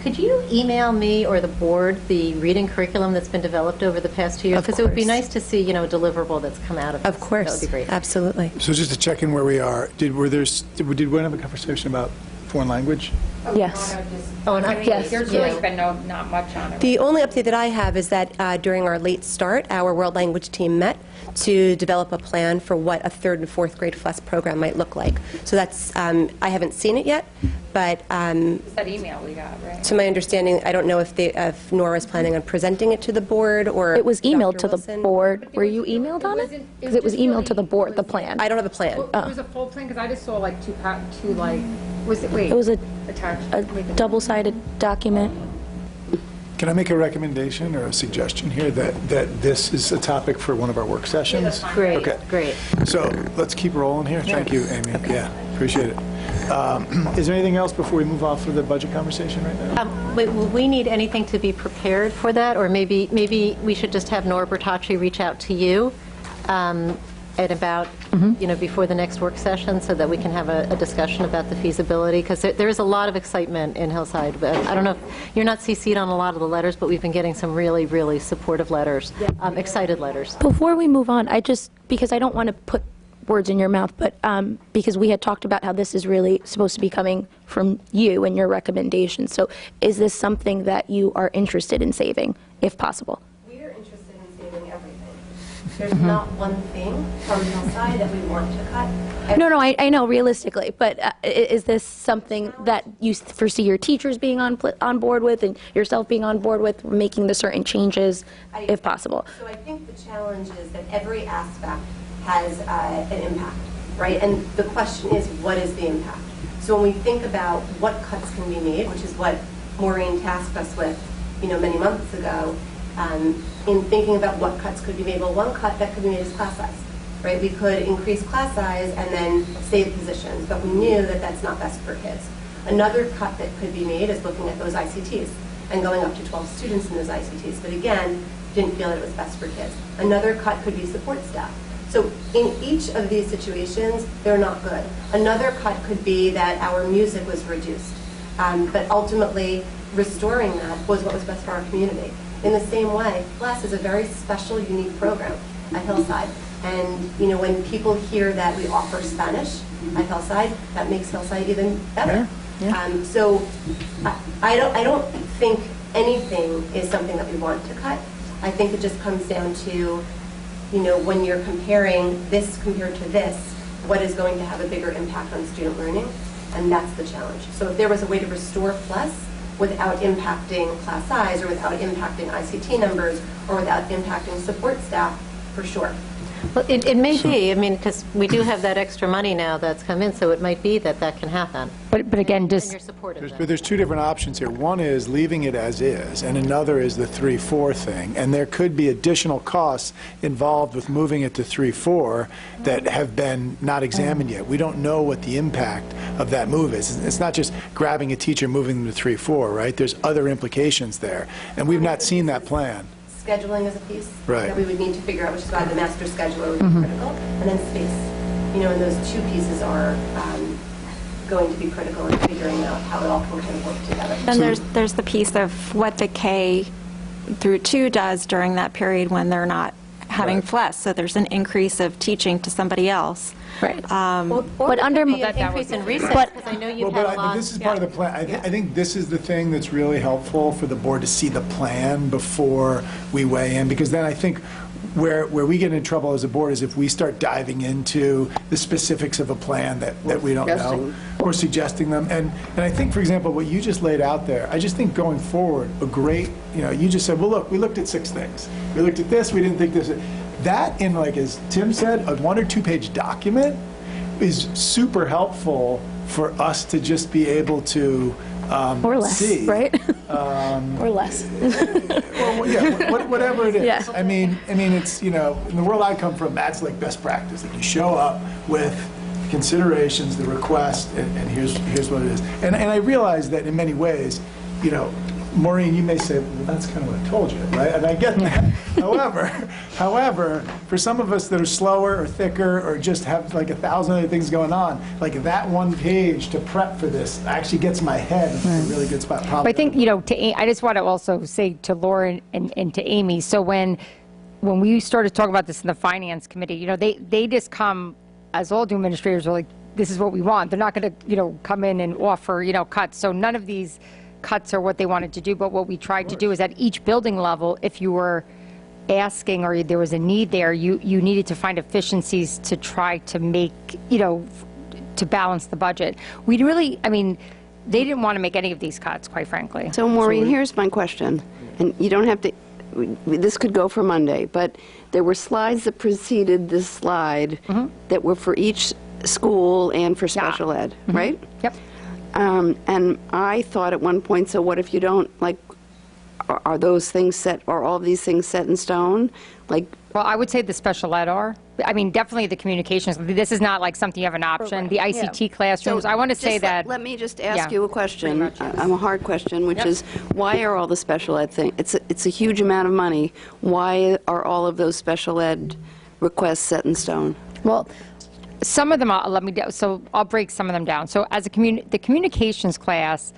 Could you email me or the board the reading curriculum that's been developed over the past 2 years? Of Because it would be course. nice to see, a deliverable that's come out of this. Of course. That would be great. Absolutely. So just to check in where we are, did we have a conversation about foreign language? Yes. Oh, and Yes. There's really been not much on it. The only update that I have is that during our late start, our world language team met to develop a plan for what a 3rd and 4th grade FLES program might look like. So that's, I haven't seen it yet, But It's that email we got, right? to my understanding, I don't know if Nora is planning on presenting it to the board or It was emailed Dr. to the Wilson. board. Were you emailed on it? Because it was emailed to the board, the plan. I don't have a plan. It was a full plan, because I just saw like two like, was it, wait? It was a attached. double-sided document. Can I make a recommendation or a suggestion here that this is a topic for one of our work sessions? Great, Okay. great. So let's keep rolling here. Thank you, Amy. Yeah, appreciate it. Is there anything else before we move off of the budget conversation right now? Wait, will we need anything to be prepared for that? Or maybe we should just have Nora Bertocci reach out to you at about, before the next work session so that we can have a discussion about the feasibility? Because there is a lot of excitement in Hillside. But I don't know, you're not CC'd on a lot of the letters, but we've been getting some really, really supportive letters, excited letters. Before we move on, because I don't want to put words in your mouth, but because we had talked about how this is really supposed to be coming from you and your recommendations. So is this something that you are interested in saving, if possible? We are interested in saving everything. There's not one thing from Hillside that we want to cut. No, I know realistically, but is this something that you foresee your teachers being on board with and yourself being on board with, making the certain changes, if possible? So I think the challenge is that every aspect has an impact, right? And the question is, what is the impact? So when we think about what cuts can be made, which is what Maureen tasked us with, many months ago, in thinking about what cuts could be made. Well, one cut that could be made is class size, right? We could increase class size and then save positions, but we knew that that's not best for kids. Another cut that could be made is looking at those ICTs and going up to 12 students in those ICTs, but again, didn't feel that it was best for kids. Another cut could be support staff. So in each of these situations, they're not good. Another cut could be that our music was reduced, but ultimately restoring that was what was best for our community. In the same way, class is a very special, unique program at Hillside. And when people hear that we offer Spanish at Hillside, that makes Hillside even better. Yeah. So I don't think anything is something that we want to cut. I think it just comes down to when you're comparing this compared to this, what is going to have a bigger impact on student learning? And that's the challenge. So if there was a way to restore plus without impacting class size or without impacting ICT numbers or without impacting support staff, for sure. Well, it may be, because we do have that extra money now that's come in, so it might be that can happen. But again, And just, you're supportive. But there's two different options here. One is leaving it as is, and another is the 3-4 thing. And there could be additional costs involved with moving it to 3-4 that have been not examined yet. We don't know what the impact of that move is. It's not just grabbing a teacher, moving them to 3-4, right? There's other implications there, and we've not seen that plan. Scheduling is a piece Right. that we would need to figure out, which is why the master scheduler would be critical. And then space. And those two pieces are going to be critical in figuring out how it all can kind of work together. Then there's the piece of what the K through 2 does during that period when they're not having FLES. So there's an increase of teaching to somebody else. Right. But under an increase in recess, because I know you've had a lot. This is part of the plan. I think this is the thing that's really helpful for the board to see the plan before we weigh in, because then I think where we get in trouble as a board is if we start diving into the specifics of a plan that we don't know, or suggesting them. And I think, for example, what you just laid out there, I just think going forward, a great, you just said, well, look, we looked at 6 things. We looked at this, we didn't think this. That, in, like, as Tim said, a 1 or 2 page document is super helpful for us to just be able to or less, see. Right? Or less. Well, yeah, whatever it is. Yeah. I mean, it's, in the world I come from, that's like best practice. That you show up with considerations, the request, and here's what it is. And I realize that in many ways, Maureen, you may say, well, that's kind of what I told you, right? And I get that. However, for some of us that are slower or thicker or just have like 1,000 other things going on, like that 1 page to prep for this actually gets my head in a really good spot. but I think, I just want to also say to Laura and to Amy, so when we started talking about this in the finance committee, they just come, as all new administrators are like, this is what we want. They're not going to, come in and offer, cuts. So none of these cuts are what they wanted to do, but what we tried to do is at each building level, if you were asking or there was a need there, you needed to find efficiencies to try to make, to balance the budget. We really, they didn't want to make any of these cuts, quite frankly. So Maureen, here's my question, and you don't have to, this could go for Monday, but there were slides that preceded this slide that were for each school and for special ed, right? Yep. And I thought at one point, so what if you don't, like, are those things set, are all of these things set in stone? Like, Well, I would say the special ed are. I mean, definitely the communications. This is not like something you have an option. The ICT classrooms, I want to say that. Let me just ask Yeah, you a question, pretty much, yes. a hard question, which is, why are all the special ed things, it's a huge amount of money, why are all of those special ed requests set in stone? Well, some of them, so I'll break some of them down. So as the communications class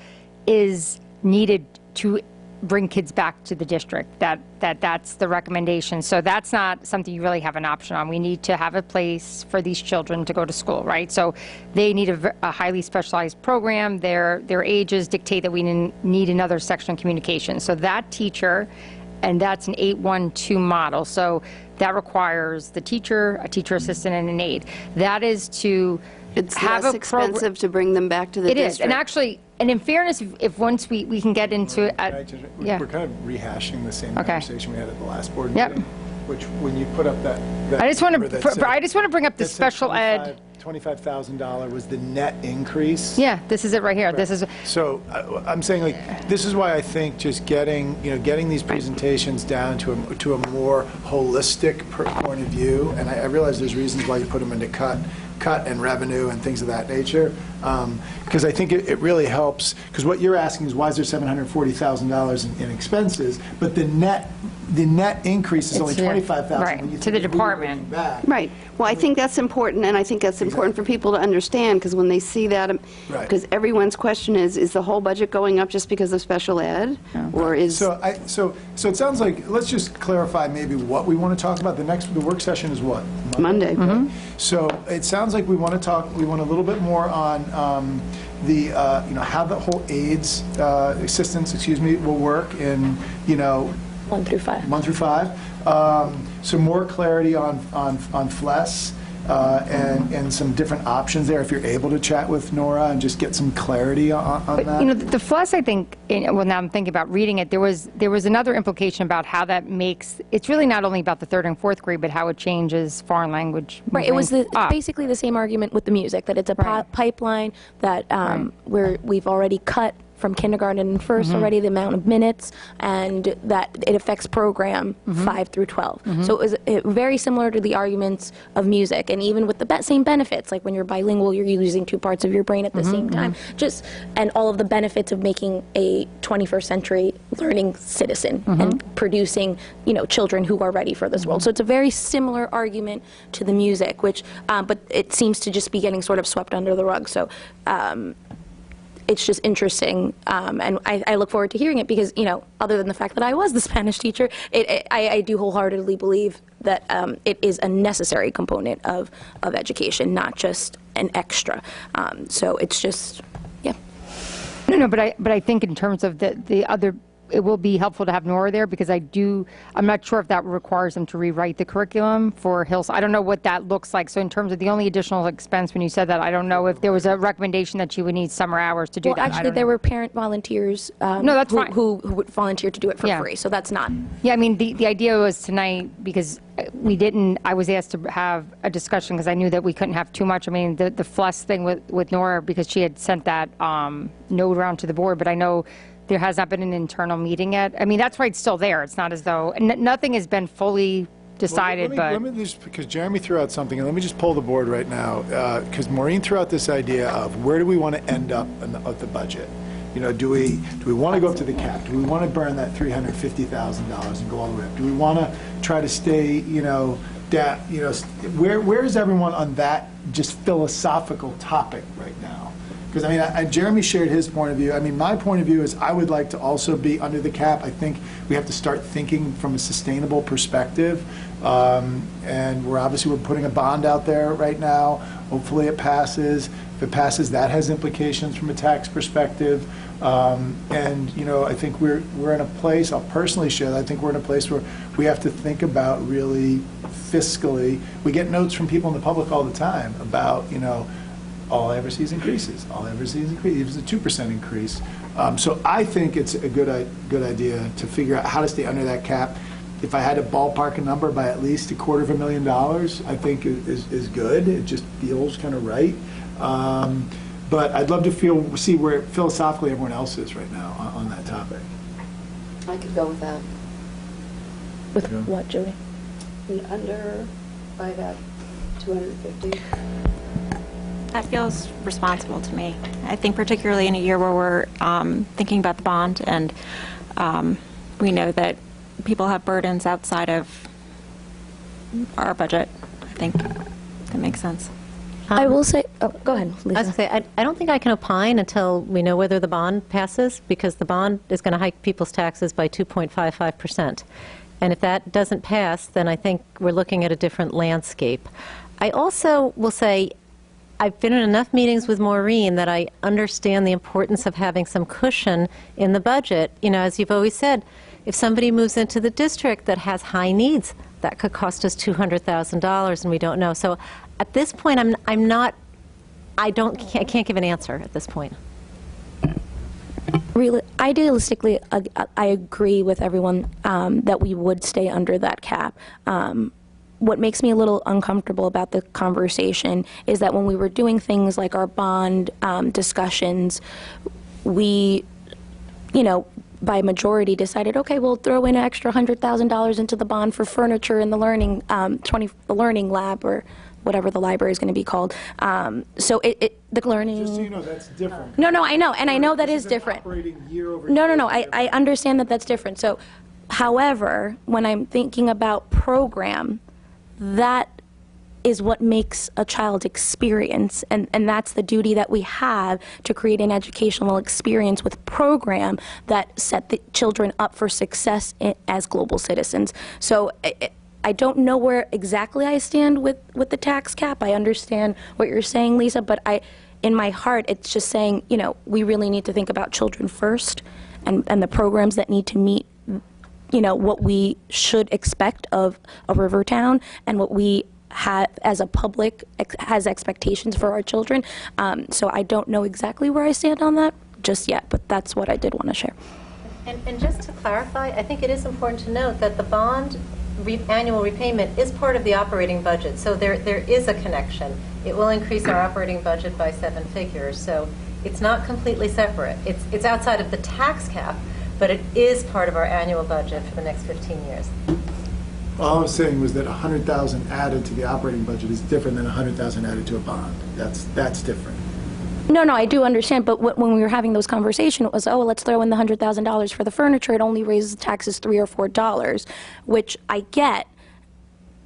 is needed to bring kids back to the district. That's the recommendation. So that's not something you really have an option on. We need to have a place for these children to go to school, right? So they need a highly specialized program. Their ages dictate that we need another section of communication. So that teacher, and that's an 812 model. So that requires the teacher, a teacher assistant, and an aide. That is to It's have less a expensive to bring them back to the It district. is, and actually, and in fairness, if once we can get into it, yeah. We're kind of rehashing the same Okay. conversation we had at the last board Yep. meeting, which, when you put up that I just want number that said- to bring up the that said special ed. $25,000 was the net increase. Yeah, this is it right here. This is, So I'm saying, like, this is why I think just getting these presentations down to a more holistic point of view, and I realize there's reasons why you put them into cut and revenue and things of that nature, because I think it really helps, because what you're asking is why is there $740,000 in expenses, but the net increase is only $25,000. right, when you to think the of who you're department. bringing back. Right. Well, I think that's important, and I think that's important for people to understand, because when they see that, Right. because everyone's question is the whole budget going up just because of special ed? Or is... So it sounds like, let's just clarify maybe what we want to talk about. The work session is what? Monday. Okay. So it sounds like we want a little bit more on how the whole AIDS assistance, will work in, 1 through 5. 1 through 5. Some more clarity on FLES and some different options there, if you're able to chat with Nora and just get some clarity on that. the FLES, I think, well, now I'm thinking about reading it, there was another implication about how that makes, it's really not only about the 3rd and 4th grade, but how it changes foreign language. Right, it was up. basically the same argument with the music, that it's a pipeline that where we've already cut from kindergarten and first already the amount of minutes, and that it affects program 5 through 12. So it was very similar to the arguments of music, and even with the same benefits, like when you're bilingual, you're using 2 parts of your brain at the same time, and all of the benefits of making a 21st century learning citizen and producing, children who are ready for this world. So it's a very similar argument to the music, which, but it seems to just be getting sort of swept under the rug. So it's just interesting, and I look forward to hearing it because, other than the fact that I was the Spanish teacher, I do wholeheartedly believe that it is a necessary component of education, not just an extra. So it's just, yeah. No, but I think in terms of the other, it will be helpful to have Nora there because I'm not sure if that requires them to rewrite the curriculum for Hills. I don't know what that looks like. So in terms of the only additional expense, when you said that, I don't know if there was a recommendation that you would need summer hours to do Well, that. actually, there were parent volunteers who would volunteer to do it for free, so that's not. Yeah, I mean, the idea was tonight, because I was asked to have a discussion because I knew that we couldn't have too much. I mean, the FLES thing with Nora, because she had sent that note around to the board, but I know there has not been an internal meeting yet. I mean, that's why it's still there. It's not as though, nothing has been fully decided, Let me just, because Jeremy threw out something, and let me just pull the board right now, because Maureen threw out this idea of where do we want to end up of the budget? Do we want to go up to the cap? Do we want to burn that $350,000 and go all the way up? Do we want to try to stay, where is everyone on that just philosophical topic right now? Because, I mean, Jeremy shared his point of view. I mean, my point of view is I would like to also be under the cap. I think we have to start thinking from a sustainable perspective. And we're putting a bond out there right now. Hopefully it passes. If it passes, that has implications from a tax perspective. I think we're in a place, I'll personally share that, I think we're in a place where we have to think about really fiscally. We get notes from people in the public all the time about, all I ever see is increases. All I ever see is increases. It was a 2% increase. So I think it's a good idea to figure out how to stay under that cap. If I had to ballpark a number by at least $250,000, I think is good. It just feels kind of right. But I'd love to see where philosophically everyone else is right now on that topic. I could go with that. With what, Jody? Under by that 250. That feels responsible to me. I think particularly in a year where we're thinking about the bond, and we know that people have burdens outside of our budget. I think that makes sense. I will say, oh, go ahead, Lisa. I was going to say, I don't think I can opine until we know whether the bond passes, because the bond is going to hike people's taxes by 2.55%. And if that doesn't pass, then I think we're looking at a different landscape. I also will say, I've been in enough meetings with Maureen that I understand the importance of having some cushion in the budget. You know, as you've always said, if somebody moves into the district that has high needs, that could cost us $200,000, and we don't know. So at this point, I can't give an answer at this point. Idealistically, I agree with everyone that we would stay under that cap. What makes me a little uncomfortable about the conversation is that when we were doing things like our bond discussions, we, by majority decided, okay, we'll throw in an extra $100,000 into the bond for furniture in the learning, the learning lab, or whatever the library is going to be called. So the learning. Just so you know, that's different. No, I know, and I know that is different. Operating year over No, year. I understand that that's different. So, however, when I'm thinking about program, that is what makes a child experience, and that's the duty that we have, to create an educational experience with program that set the children up for success as global citizens. So I don't know where exactly I stand with the tax cap. I understand what you're saying, Lisa, but in my heart, it's just saying, we really need to think about children first, and the programs that need to meet what we should expect of a river town, and what we have as a public has expectations for our children. So I don't know exactly where I stand on that just yet, but that's what I did want to share. And just to clarify, I think it is important to note that the bond annual repayment is part of the operating budget, so there is a connection. It will increase our operating budget by 7 figures, so it's not completely separate. It's outside of the tax cap, but it is part of our annual budget for the next 15 years. All I was saying was that 100,000 added to the operating budget is different than 100,000 added to a bond. That's different. No, I do understand, but when we were having those conversations, it was, let's throw in the $100,000 for the furniture. It only raises taxes $3 or $4, which I get,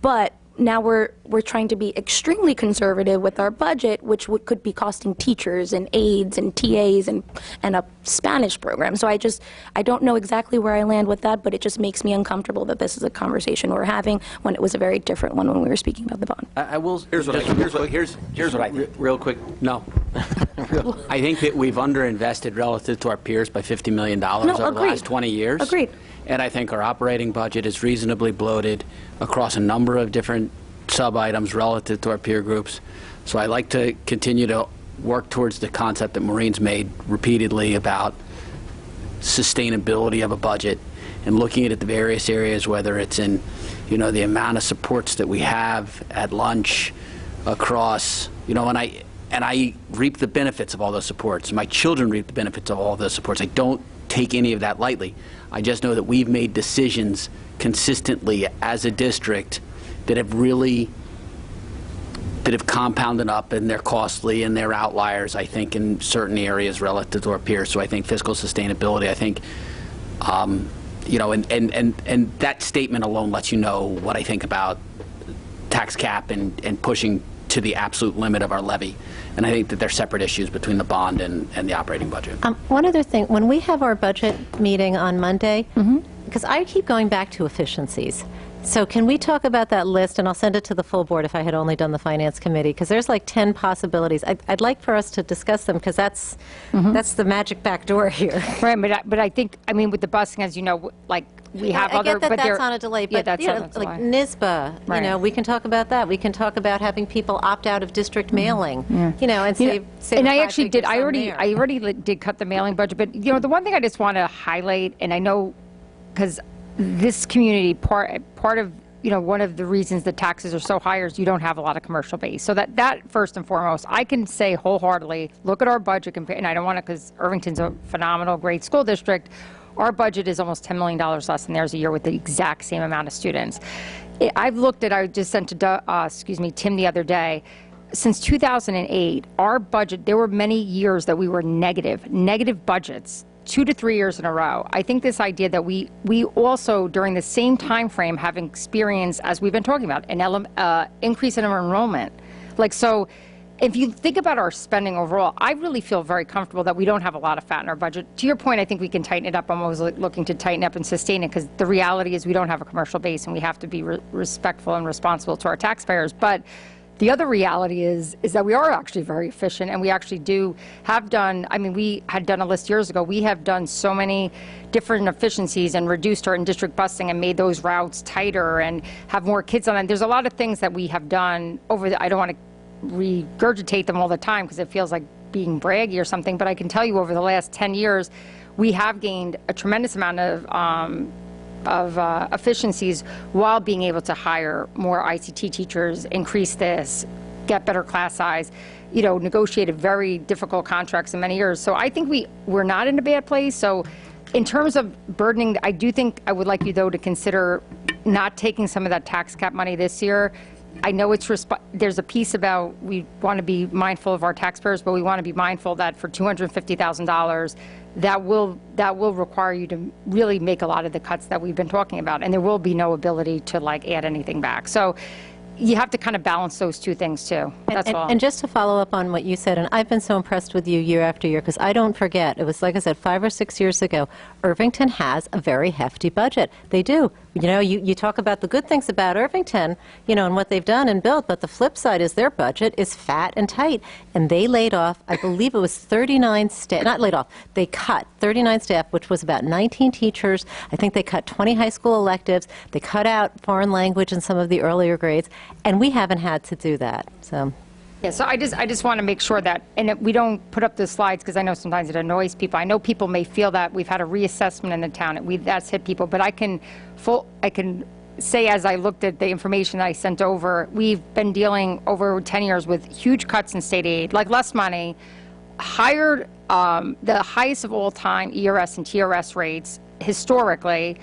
but now we're trying to be extremely conservative with our budget, which could be costing teachers and aides and TAs and a Spanish program. So I don't know exactly where I land with that, but it just makes me uncomfortable that this is a conversation we're having when it was a very different one when we were speaking about the bond. I will. Here's what I think. Real quick. No. I think that we've underinvested relative to our peers by $50 million over the last 20 years. Agreed. And I think our operating budget is reasonably bloated across a number of different sub-items relative to our peer groups. So I like to continue to work towards the concept that Maureen's made repeatedly about sustainability of a budget, and looking at the various areas, whether it's in, the amount of supports that we have at lunch across, and I reap the benefits of all those supports. My children reap the benefits of all those supports. I don't take any of that lightly. I just know that we've made decisions consistently as a district that have compounded up, and they're costly and they're outliers, I think, in certain areas relative to our peers. So I think fiscal sustainability, I think, and that statement alone lets you know what I think about tax cap and pushing to the absolute limit of our levy. And I think that they're separate issues between the bond and the operating budget. One other thing, when we have our budget meeting on Monday, because I keep going back to efficiencies. So can we talk about that list, and I'll send it to the full board if I had only done the Finance Committee, because there's like 10 possibilities. I'd like for us to discuss them, because that's the magic back door here. Right, but I think, I mean, with the busing, as you know, like, we have I other, get that but that's on a delay, but that's you on know, a delay. like NISBA, Right. you know, we can talk about that. We can talk about having people opt out of district mailing, you know, and save And a I actually did. five-figure sum there. I already did cut the mailing budget. But you know, the one thing I just want to highlight, and I know because this community part of one of the reasons the taxes are so high is you don't have a lot of commercial base. So that first and foremost, I can say wholeheartedly, look at our budget, and I don't want to, because Irvington's a phenomenal, great school district. Our budget is almost $10 million less than theirs a year with the exact same amount of students. I've looked at, I just sent to Tim the other day, since 2008, our budget, there were many years that we were negative budgets, 2 to 3 years in a row. I think this idea that we also, during the same time frame, have experienced, as we've been talking about, an increase in our enrollment. Like, so if you think about our spending overall, I really feel very comfortable that we don't have a lot of fat in our budget. To your point, I think we can tighten it up. I'm always looking to tighten up and sustain it, because the reality is we don't have a commercial base, and we have to be respectful and responsible to our taxpayers. But the other reality is that we are actually very efficient, and we actually have done, I mean, we had done a list years ago. We have done so many different efficiencies and reduced our in-district busing and made those routes tighter and have more kids on it. There's a lot of things that we have done I don't want to regurgitate them all the time because it feels like being braggy or something, but I can tell you over the last 10 years, we have gained a tremendous amount of efficiencies while being able to hire more ICT teachers, increase this, get better class size, negotiated very difficult contracts in many years. So I think we're not in a bad place. So in terms of burdening, I do think I would like you, though, to consider not taking some of that tax cap money this year. I know there's a piece about we want to be mindful of our taxpayers, but we want to be mindful that for $250,000, that will require you to really make a lot of the cuts that we've been talking about, and there will be no ability to add anything back. So you have to kind of balance those two things too. That's all. And just to follow up on what you said, and I've been so impressed with you year after year, because I don't forget, it was like I said, 5 or 6 years ago, Irvington has a very hefty budget. They do. You talk about the good things about Irvington, and what they've done and built, but the flip side is their budget is fat and tight. And they laid off, I believe it was 39 staff, not laid off, they cut 39 staff, which was about 19 teachers. I think they cut 20 high school electives. They cut out foreign language in some of the earlier grades, and we haven't had to do that. So. Yeah, so I just want to make sure that, and we don't put up the slides because I know sometimes it annoys people. I know people may feel that we've had a reassessment in the town, that's hit people, but I can say, as I looked at the information that I sent over, we've been dealing over 10 years with huge cuts in state aid, like less money, hired the highest of all time ERS and TRS rates historically,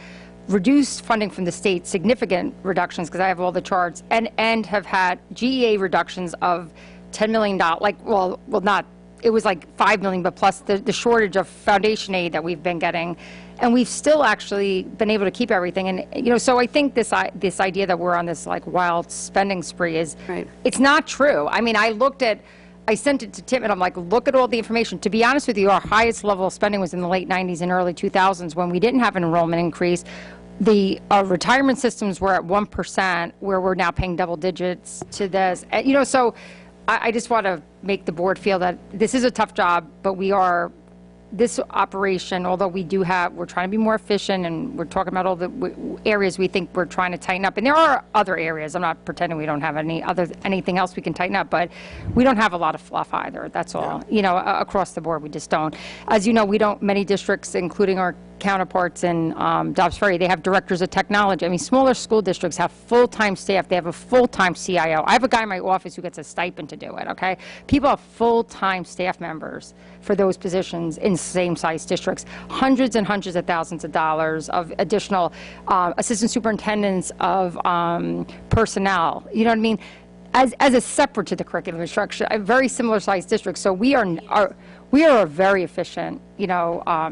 reduced funding from the state, significant reductions, because I have all the charts, and have had GEA reductions of $10 million, it was like $5 million, but plus the shortage of foundation aid that we've been getting. And we've still actually been able to keep everything. And, so I think this idea that we're on this wild spending spree is, right. It's not true. I mean, I sent it to Tim, and I'm like, look at all the information. To be honest with you, our highest level of spending was in the late 90s and early 2000s when we didn't have an enrollment increase. The retirement systems were at 1%, where we're now paying double digits to this. So I just want to make the board feel that this is a tough job, but this operation, although we're trying to be more efficient, and we're talking about all the areas we think we're trying to tighten up. And there are other areas. I'm not pretending we don't have anything else we can tighten up, but we don't have a lot of fluff either. That's all. Yeah. Across the board, we just don't. As you know, many districts, including our counterparts in Dobbs Ferry, they have directors of technology. I mean, smaller school districts have full-time staff. They have a full-time CIO. I have a guy in my office who gets a stipend to do it, okay? People have full-time staff members for those positions in same-size districts. Hundreds and hundreds of thousands of dollars of additional assistant superintendents of personnel. You know what I mean? As a separate to the curriculum instruction, a very similar sized district. So we are a very efficient,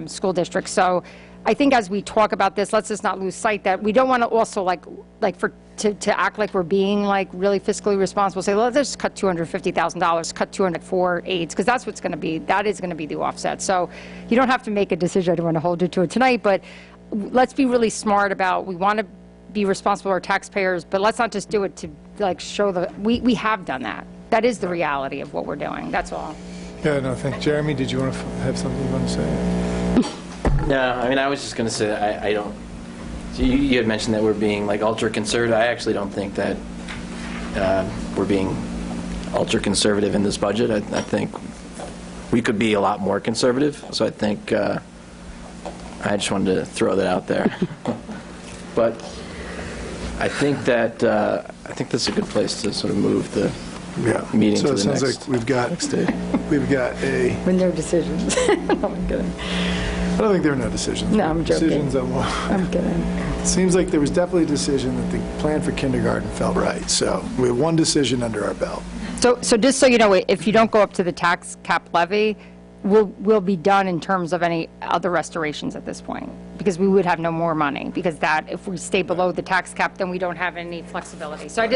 school district. So I think as we talk about this, let's just not lose sight that we don't want to also to act like we're being really fiscally responsible. Say, let's just cut $250,000, cut $200 for aids, because that's what's going to be. That is going to be the offset. So you don't have to make a decision. I don't want to hold you to it tonight, but let's be really smart about. We want to be responsible to our taxpayers, but let's not just do it to, like, show we have done that. That is the reality of what we're doing, that's all. Yeah, no, thank you. Jeremy, did you want to have something you want to say? No, I mean, I was just going to say, I don't, you had mentioned that we're being, like, ultra-conservative. I actually don't think that we're being ultra-conservative in this budget. I think we could be a lot more conservative, so I think, I just wanted to throw that out there. But I think that, I think this is a good place to sort of move the meeting So to it the sounds next. like we've got a, When there are decisions. No, I'm kidding. I don't think there are no decisions. No, I'm joking. Decisions on what? I'm kidding. It seems like there was definitely a decision that the plan for kindergarten felt right. So we have one decision under our belt. So just so you know, if you don't go up to the tax cap levy, we'll be done in terms of any other restorations at this point, because we would have no more money, because that, if we stay below the tax cap, then we don't have any flexibility. So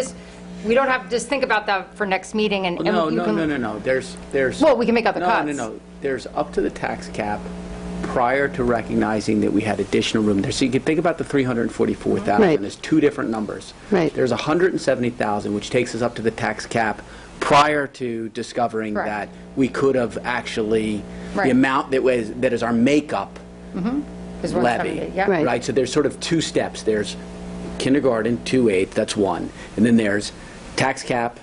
we don't have, just think about that for next meeting, and No, you can... no. There's. Well, we can make other cuts. No. There's up to the tax cap prior to recognizing that we had additional room there. So you can think about the 344,000. Right. There's two different numbers. Right. There's 170,000, which takes us up to the tax cap prior to discovering Correct. that we could have actually, the Right. amount that is our makeup Is levy. 170, yeah. Right. Right, so there's sort of two steps. There's kindergarten, 2/8, that's one. And then there's tax cap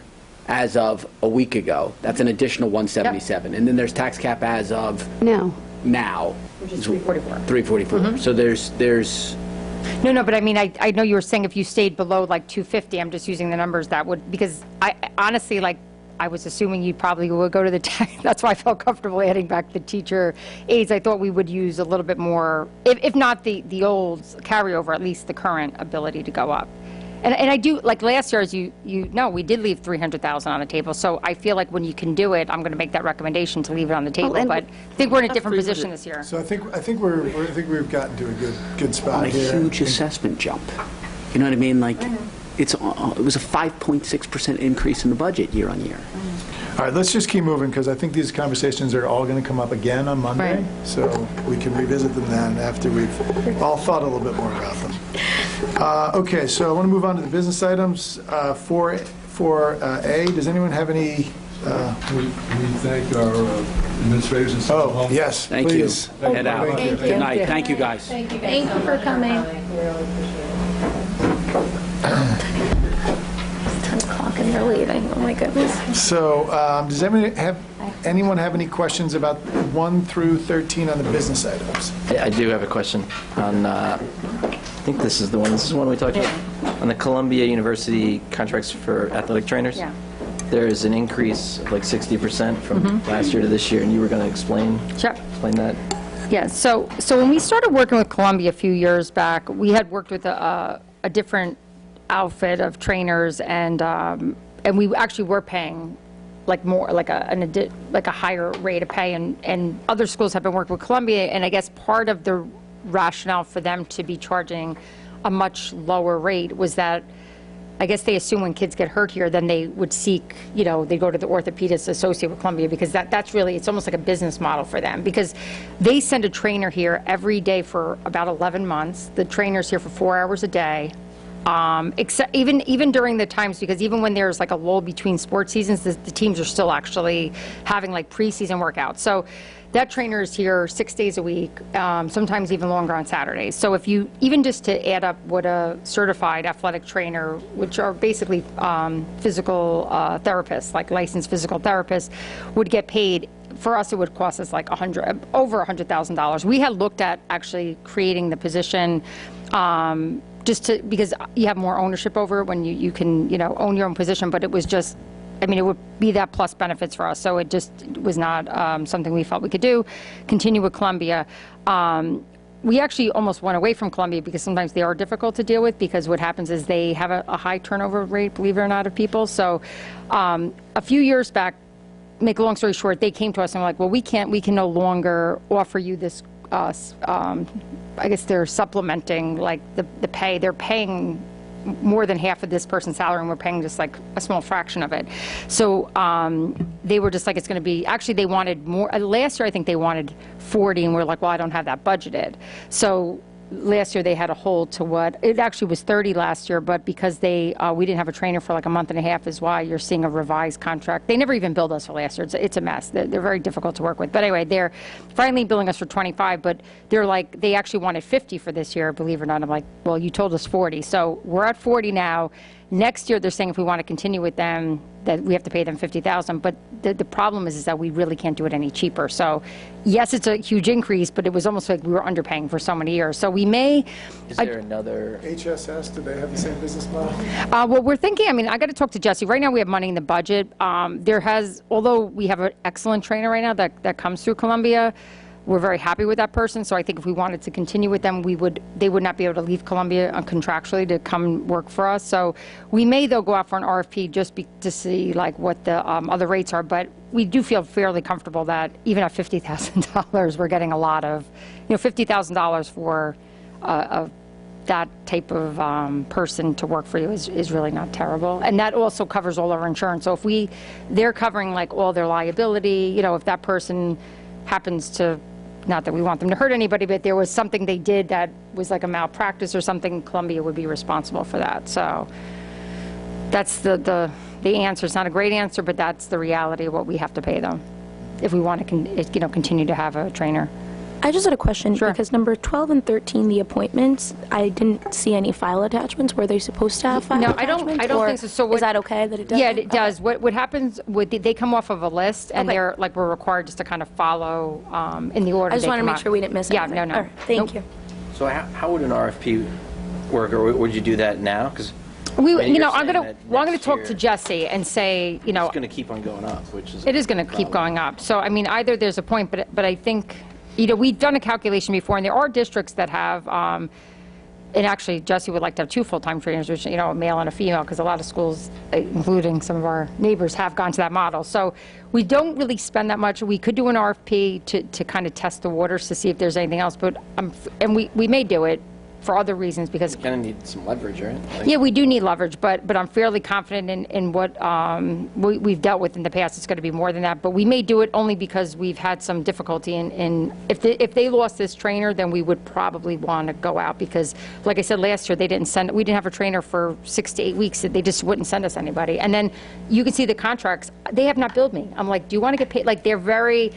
as of a week ago. That's an additional 177. And then there's tax cap as of No. now. Which is 344. 344. So there's No, but I mean, I know you were saying if you stayed below like 250, I'm just using the numbers that would, because I honestly, like, I was assuming you probably would go to the tax, that's why I felt comfortable adding back the teacher aides. I thought we would use a little bit more, if not the old carryover, at least the current ability to go up. And I do, like last year, as you know, we did leave 300,000 on the table, so I feel like when you can do it, I'm going to make that recommendation to leave it on the table, and- but I think we're in a different position this year. So I think we've gotten to a good spot on a here. huge assessment jump. You know what I mean? Like, it was a 5.6% increase in the budget year on year. All right, let's just keep moving, because I think these conversations are all going to come up again on Monday. Right. So we can revisit them then after we've all thought a little bit more about them. Okay, so I want to move on to the business items. For A, does anyone have any? We thank our administrators and staff. Oh, yes, Thank please. you. Head out. Thank you. Good night. Thank you, guys. Thank you for coming. 10 o'clock and they're leaving. Oh my goodness. So does anyone have any questions about 1 through 13 on the business items? I do have a question on, I think this is the one we talked about, on the Columbia University contracts for athletic trainers. Yeah. There is an increase of like 60% from last year to this year, and you were going to explain that? Yeah, so when we started working with Columbia a few years back, we had worked with a different outfit of trainers, and we actually were paying like more, like a higher rate of pay, and other schools have been working with Columbia, and I guess part of the rationale for them to be charging a much lower rate was that I guess they assume when kids get hurt here, then they would seek, they go to the orthopedist associated with Columbia, because that's really, it's almost like a business model for them, because they send a trainer here every day for about 11 months. The trainer's here for 4 hours a day. Except even during the times, because even when there's like a lull between sports seasons, the teams are still actually having like preseason workouts. So that trainer is here 6 days a week, sometimes even longer on Saturdays. So if you, even just to add up what a certified athletic trainer, which are basically physical therapists, like licensed physical therapists, would get paid, for us it would cost us like over $100,000. We had looked at actually creating the position, because you have more ownership over it when you can, own your own position, but it was just, it would be that plus benefits for us, so it just was not something we felt we could do. Continue with Columbia. We actually almost went away from Columbia because sometimes they are difficult to deal with, because what happens is they have a high turnover rate, believe it or not, of people. So a few years back, make a long story short, they came to us and were like, well, we can no longer offer you this, I guess they're supplementing like the pay. They're paying more than half of this person's salary, and we're paying just like a small fraction of it. So they were just like, it's going to be, actually they wanted more. Last year I think they wanted 40, and we're like, well, I don't have that budgeted. So last year they had a hold to what, it actually was 30 last year, but because we didn't have a trainer for like a month and a half is why you're seeing a revised contract. They never even billed us for last year. It's a mess. They're very difficult to work with. But anyway, they're finally billing us for 25, but they're like, they actually wanted 50 for this year, believe it or not. I'm like, well, you told us 40. So we're at 40 now. Next year, they're saying if we want to continue with them, that we have to pay them $50,000. But the problem is that we really can't do it any cheaper. So yes, it's a huge increase, but it was almost like we were underpaying for so many years. So we may. Is there another? HSS, do they have the same business model? Well, we're thinking, I mean, I got to talk to Jesse. Right now, we have money in the budget. Although we have an excellent trainer right now that comes through Columbia, we're very happy with that person. So I think if we wanted to continue with them, they would not be able to leave Columbia contractually to come work for us. So we may, though, go out for an RFP just to see like what the other rates are. But we do feel fairly comfortable that even at $50,000, we're getting a lot of, $50,000 for that type of person to work for you is really not terrible. And that also covers all our insurance. So if they're covering like all their liability, if that person happens to, not that we want them to hurt anybody, but there was something they did that was like a malpractice or something, Columbia would be responsible for that. So that's the answer. It's not a great answer, but that's the reality of what we have to pay them if we want to continue to have a trainer. I just had a question. Sure. Because number 12 and 13, the appointments, I didn't see any file attachments. Were they supposed to have file attachments? No, I don't think so. So is that okay that it does? Yeah, it does. What happens they come off of a list, and they're like, we're required just to kind of follow in the order. I just want to make sure we didn't miss anything. Yeah, no. All right, thank you. So how would an RFP work, or would you do that now? Because I'm going to talk to Jesse and say, it's going to keep on going up, which is it is going to keep going up. So I mean, either there's a point, but I think. We've done a calculation before, and there are districts that have, and actually Jesse would like to have 2 full-time trainers, which, a male and a female, because a lot of schools, including some of our neighbors, have gone to that model. So we don't really spend that much. We could do an RFP to kind of test the waters to see if there's anything else, but, and we may do it for other reasons because. You're going to need some leverage, right? Yeah, we do need leverage, but I'm fairly confident in what we've dealt with in the past. It's going to be more than that, but we may do it only because we've had some difficulty in if they lost this trainer, then we would probably want to go out because, like I said last year, we didn't have a trainer for 6 to 8 weeks. They just wouldn't send us anybody. And then you can see the contracts. They have not billed me. I'm like, do you want to get paid? Like they're very.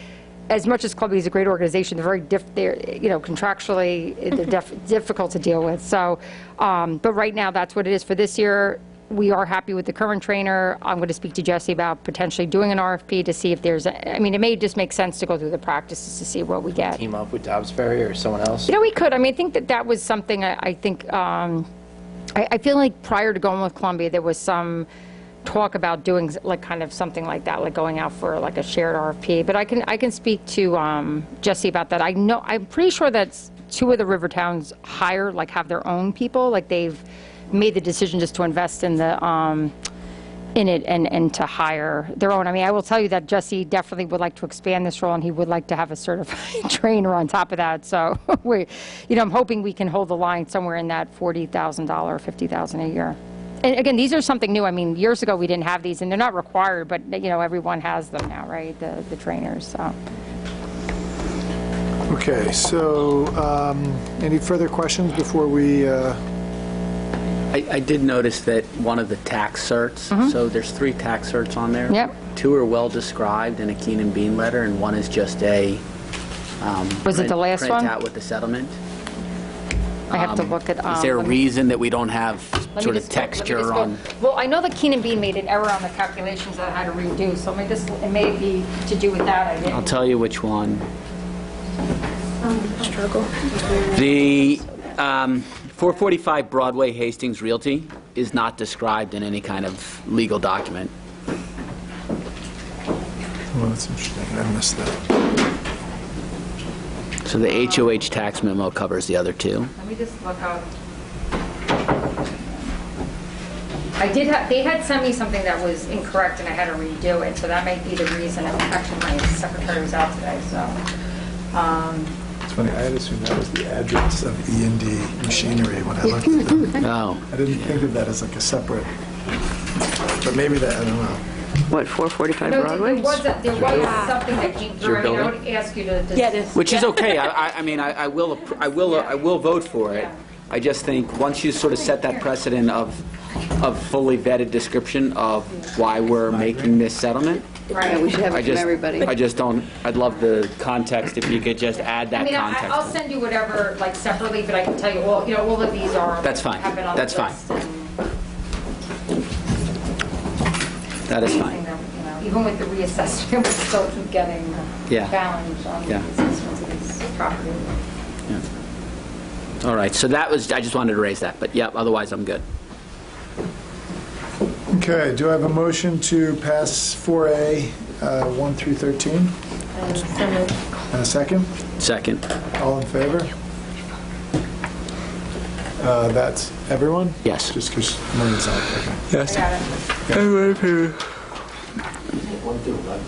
As much as Columbia is a great organization, they're contractually, they're difficult to deal with. So, but right now, that's what it is for this year. We are happy with the current trainer. I'm going to speak to Jesse about potentially doing an RFP to see if there's, it may just make sense to go through the practices to see what we get. Team up with Dobbsbury or someone else? We could. I think that was something I think, I feel like prior to going with Columbia, there was some talk about doing like kind of something like that, like going out for like a shared RFP. But I can speak to Jesse about that. I'm pretty sure that 2 of the river towns have their own people. Like they've made the decision just to invest in it and to hire their own. I will tell you that Jesse definitely would like to expand this role, and he would like to have a certified trainer on top of that. So I'm hoping we can hold the line somewhere in that $40,000, $50,000 a year. And again, these are something new. Years ago we didn't have these, and they're not required, but everyone has them now, right? The trainers. So. Okay. So, any further questions before we? I did notice that one of the tax certs. So there's 3 tax certs on there. Yep. 2 are well described in a Keenan Bean letter, and 1 is just a. Was it the last one? Print out with the settlement. I have to look at. Is there a reason that we don't have sort of texture on? Well, I know that Keenan Bean made an error on the calculations that I had to redo, so it may be to do with that. I'll tell you which one. Struggle. The 445 Broadway Hastings Realty is not described in any kind of legal document. Well, that's interesting. I missed that. So the HOH tax memo covers the other 2. Let me just look up. They had sent me something that was incorrect, and I had to redo it, so that might be the reason. Actually, my secretary was out today, so. It's funny, I had assumed that was the address of E&D Machinery when I looked at them. Oh. I didn't think of that as like a separate But maybe that, I don't know. What, 445 Broadway? There was something that came through. I mean, I would ask you to. Yeah, it is. Which is okay. I mean, I will vote for it. I just think once you sort of set that precedent of fully vetted description of why we're making this settlement. Yeah, we should have it from everybody. I just don't, I'd love the context if you could just add that context. I'll send you whatever, like separately, but I can tell you, all, all of these are. That's fine. Have been on the That's fine. list, and That is anything fine. that, even with the reassessment, we still keep getting Yeah. challenged on the Yeah. assessments of this property. All right, so that was, I just wanted to raise that, but yeah, otherwise I'm good. Okay, do I have a motion to pass 4A, 1 through 13? And a second? Second. All in favor? That's everyone? Yes. Just because Maureen's out, okay. Yes. I got it. Everybody, please. 1 through 11.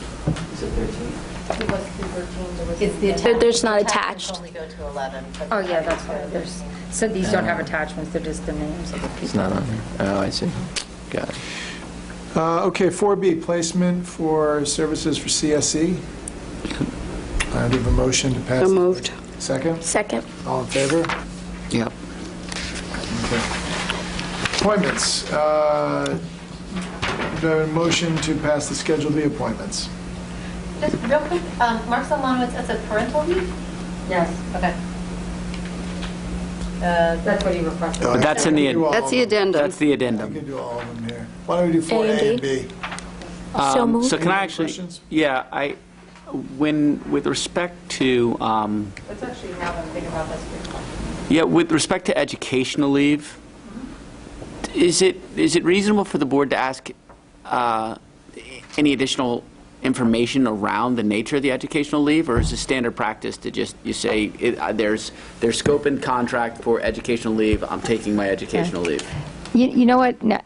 Is it 13? It was through 13, there was the There's not attached. only go to 11. Oh, yeah, that's right. There's, so these don't have attachments, they're just the names of the people. It's not on there. Oh, I see. Got it. Okay, 4B, placement for services for CSE. I have a motion to pass. So moved. Second? Second. All in favor? Yep. Okay. Appointments. The motion to pass the Schedule B appointments. Just real quick, Mark Solomowitz, that's a parental leave? Yes, Okay. that's what he requested. But that's in the, That's the addendum. that's the I addendum. can do all of them here. Why don't we do 4A A and and B? So moved. So can I Any actually, questions? yeah, with respect to, That's actually, now that I'm thinking about this, good question. yeah, with respect to educational leave, is it reasonable for the board to ask any additional information around the nature of the educational leave, or is it standard practice to just, you say, there's scope and contract for educational leave, I'm taking my educational leave? You know what, no,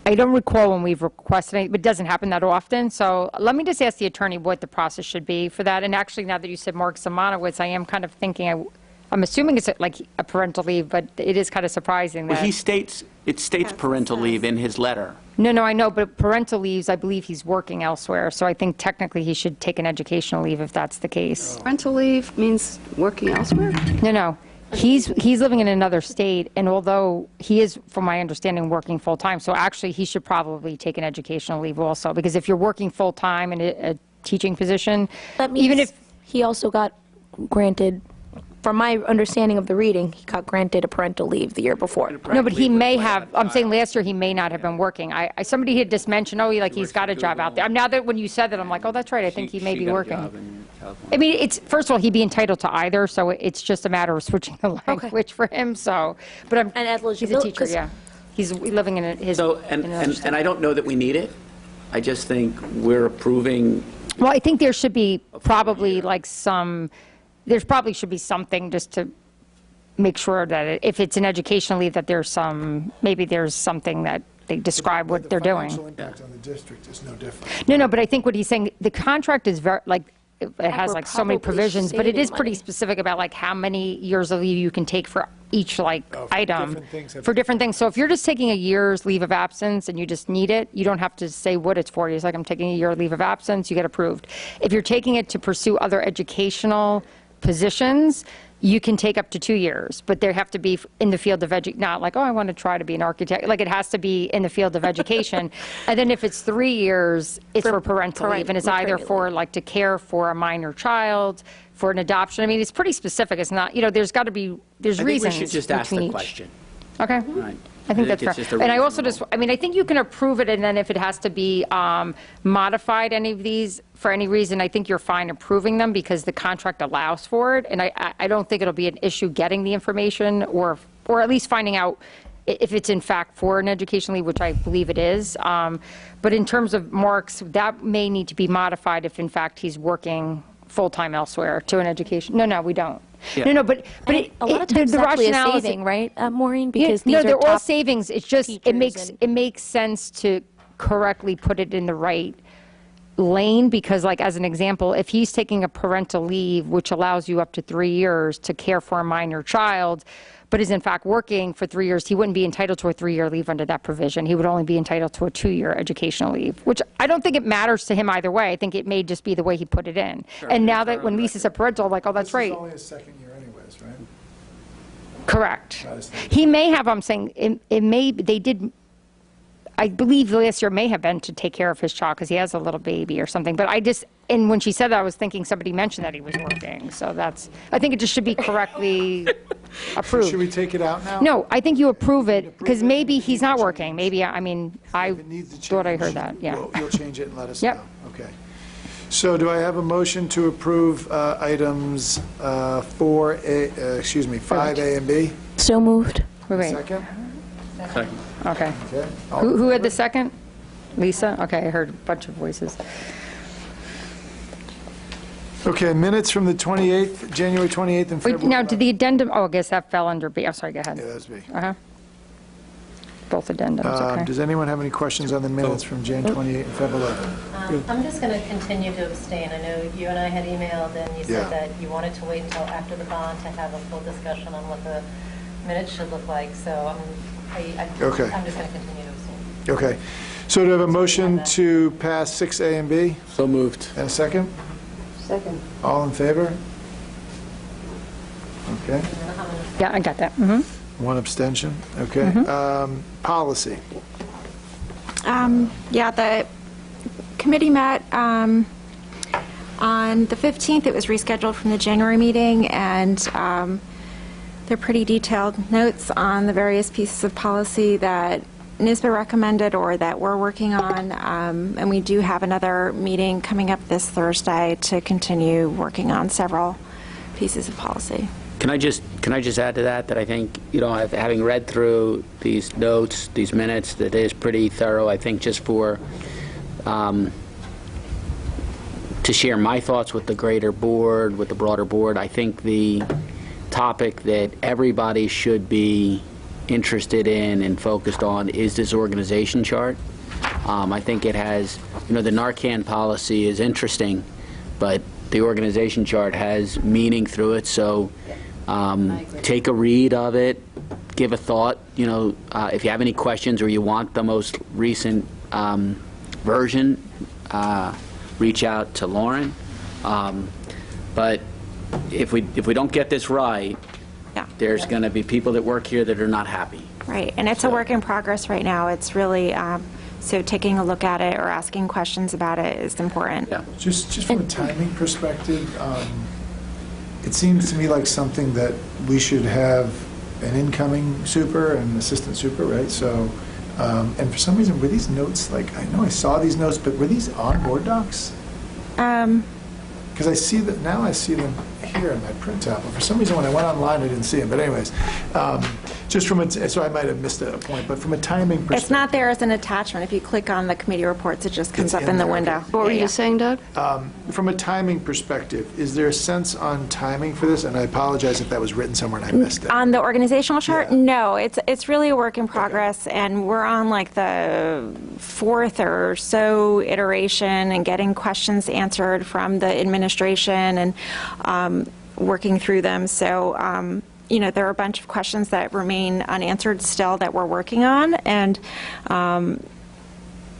I don't recall when we've requested it, but it doesn't happen that often, so let me just ask the attorney what the process should be for that, and actually, now that you said Mark Simonowitz, I am kind of thinking, I'm assuming it's like a parental leave, but it is kind of surprising that. Well, it states parental leave in his letter. No, I know, but parental leaves, I believe he's working elsewhere, so I think technically he should take an educational leave if that's the case. Parental leave means working elsewhere? No. He's living in another state, and although he is, from my understanding, working full-time, so actually he should probably take an educational leave also, because if you're working full-time in a teaching position, That means even if, he also got granted, from my understanding of the reading, he got granted a parental leave the year before. no, but he may have, I'm saying last year he may not have been working. Somebody had just mentioned, he's got a job out there. Now that when you said that, I'm like, oh, that's right, I think he may be working. I mean, it's, first of all, he'd be entitled to either, so it's just a matter of switching the language for him, so, but And he's a eligibility, teacher, 'cause- yeah. He's living in his. So, in another and state. I don't know that we need it, I just think we're approving. Well, I think there should be probably like there probably should be something just to make sure that if it's an educational leave, that maybe there's something that they describe what they're The doing. financial impact on the district is no different. No, but I think what he's saying, the contract is very, like, it has we're like so many probably provisions, but it is saving pretty money. specific about like how many years of leave you can take for each like for item. different things. For different things. So if you're just taking a year's leave of absence and you just need it, you don't have to say what it's for. It's like, I'm taking a year leave of absence, you get approved. If you're taking it to pursue other educational positions, you can take up to 2 years, but they have to be in the field of not like, I want to try to be an architect. Like, it has to be in the field of education. And then if it's 3 years, it's for parental leave, and it's either maternity for like to care for a minor child, for an adoption. I mean, it's pretty specific. It's not, there's got to be, there's I think reasons we should just ask between the each. question. Okay. Right. I think that's it's just fair. a And I also reasonable- I think you can approve it, and then if it has to be modified, any of these, for any reason, I think you're fine approving them because the contract allows for it. And I don't think it'll be an issue getting the information or at least finding out if it's in fact for an education leave, which I believe it is. But in terms of Mark's, that may need to be modified if in fact he's working full-time elsewhere to an education. No, we don't. Yeah. No, but A lot of times the it's actually a rationale is- saving, right, Maureen? Because no, these they're are all top savings. It's just, it teachers and- makes sense to correctly put it in the right lane, because like, as an example, if he's taking a parental leave, which allows you up to 3 years to care for a minor child, but is in fact working for 3 years, he wouldn't be entitled to a 3-year leave under that provision. He would only be entitled to a 2-year educational leave, which I don't think it matters to him either way. I think it may just be the way he put it in. And now that when Lisa said parental, I'm like, oh, that's right. This is only his second year anyways, right? Correct. He may have, I'm saying, it may, they did, I believe last year may have been to take care of his child because he has a little baby or something. But I just, and when she said that, I was thinking somebody mentioned that he was working. So that's, I think it just should be correctly approved. Should we take it out now? No, I think you approve it because maybe he's not working. Maybe, I mean, I If it needs to thought I change, heard that, yeah. You'll change it and let us Yep. know. Okay. So do I have a motion to approve items 5A and B? So moved. Wait. Second? Second. Okay. Okay. All Who in had the favor? second? Lisa? Okay, I heard a bunch of voices. Okay, minutes from the 28th, January 28th and Wait, February. now, did the addendum, oh, I guess that fell under B. I'm sorry, go ahead. Yeah, that's me. Uh-huh. Both addendums, okay. Does anyone have any questions on the minutes from Jan 28 and Feb 11? I'm just going to continue to abstain. I know you and I had emailed, and you Yeah. said that you wanted to wait until after the bond to have a full discussion on what the minutes should look like, so Okay. I'm just going to continue to abstain. Okay. So do I have a motion to pass 6A and B? So moved. And a second? Second. All in favor? Okay. Yeah, I got that. Mm-hmm. One abstention. Okay. Policy. Yeah, the committee met on the 15th. It was rescheduled from the January meeting, and they're pretty detailed notes on the various pieces of policy that NYSBA recommended or that we're working on. And we do have another meeting coming up this Thursday to continue working on several pieces of policy. Can I just add to that I think, having read through these notes, these minutes, that is pretty thorough. I think just for, to share my thoughts with the greater board, with the broader board, I think the topic that everybody should be interested in and focused on is this organization chart. I think it has, the Narcan policy is interesting, but the organization chart has meaning through it, so take a read of it, give a thought. If you have any questions or you want the most recent version, reach out to Lauren. But if we don't get this right, Yeah. there's going to be people that work here that are not happy. Right, and it's a work in progress right now. It's really, so taking a look at it or asking questions about it is important. Yeah. Just from a timing perspective, it seems to me like something that we should have an incoming super and an assistant super, right? So, and for some reason, were these notes, I know I saw these notes, but were these on board docs? Because I see that, now I see them here in my printout, but for some reason when I went online, I didn't see them. But anyways, just from so I might have missed a point, but from a timing perspective. It's not there as an attachment. If you click on the committee reports, it just comes It's up in in the there, window. okay. What were you just saying, Doug? From a timing perspective, is there a sense on timing for this? And I apologize if that was written somewhere and I missed it. On the organizational chart? Yeah. No, it's really a work in progress, and we're on the fourth or so iteration and getting questions answered from the administration and working through them. So, there are a bunch of questions that remain unanswered still that we're working on, and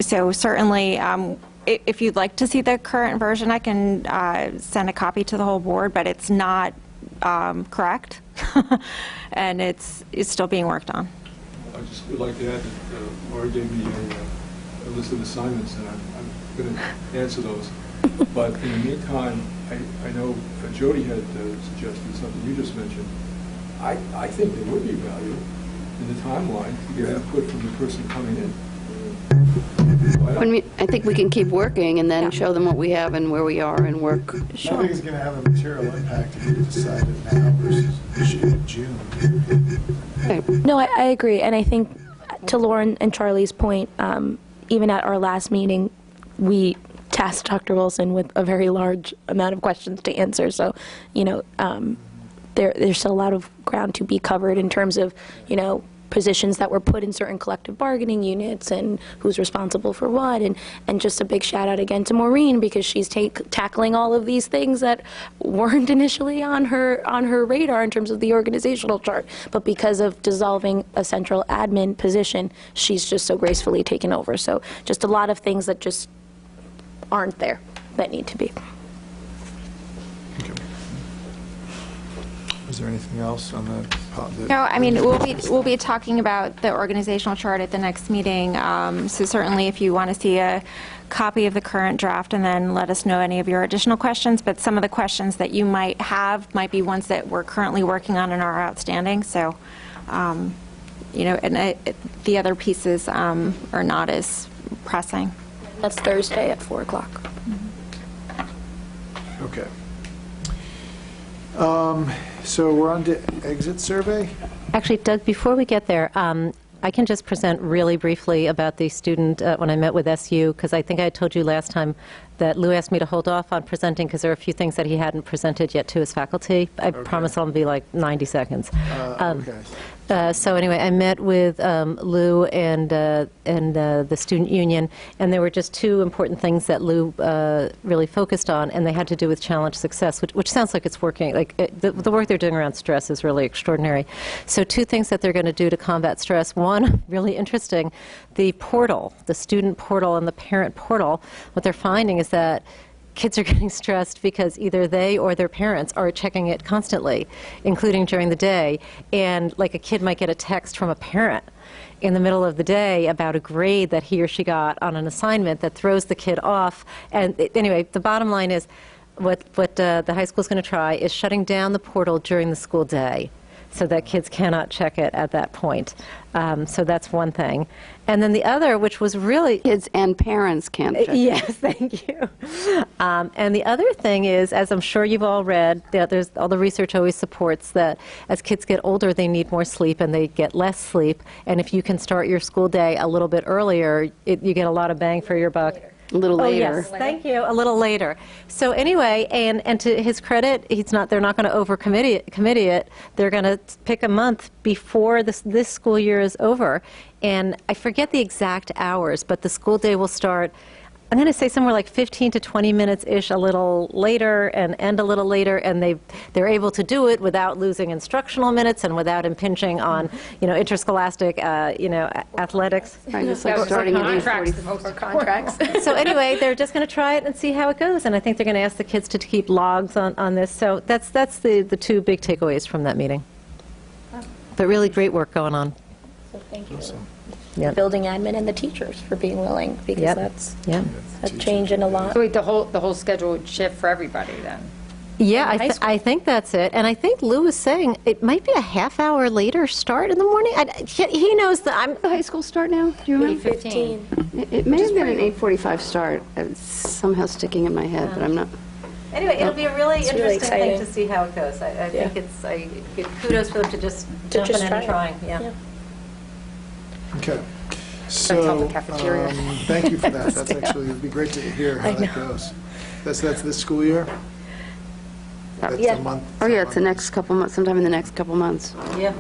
so certainly, if you'd like to see the current version, I can send a copy to the whole board, but it's not correct, and it's still being worked on. I just would like to add that Laura gave me a list of assignments, and I'm going to answer those. But in the meantime, I know Jody had suggested something you just mentioned. I think there would be value in the timeline to get input from the person coming in. I think we can keep working and then show them what we have and where we are and work. I think it's going to have a material impact if you decide it now versus June. No, I agree. And I think to Lauren and Charlie's point, even at our last meeting, we tasked Dr. Wilson with a very large amount of questions to answer. So, there's still a lot of ground to be covered in terms of, positions that were put in certain collective bargaining units and who's responsible for what. And just a big shout out again to Maureen, because she's tackling all of these things that weren't initially on her radar in terms of the organizational chart. But because of dissolving a central admin position, she's just so gracefully taken over. So just a lot of things that just aren't there that need to be. Is there anything else on the? No, I mean, we'll be talking about the organizational chart at the next meeting. So certainly, if you want to see a copy of the current draft, and then let us know any of your additional questions. But some of the questions that you might have might be ones that we're currently working on and are outstanding. So, you know, and the other pieces are not as pressing. That's Thursday at 4 o'clock. Okay. So we're on to exit survey. Actually, Doug, before we get there, I can just present really briefly about the student when I met with SU, because I think I told you last time that Lou asked me to hold off on presenting because there are a few things that he hadn't presented yet to his faculty. I promise I'll be like 90 seconds. So anyway, I met with Lou and the student union, and there were just two important things that Lou really focused on, and they had to do with challenge success, which sounds like it's working. Like the work they're doing around stress is really extraordinary. So two things that they're going to do to combat stress. One, really interesting, the portal, the student portal and the parent portal. What they're finding is that kids are getting stressed because either they or their parents are checking it constantly, including during the day. And like a kid might get a text from a parent in the middle of the day about a grade that he or she got on an assignment that throws the kid off. And anyway, the bottom line is what the high school is going to try is shutting down the portal during the school day so that kids cannot check it at that point. So that's one thing. And then the other, which was really... Kids and parents can't check it. Yes, thank you. And the other thing is, as I'm sure you've all read, there's all the research always supports that as kids get older, they need more sleep and they get less sleep. And if you can start your school day a little bit earlier, you get a lot of bang for your buck. A little later. Oh, yes, thank you. A little later. So anyway, and to his credit, they're not going to over-committee it. They're going to pick a month before this school year is over. And I forget the exact hours, but the school day will start, I'm going to say somewhere like 15 to 20 minutes-ish a little later and end a little later, and they're able to do it without losing instructional minutes and without impinging on, interscholastic, athletics. Right, just like starting at 8:40. Contracts. So anyway, they're just going to try it and see how it goes, and I think they're going to ask the kids to keep logs on this. So that's the two big takeaways from that meeting. But really great work going on. So thank you. Awesome. Yep. Building admin and the teachers for being willing, because that's a change in a lot. So wait, the whole schedule would shift for everybody then? Yeah, I think that's it. And I think Lou was saying it might be a half-hour later start in the morning. He knows that I'm... The high school start now? Do you remember? 8:15. It may have been an 8:45 start. It's somehow sticking in my head, but I'm not... Anyway, it'll be a really It's interesting really thing exciting. to see how it goes. I think I give kudos for them to just jump in try and it. trying. Yeah. Okay. Tell So, the cafeteria. thank you for that. That's actually, it'd be great to hear how that goes. That's this school year? That's a month? Oh, yeah, it's the next couple months, sometime in the next couple months. Yeah.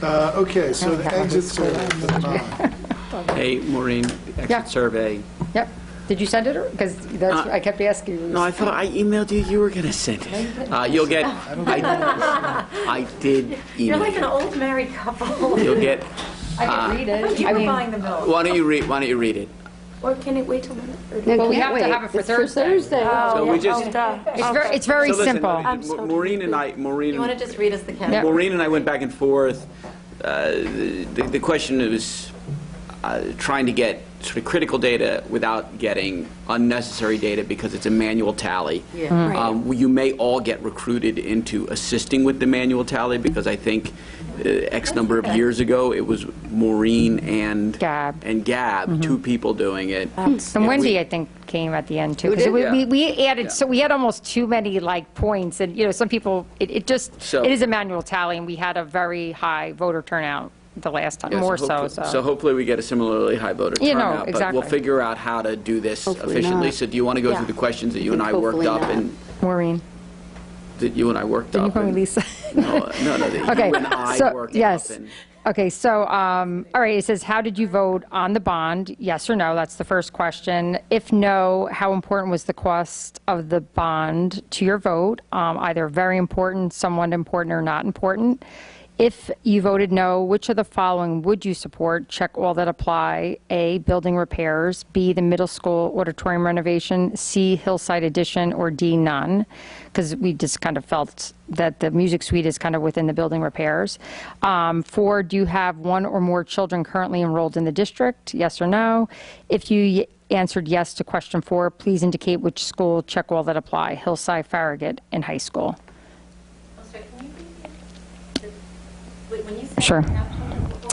Okay, so the exit survey for the bond. Hey, Maureen, Yeah. exit survey. Yep. Did you send it? Because I kept asking you. No, I thought I emailed you. You were going to send it. You'll get. I did email. You're like an old married couple. You'll get. I can read it. You were buying the milk. Why don't you read it? Or can it wait till Monday? Well, we have to have it for Thursday. So we just. It's very So listen, simple. Maureen and I. You want to just read us the category? Maureen and I went back and forth. The question was trying to get sort of critical data without getting unnecessary data because it's a manual tally. You may all get recruited into assisting with the manual tally because I think X number of years ago it was Maureen and Gab, two people doing it. And Wendy, I think, came at the end too. Because we added, so we had almost too many points, and some people, it is a manual tally, and we had a very high voter turnout the last time, more so. So hopefully we get a similarly high voter turnout, but we'll figure out how to do this efficiently. So do you want to go through the questions that you and I worked up? And Maureen. That you and I worked up? Did you call me Lisa? No, that you and I worked up. Okay, so, all right, it says, how did you vote on the bond? Yes or no? That's the first question. If no, how important was the cost of the bond to your vote? Either very important, somewhat important, or not important. If you voted no, which of the following would you support? Check all that apply. A, building repairs. B, the middle school auditorium renovation. C, hillside addition. Or D, none. Because we just kind of felt that the music suite is kind of within the building repairs. 4, do you have one or more children currently enrolled in the district? Yes or no? If you answered yes to question 4, please indicate which school. Check all that apply. Hillside, Farragut, and high school. Sure.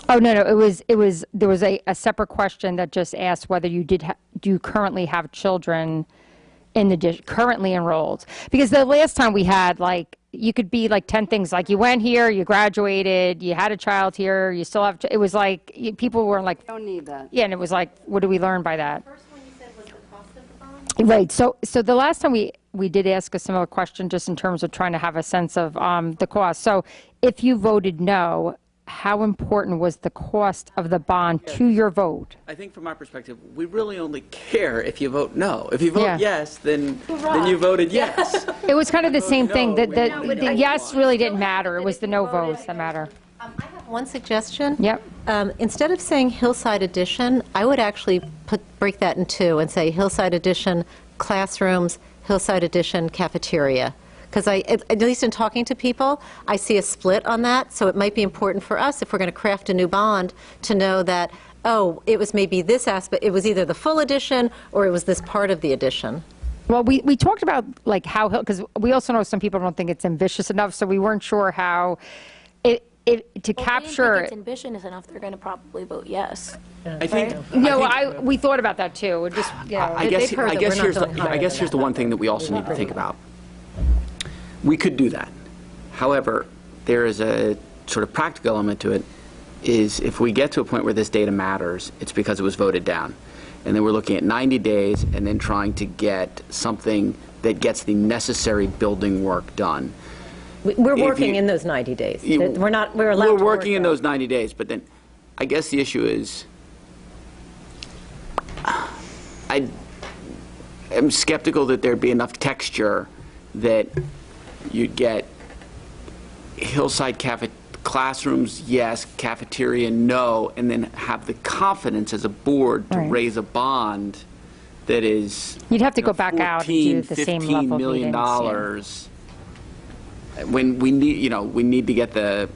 Oh, no, there was a separate question that just asked whether you do you currently have children in the currently enrolled? Because the last time we had, like, you could be like 10 things, like you went here, you graduated, you had a child here, you still have, it was like, people were like. Don't need that. Yeah, and it was like, what do we learn by that? The first one you said was the cost of the bond? Right, so the last time we did ask a similar question just in terms of trying to have a sense of the cost. So if you voted no, how important was the cost of the bond to your vote? I think from my perspective, we really only care if you vote no. If you vote yes, then you voted yes. It was kind of the same thing. no, The yes really didn't matter. It was the no votes that matter. I have one suggestion. Yep. Instead of saying Hillside Edition, I would actually break that in two and say Hillside Edition classrooms, Hillside Edition cafeteria. Because at least in talking to people, I see a split on that. So it might be important for us, if we're going to craft a new bond, to know that, oh, it was maybe this aspect, it was either the full edition or it was this part of the edition. Well, we talked about like how, because we also know some people don't think it's ambitious enough, so we weren't sure how to capture. If it's ambitious enough, they're going to probably vote yes. I think. We thought about that too. It just, you know, I guess here's the one thing that we also need to think about. We could do that. However, there is a sort of practical element to it, is if we get to a point where this data matters, it's because it was voted down. And then we're looking at 90 days and then trying to get something that gets the necessary building work done. We're working in those 90 days. We're allowed to work. We're working in those 90 days, but then I guess the issue is I am skeptical that there'd be enough texture that you'd get hillside classrooms, yes, cafeteria, no, and then have the confidence as a board to raise a bond that is. You'd have to go back out and do the same level of $15 meetings. million. When we need, we need to get the.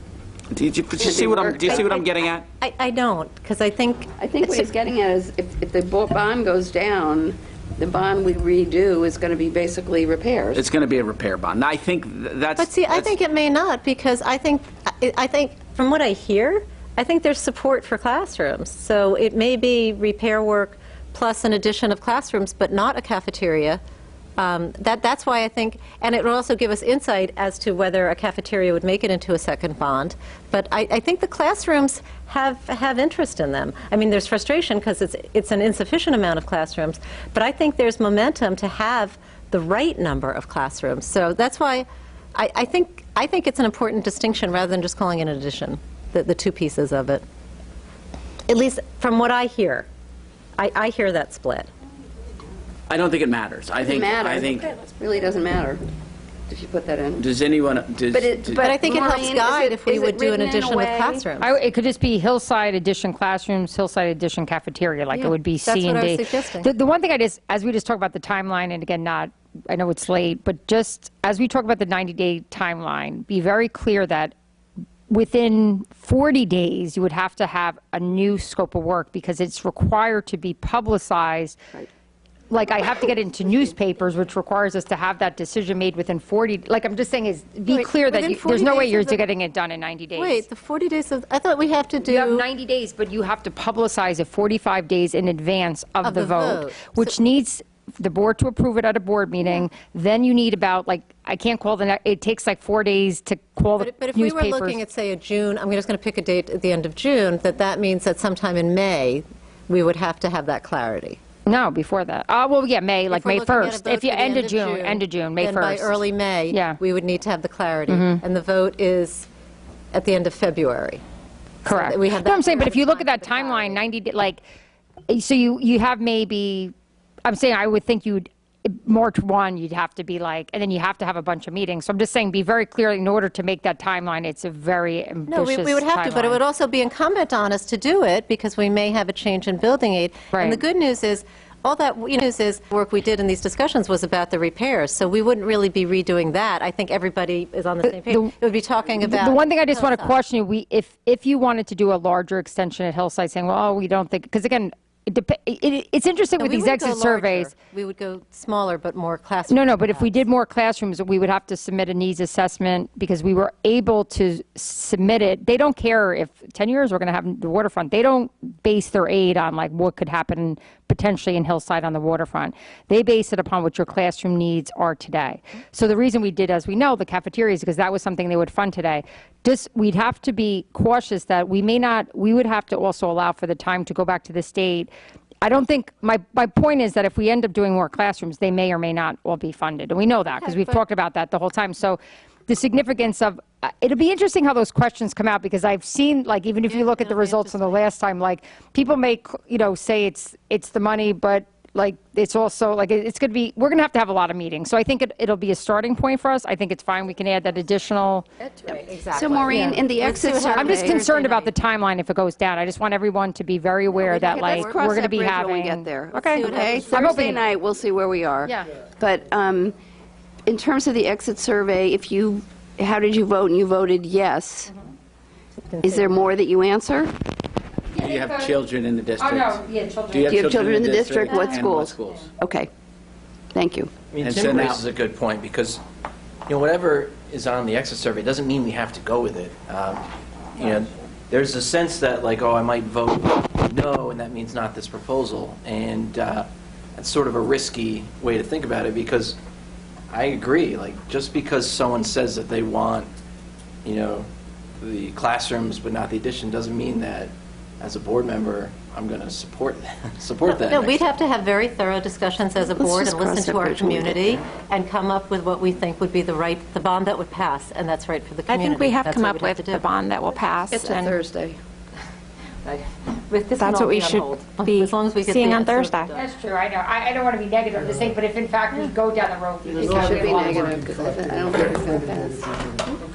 Do you see what I'm getting at? I don't, because I think what he's getting at is if the bond goes down, the bond we redo is going to be basically repairs. It's going to be a repair bond. Now, I think that's. But see, I think it may not, because I think from what I hear, I think there's support for classrooms. So it may be repair work plus an addition of classrooms, but not a cafeteria. That's why I think, and it will also give us insight as to whether a cafeteria would make it into a second bond. But I think the classrooms have interest in them. I mean, there's frustration because it's an insufficient amount of classrooms, but I think there's momentum to have the right number of classrooms. So that's why I think it's an important distinction rather than just calling it an addition, the two pieces of it. At least from what I hear. I hear that split. I don't think it matters. I think it really doesn't matter if you put that in. Does anyone? But I think it helps guide if we would do an addition with classrooms. It could just be hillside addition classrooms, hillside addition cafeteria, like it would be C and D. That's what I was suggesting. The one thing as we just talk about the timeline, and again, I know it's late, but just as we talk about the 90-day timeline, be very clear that within 40 days, you would have to have a new scope of work because it's required to be publicized. Right. Like, I have to get into newspapers, which requires us to have that decision made within 40, like, I'm just saying is, be clear that there's no way you're getting it done in 90 days. Wait, the 40 days, I thought we have to do. You have 90 days, but you have to publicize it 45 days in advance of the vote, which needs the board to approve it at a board meeting. Then you need about, like, I can't call it takes like 4 days to call the newspapers. But if we were looking at, say, a June, I'm just going to pick a date at the end of June, that means that sometime in May, we would have to have that clarity. No, before that. Well, yeah, May, like May 1st. If you end of June, May 1st. Then by early May, we would need to have the clarity. And the vote is at the end of February. Correct. we have No, that I'm saying, but if you look at that time timeline, 90, like, so you have maybe, I'm saying I would think you'd, March 1, you'd have to be like, and then you have to have a bunch of meetings. So I'm just saying, be very clear, in order to make that timeline, it's a very ambitious No, we would have to, but it timeline. would also be incumbent on us to do it, because we may have a change in building aid. Right. And the good news is, all that work we did in these discussions was about the repairs, so we wouldn't really be redoing that. I think everybody is on the same page. It would be talking about... The one thing I just want to Hillside. question you, if you wanted to do a larger extension at Hillside, saying, well, we don't think, because again, it's interesting No, with we these wouldn't go exit surveys. larger. We would go smaller, but more classroom. No, but if we did more classrooms, we would have to submit a needs assessment, because we were able to submit it. They don't care if 10 years we're going to have the waterfront. They don't base their aid on like what could happen potentially in Hillside on the waterfront. They base it upon what your classroom needs are today. So the reason we did, as we know, the cafeterias, because that was something they would fund today. We'd have to be cautious that we would have to also allow for the time to go back to the state. I don't think, my point is that if we end up doing more classrooms, they may or may not all be funded. And we know that, because we've talked about that the whole time. So the significance of, it'll be interesting how those questions come out, because I've seen, like, even if you look at the results from the last time, like, people may, say it's the money, but like, it's also, like, it's going to be, we're going to have a lot of meetings. So I think it'll be a starting point for us. I think it's fine. We can add that additional. So Maureen, in the exit survey... I'm just concerned about the timeline if it goes down. I just want everyone to be very aware that, like, Let's cross we're going to that be bridge having... when we get there. Okay. Okay, Thursday night, we'll see where we are. Yeah. But in terms of the exit survey, how did you vote? And you voted yes. Is there more that you answer? Do you have children in the district? children. Do you have children in the district? What and schools? Okay, thank you. I mean, And Tim so now- raises a good point, because, whatever is on the exit survey doesn't mean we have to go with it. There's a sense that, like, I might vote no, and that means not this proposal. And that's sort of a risky way to think about it, because I agree, like, just because someone says that they want, the classrooms but not the addition, doesn't mean that, as a board member, I'm going to support that. No, we'd have to have very thorough discussions as a board just and cross listen that to our bridge when we get community and come up with what we think would be the bond that would pass, and that's right for the I community. think we have to That's come what up we'd have with to the do. bond that will pass. It's a and Thursday. This That's can what all we be on should hold. be As long as we get seeing the on answer. Thursday. That's true, I know. I don't want to be negative, I'm just saying, but if in fact we go down the road, we It should be negative, because I don't think it's going to pass. I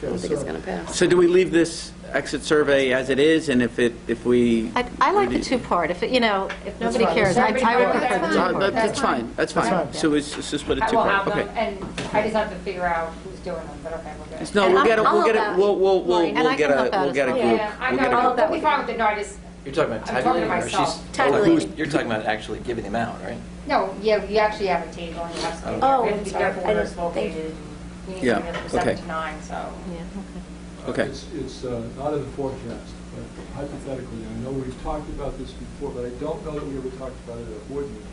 don't think it's going to pass. So do we leave this exit survey as it is, and if we... I like the two-part. If nobody cares, I would prefer the two-part. That's fine, that's fine. So it's just split it I will have two-part, them, okay. and I just have to figure out who's doing them, but okay, we're good. No, And we'll get I'll we'll get help it, out. we'll Maureen, and I can help out as get a well. group. Yeah, I We'll get a know, group. I'll be fine with it, no, You're talking about I'm talking to tabulating, or myself. Tabulating. you're talking about actually giving them out, right? No, yeah, you actually have a table, and you have something. Oh, We have to be sorry. careful where it's located. We need to Yeah, be from okay. 7 to 9, so. Okay. It's not in the forecast, but hypothetically, I know we've talked about this before, but I don't know that we ever talked about it at a board meeting.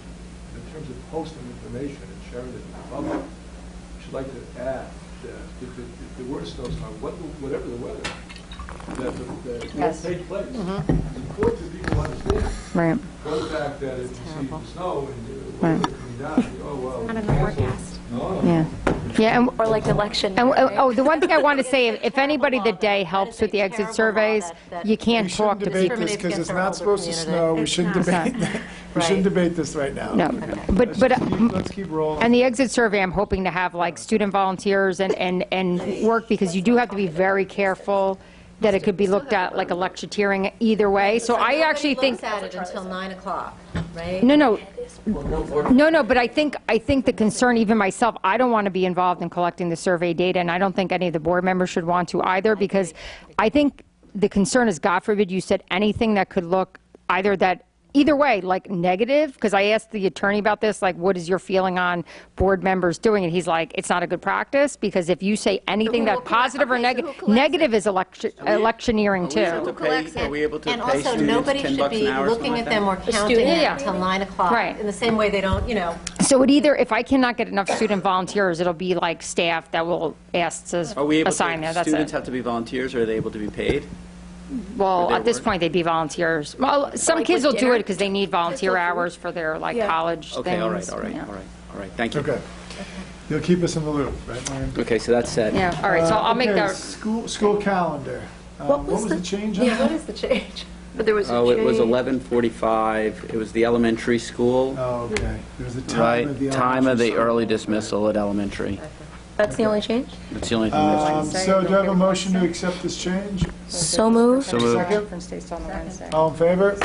In terms of posting information and sharing it with the public, I should like to add that if there were a snowstorm, whatever the weather, that will Yes. take place. It's important that people understand. Right. The fact that if you see the snow and the weather coming down, you go, well, Not in the cancel. forecast. No. Yeah. Yeah, and Or like election. the one thing I want to say, if anybody that day helps with the exit surveys, you can't We talk shouldn't to debate people. this because it's against our not supposed to older snow. We shouldn't debate that. We shouldn't debate this right now. No, but Let's keep rolling. and the exit survey, I'm hoping to have like student volunteers and work, because you do have to be very careful that it could be looked at like electioneering either way. So I actually think. Nobody looks at it until 9 o'clock, right? No, but I think the concern, even myself, I don't want to be involved in collecting the survey data, and I don't think any of the board members should want to either, because I think the concern is, God forbid, you said anything that could look either way, like negative, because I asked the attorney about this, like, what is your feeling on board members doing it? He's like, it's not a good practice, because if you say anything that's positive or negative is electioneering too. Are we able to And pay also, students nobody $10 should be an hour, looking something at them or like counting it Yeah. until 9 o'clock. Right. In the same way they don't, So if I cannot get enough student volunteers, it'll be like staff that will ask to Are we able assign there, to, that's students it. have to be volunteers, or are they able to be paid? Well, their at this work? point, they'd be volunteers. Well, some Like kids with will do dinner? it because they need volunteer hours for their college things. Okay, all right, Yeah. thank you. Okay. You'll keep us in the loop, right, Maureen? Okay, so that's set. Yeah, all right, so I'll make Okay, that, School calendar. What was the change on that? What is the change? But there was a Oh, it was change. 11:45. It was the elementary school. Oh, okay. There was a time Right, of the time of the elementary early dismissal at elementary. That's the only change? That's the only thing that's... So do I have a motion to accept this change? So moved. So moved. Second? Conference days on the Wednesday. All in favor?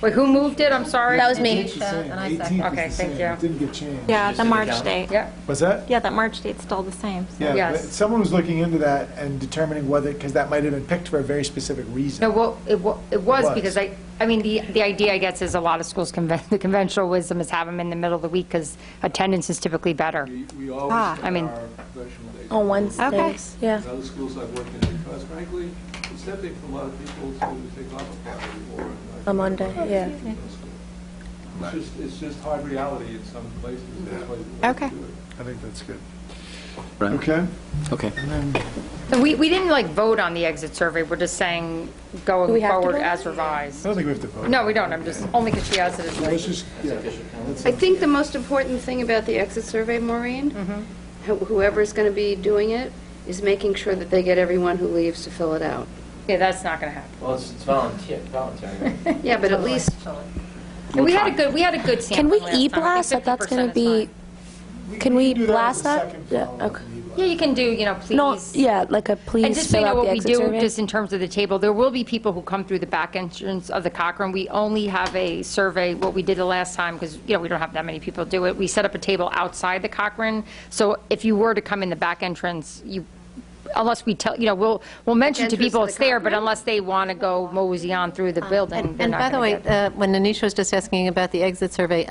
Wait, who moved it? I'm sorry. That was me. It's the same. and I 18th second. is Okay, the thank same. you. It didn't get changed. Yeah, the March date. Yeah. Was that? Yeah, that March date's still the same. so- Yeah, Yes. but someone was looking into that and determining whether, because that might have been picked for a very specific reason. No, well, it was was. because I mean, the idea, I guess, is a lot of schools, the conventional wisdom is have them in the middle of the week because attendance is typically better. We always Ah. have I mean- our professional days. On Wednesdays, yeah. In other schools I've worked in, because frankly, it's tempting for a lot of people to take off a Friday or A Monday, yeah. It's just hard reality in some places. That's why we Okay. do it. I think that's good. Right. Okay? Okay. And then, So we didn't like vote on the exit survey, we're just saying Do going we have to forward vote? as I revised. don't think we have to vote. No, we don't, I'm just, only because she has it as Let's late. just, yeah. I think the most important thing about the exit survey, Maureen, whoever's going to be doing it, is making sure that they get everyone who leaves to fill it out. Yeah, that's not going to happen. Well, it's voluntary, right? Yeah, but at least, And we had a good Can sampling we last time. I think e-blast that that's 50% going is to be, fine. can we do that blast as a that? second Yeah, follow-up okay. and e-blast. Yeah, you can do, please. No, yeah, like a And please just so you fill know out what the we exit do, survey. just in terms of the table, there will be people who come through the back entrance of the Cochrane. We only have a survey, what we did the last time, because, we don't have that many people do it. We set up a table outside the Cochrane, so if you were to come in the back entrance, unless we tell, we'll mention to entrance people to the it's there, but Cochrane? unless they want to go mosey on through the building, they're And not by the gonna way, get there. when Anisha was just asking about the exit survey,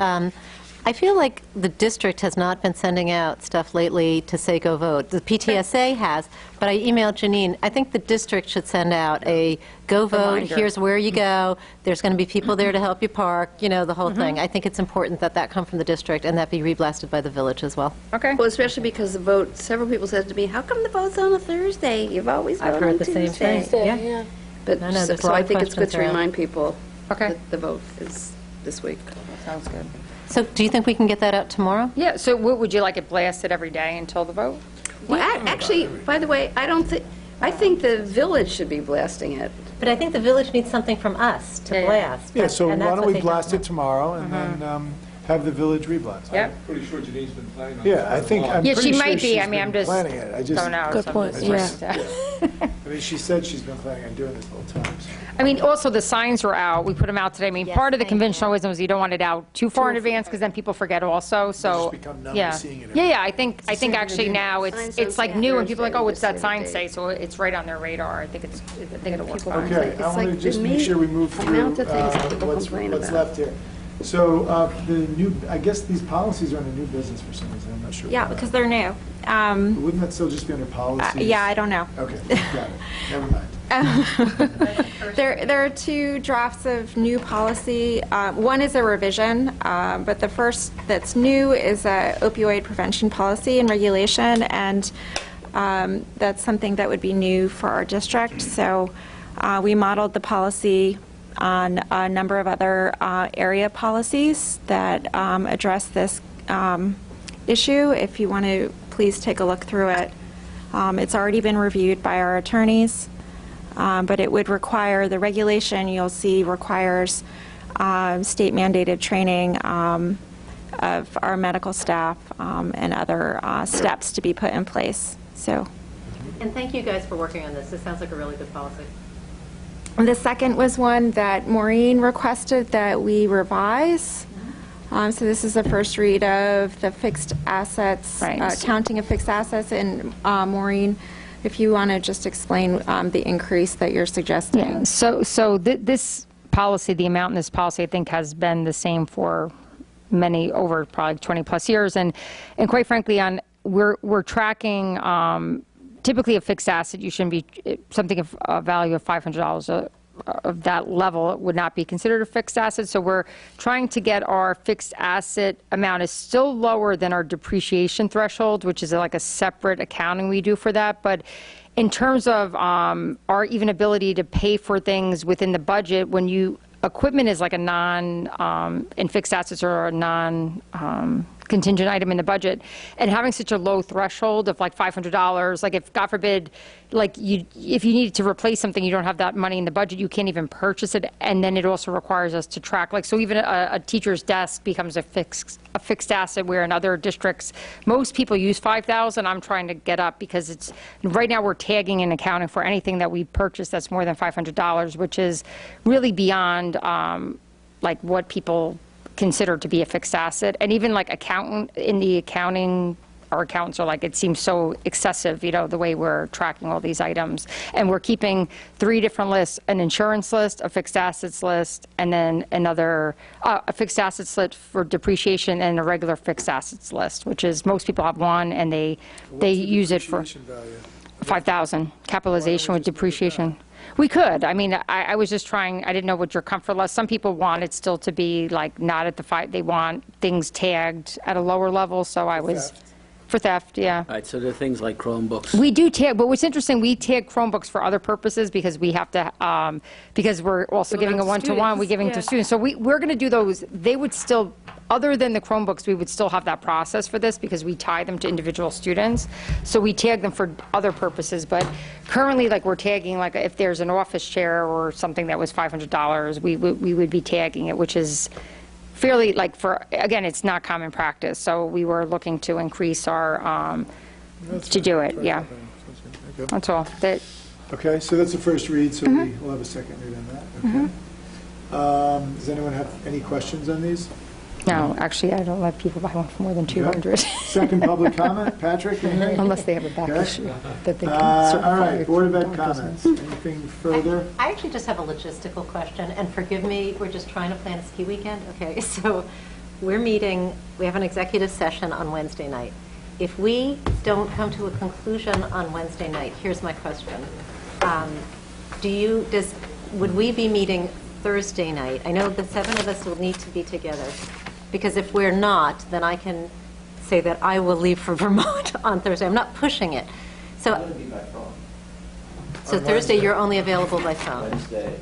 I feel like the district has not been sending out stuff lately to say go vote. The PTSA has, but I emailed Janine. I think the district should send out a go vote, Reminder. here's where you go, there's going to be people there to help you park, the whole thing. I think it's important that that come from the district and that be reblasted by the village as well. Okay. well, especially because the vote, several people said to me, how come the vote's on a Thursday? You've always I've voted heard on the same Tuesday. thing. Yeah. But, I know, there's a so lot I of think it's good questions to around. remind people Okay. that the vote is this week. Sounds good. So do you think we can get that out tomorrow? Yeah, so would you like it blasted every day until the vote? Well, actually, by the way, I think the village should be blasting it. But I think the village needs something from us to Yeah, yeah. blast. Yeah, so why And that's don't what we they blast don't it tomorrow and then have the village reblast? Yep. Pretty sure Janine's been planning on Yeah, I think, I'm Yeah, pretty she sure might be. she's I mean, I'm been just- planning it. I just, Don't know. Good point, I mean, she said she's been planning on doing this the whole time. so. I mean, also, the signs were out. We put them out today. I mean, Yes, part of the thank you. conventional wisdom is you don't want it out too far in advance, because then people forget also, so, just become numb to yeah. seeing it. Yeah, I think same actually thing. now, Signs it's like don't say new, and people are like, Thursday, oh, what's that just say sign the say? date. So it's right on their radar. I think it'll work fine. Okay, I It's want like to just the make sure we move the through amount of things that people complain what's about. left here. So the new, I guess these policies are under new business for some reason, I'm not sure. Yeah, why. because they're new. Wouldn't that still just be under policies? Yeah, I don't know. Okay, got it, never mind. There are two drafts of new policy. One is a revision, but the first that's new is a opioid prevention policy and regulation, and that's something that would be new for our district. So we modeled the policy on a number of other area policies that address this issue. If you want to, please take a look through it. It's already been reviewed by our attorneys. But it would require, the regulation you'll see requires state mandated training of our medical staff and other steps to be put in place. So And thank you guys for working on this. This sounds like a really good policy. the second was one that Maureen requested that we revise. So this is the first read of the fixed assets, Right. counting of fixed assets. And Maureen, if you want to just explain the increase that you're suggesting. Yeah, so this policy, the amount in this policy, I think, has been the same for many, over probably 20-plus years. And quite frankly, we're tracking, typically a fixed asset, you shouldn't be, something of a value of $500 of that level would not be considered a fixed asset. So we're trying to get our fixed asset amount is still lower than our depreciation threshold, which is like a separate accounting we do for that. But in terms of our even ability to pay for things within the budget, when equipment is like a and fixed assets are a contingent item in the budget, and having such a low threshold of like $500, like if, God forbid, like if you needed to replace something, you don't have that money in the budget, you can't even purchase it, and then it also requires us to track, like, so even a teacher's desk becomes a fixed asset, where in other districts, most people use $5,000. I'm trying to get up because it's, right now we're tagging and accounting for anything that we purchase that's more than $500, which is really beyond like what people consider to be a fixed asset. And even like accounting, our accountants are like, it seems so excessive, you know, the way we're tracking all these items. And we're keeping 3 different lists: an insurance list, a fixed assets list, and then another, a fixed assets list for depreciation, and a regular fixed assets list, which is, most people have one, and they use it for $5,000 capitalization with depreciation. We could. I mean, I was just trying, I didn't know what your comfort was. Some people want it still to be like not at the 5, they want things tagged at a lower level, so I was, for theft, yeah. All right, so there are things like Chromebooks. We do tag, but what's interesting, we tag Chromebooks for other purposes because we have to, because we're also giving a one-to-one, we're giving to students. So we're going to do those. They would still, other than the Chromebooks, we would still have that process for this because we tie them to individual students. So we tag them for other purposes, but currently, like, we're tagging, like, if there's an office chair or something that was $500, we would be tagging it, which is fairly, like, for, again, it's not common practice, so we were looking to increase our, to do it, yeah. That's all. Okay, so that's the first read, so we'll have a second read on that. Okay. Does anyone have any questions on these? No, actually, I don't let people buy one for more than 200. Second public comment, Patrick? Anything? Unless they have a back issue that they can All right, certify. Board of Ed comments. Anything further? I actually just have a logistical question, and forgive me, we're just trying to plan a ski weekend. Okay, so we're meeting, we have an executive session on Wednesday night. If we don't come to a conclusion on Wednesday night, here's my question. Would we be meeting Thursday night? I know the 7 of us will need to be together, because if we're not, then I can say that I will leave for Vermont on Thursday. I'm not pushing it. So Thursday, you're only available by phone? Wednesday.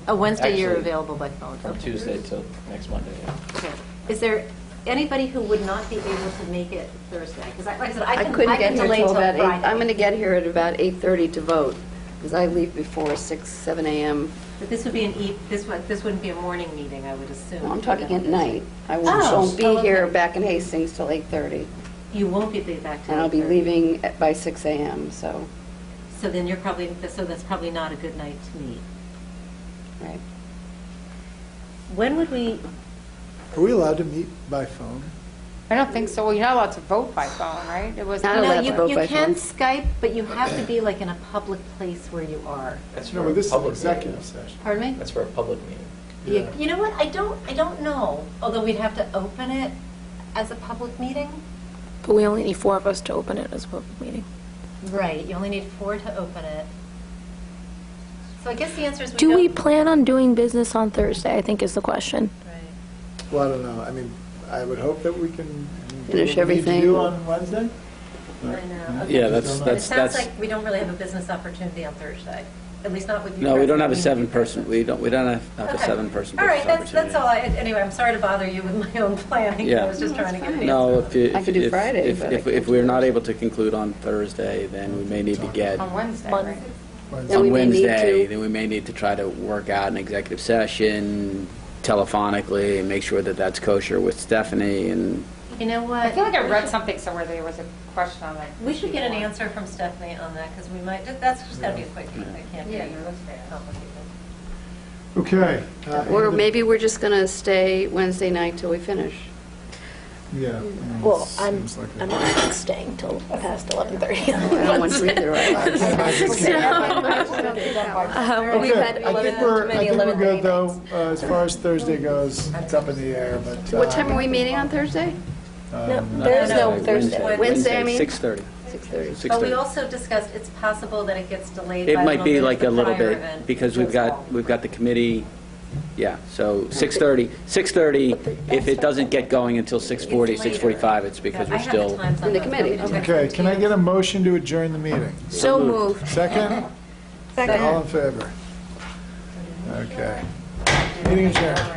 Oh, Wednesday you're Actually, available by phone. From Tuesday till next Monday, yeah. Okay. Is there anybody who would not be able to make it Thursday? Because like I said, I couldn't get here till about 8. I'm going to get here at about 8:30 to vote, because I leave before 6, 7 a.m. But this would be this wouldn't be a morning meeting, I would assume. No, I'm talking at night. I won't be here back in Hastings till 8:30. You won't be back till 8:30. And I'll be leaving by 6 a.m., so. So then that's probably not a good night to meet. Right. When would we? Are we allowed to meet by phone? I don't think so. Well, you're not allowed to vote by phone, right? It was Not allowed to vote you by can phone. Skype, but you have to be like in a public place where you are. That's No, for but a this is an public executive meeting. session. Pardon me? That's for a public meeting. Yeah. You know what? I don't know. Although we'd have to open it as a public meeting. But we only need 4 of us to open it as a public meeting. Right. You only need 4 to open it. So I guess the answer is we Do don't. we plan on doing business on Thursday, I think is the question. Right. Well, I don't know. I mean, I would hope that we can Finish do what we need everything. to do on Wednesday. I know. Okay. Yeah, It that's. sounds like we don't really have a business opportunity on Thursday. At least not with you. No, we don't have a present. 7-person, we don't have a Okay. 7-person All right, business that's opportunity. all. Anyway, I'm sorry to bother you with my own planning. Yeah. I was just trying to get an answer. No, I could do Friday, but I if we're not able to conclude on Thursday, then we may need to get, on Wednesday, right? Then we on may need Wednesday, to- then we may need to try to work out an executive session telephonically and make sure that that's kosher with Stephanie and. You know what? I feel like I read something somewhere there was a question on like. We should get an answer from Stephanie on that, because we might, that's just got to be a quickie. I can't Yeah, be that's fair. complicated. Okay. Or maybe we're just going to stay Wednesday night till we finish. Yeah. Well, I'm seems like I'm a- not staying till past 11:30. I don't want to either, right? We've Okay, had I think we're good, though. As far as Thursday goes, it's up in the air, but. What time are we meeting on Thursday? There is no Thursday. Wednesday, I mean? 6:30. 6:30. But we also discussed, it's possible that it gets delayed It by might be like a the little prior bit, event. because we've got the committee, yeah, so 6:30, if it doesn't get going until 6:40, 6:45, it's because we're still. In the committee. Okay, can I get a motion to adjourn the meeting? So moved. Second? Second. All in favor? Okay. Meeting adjourned.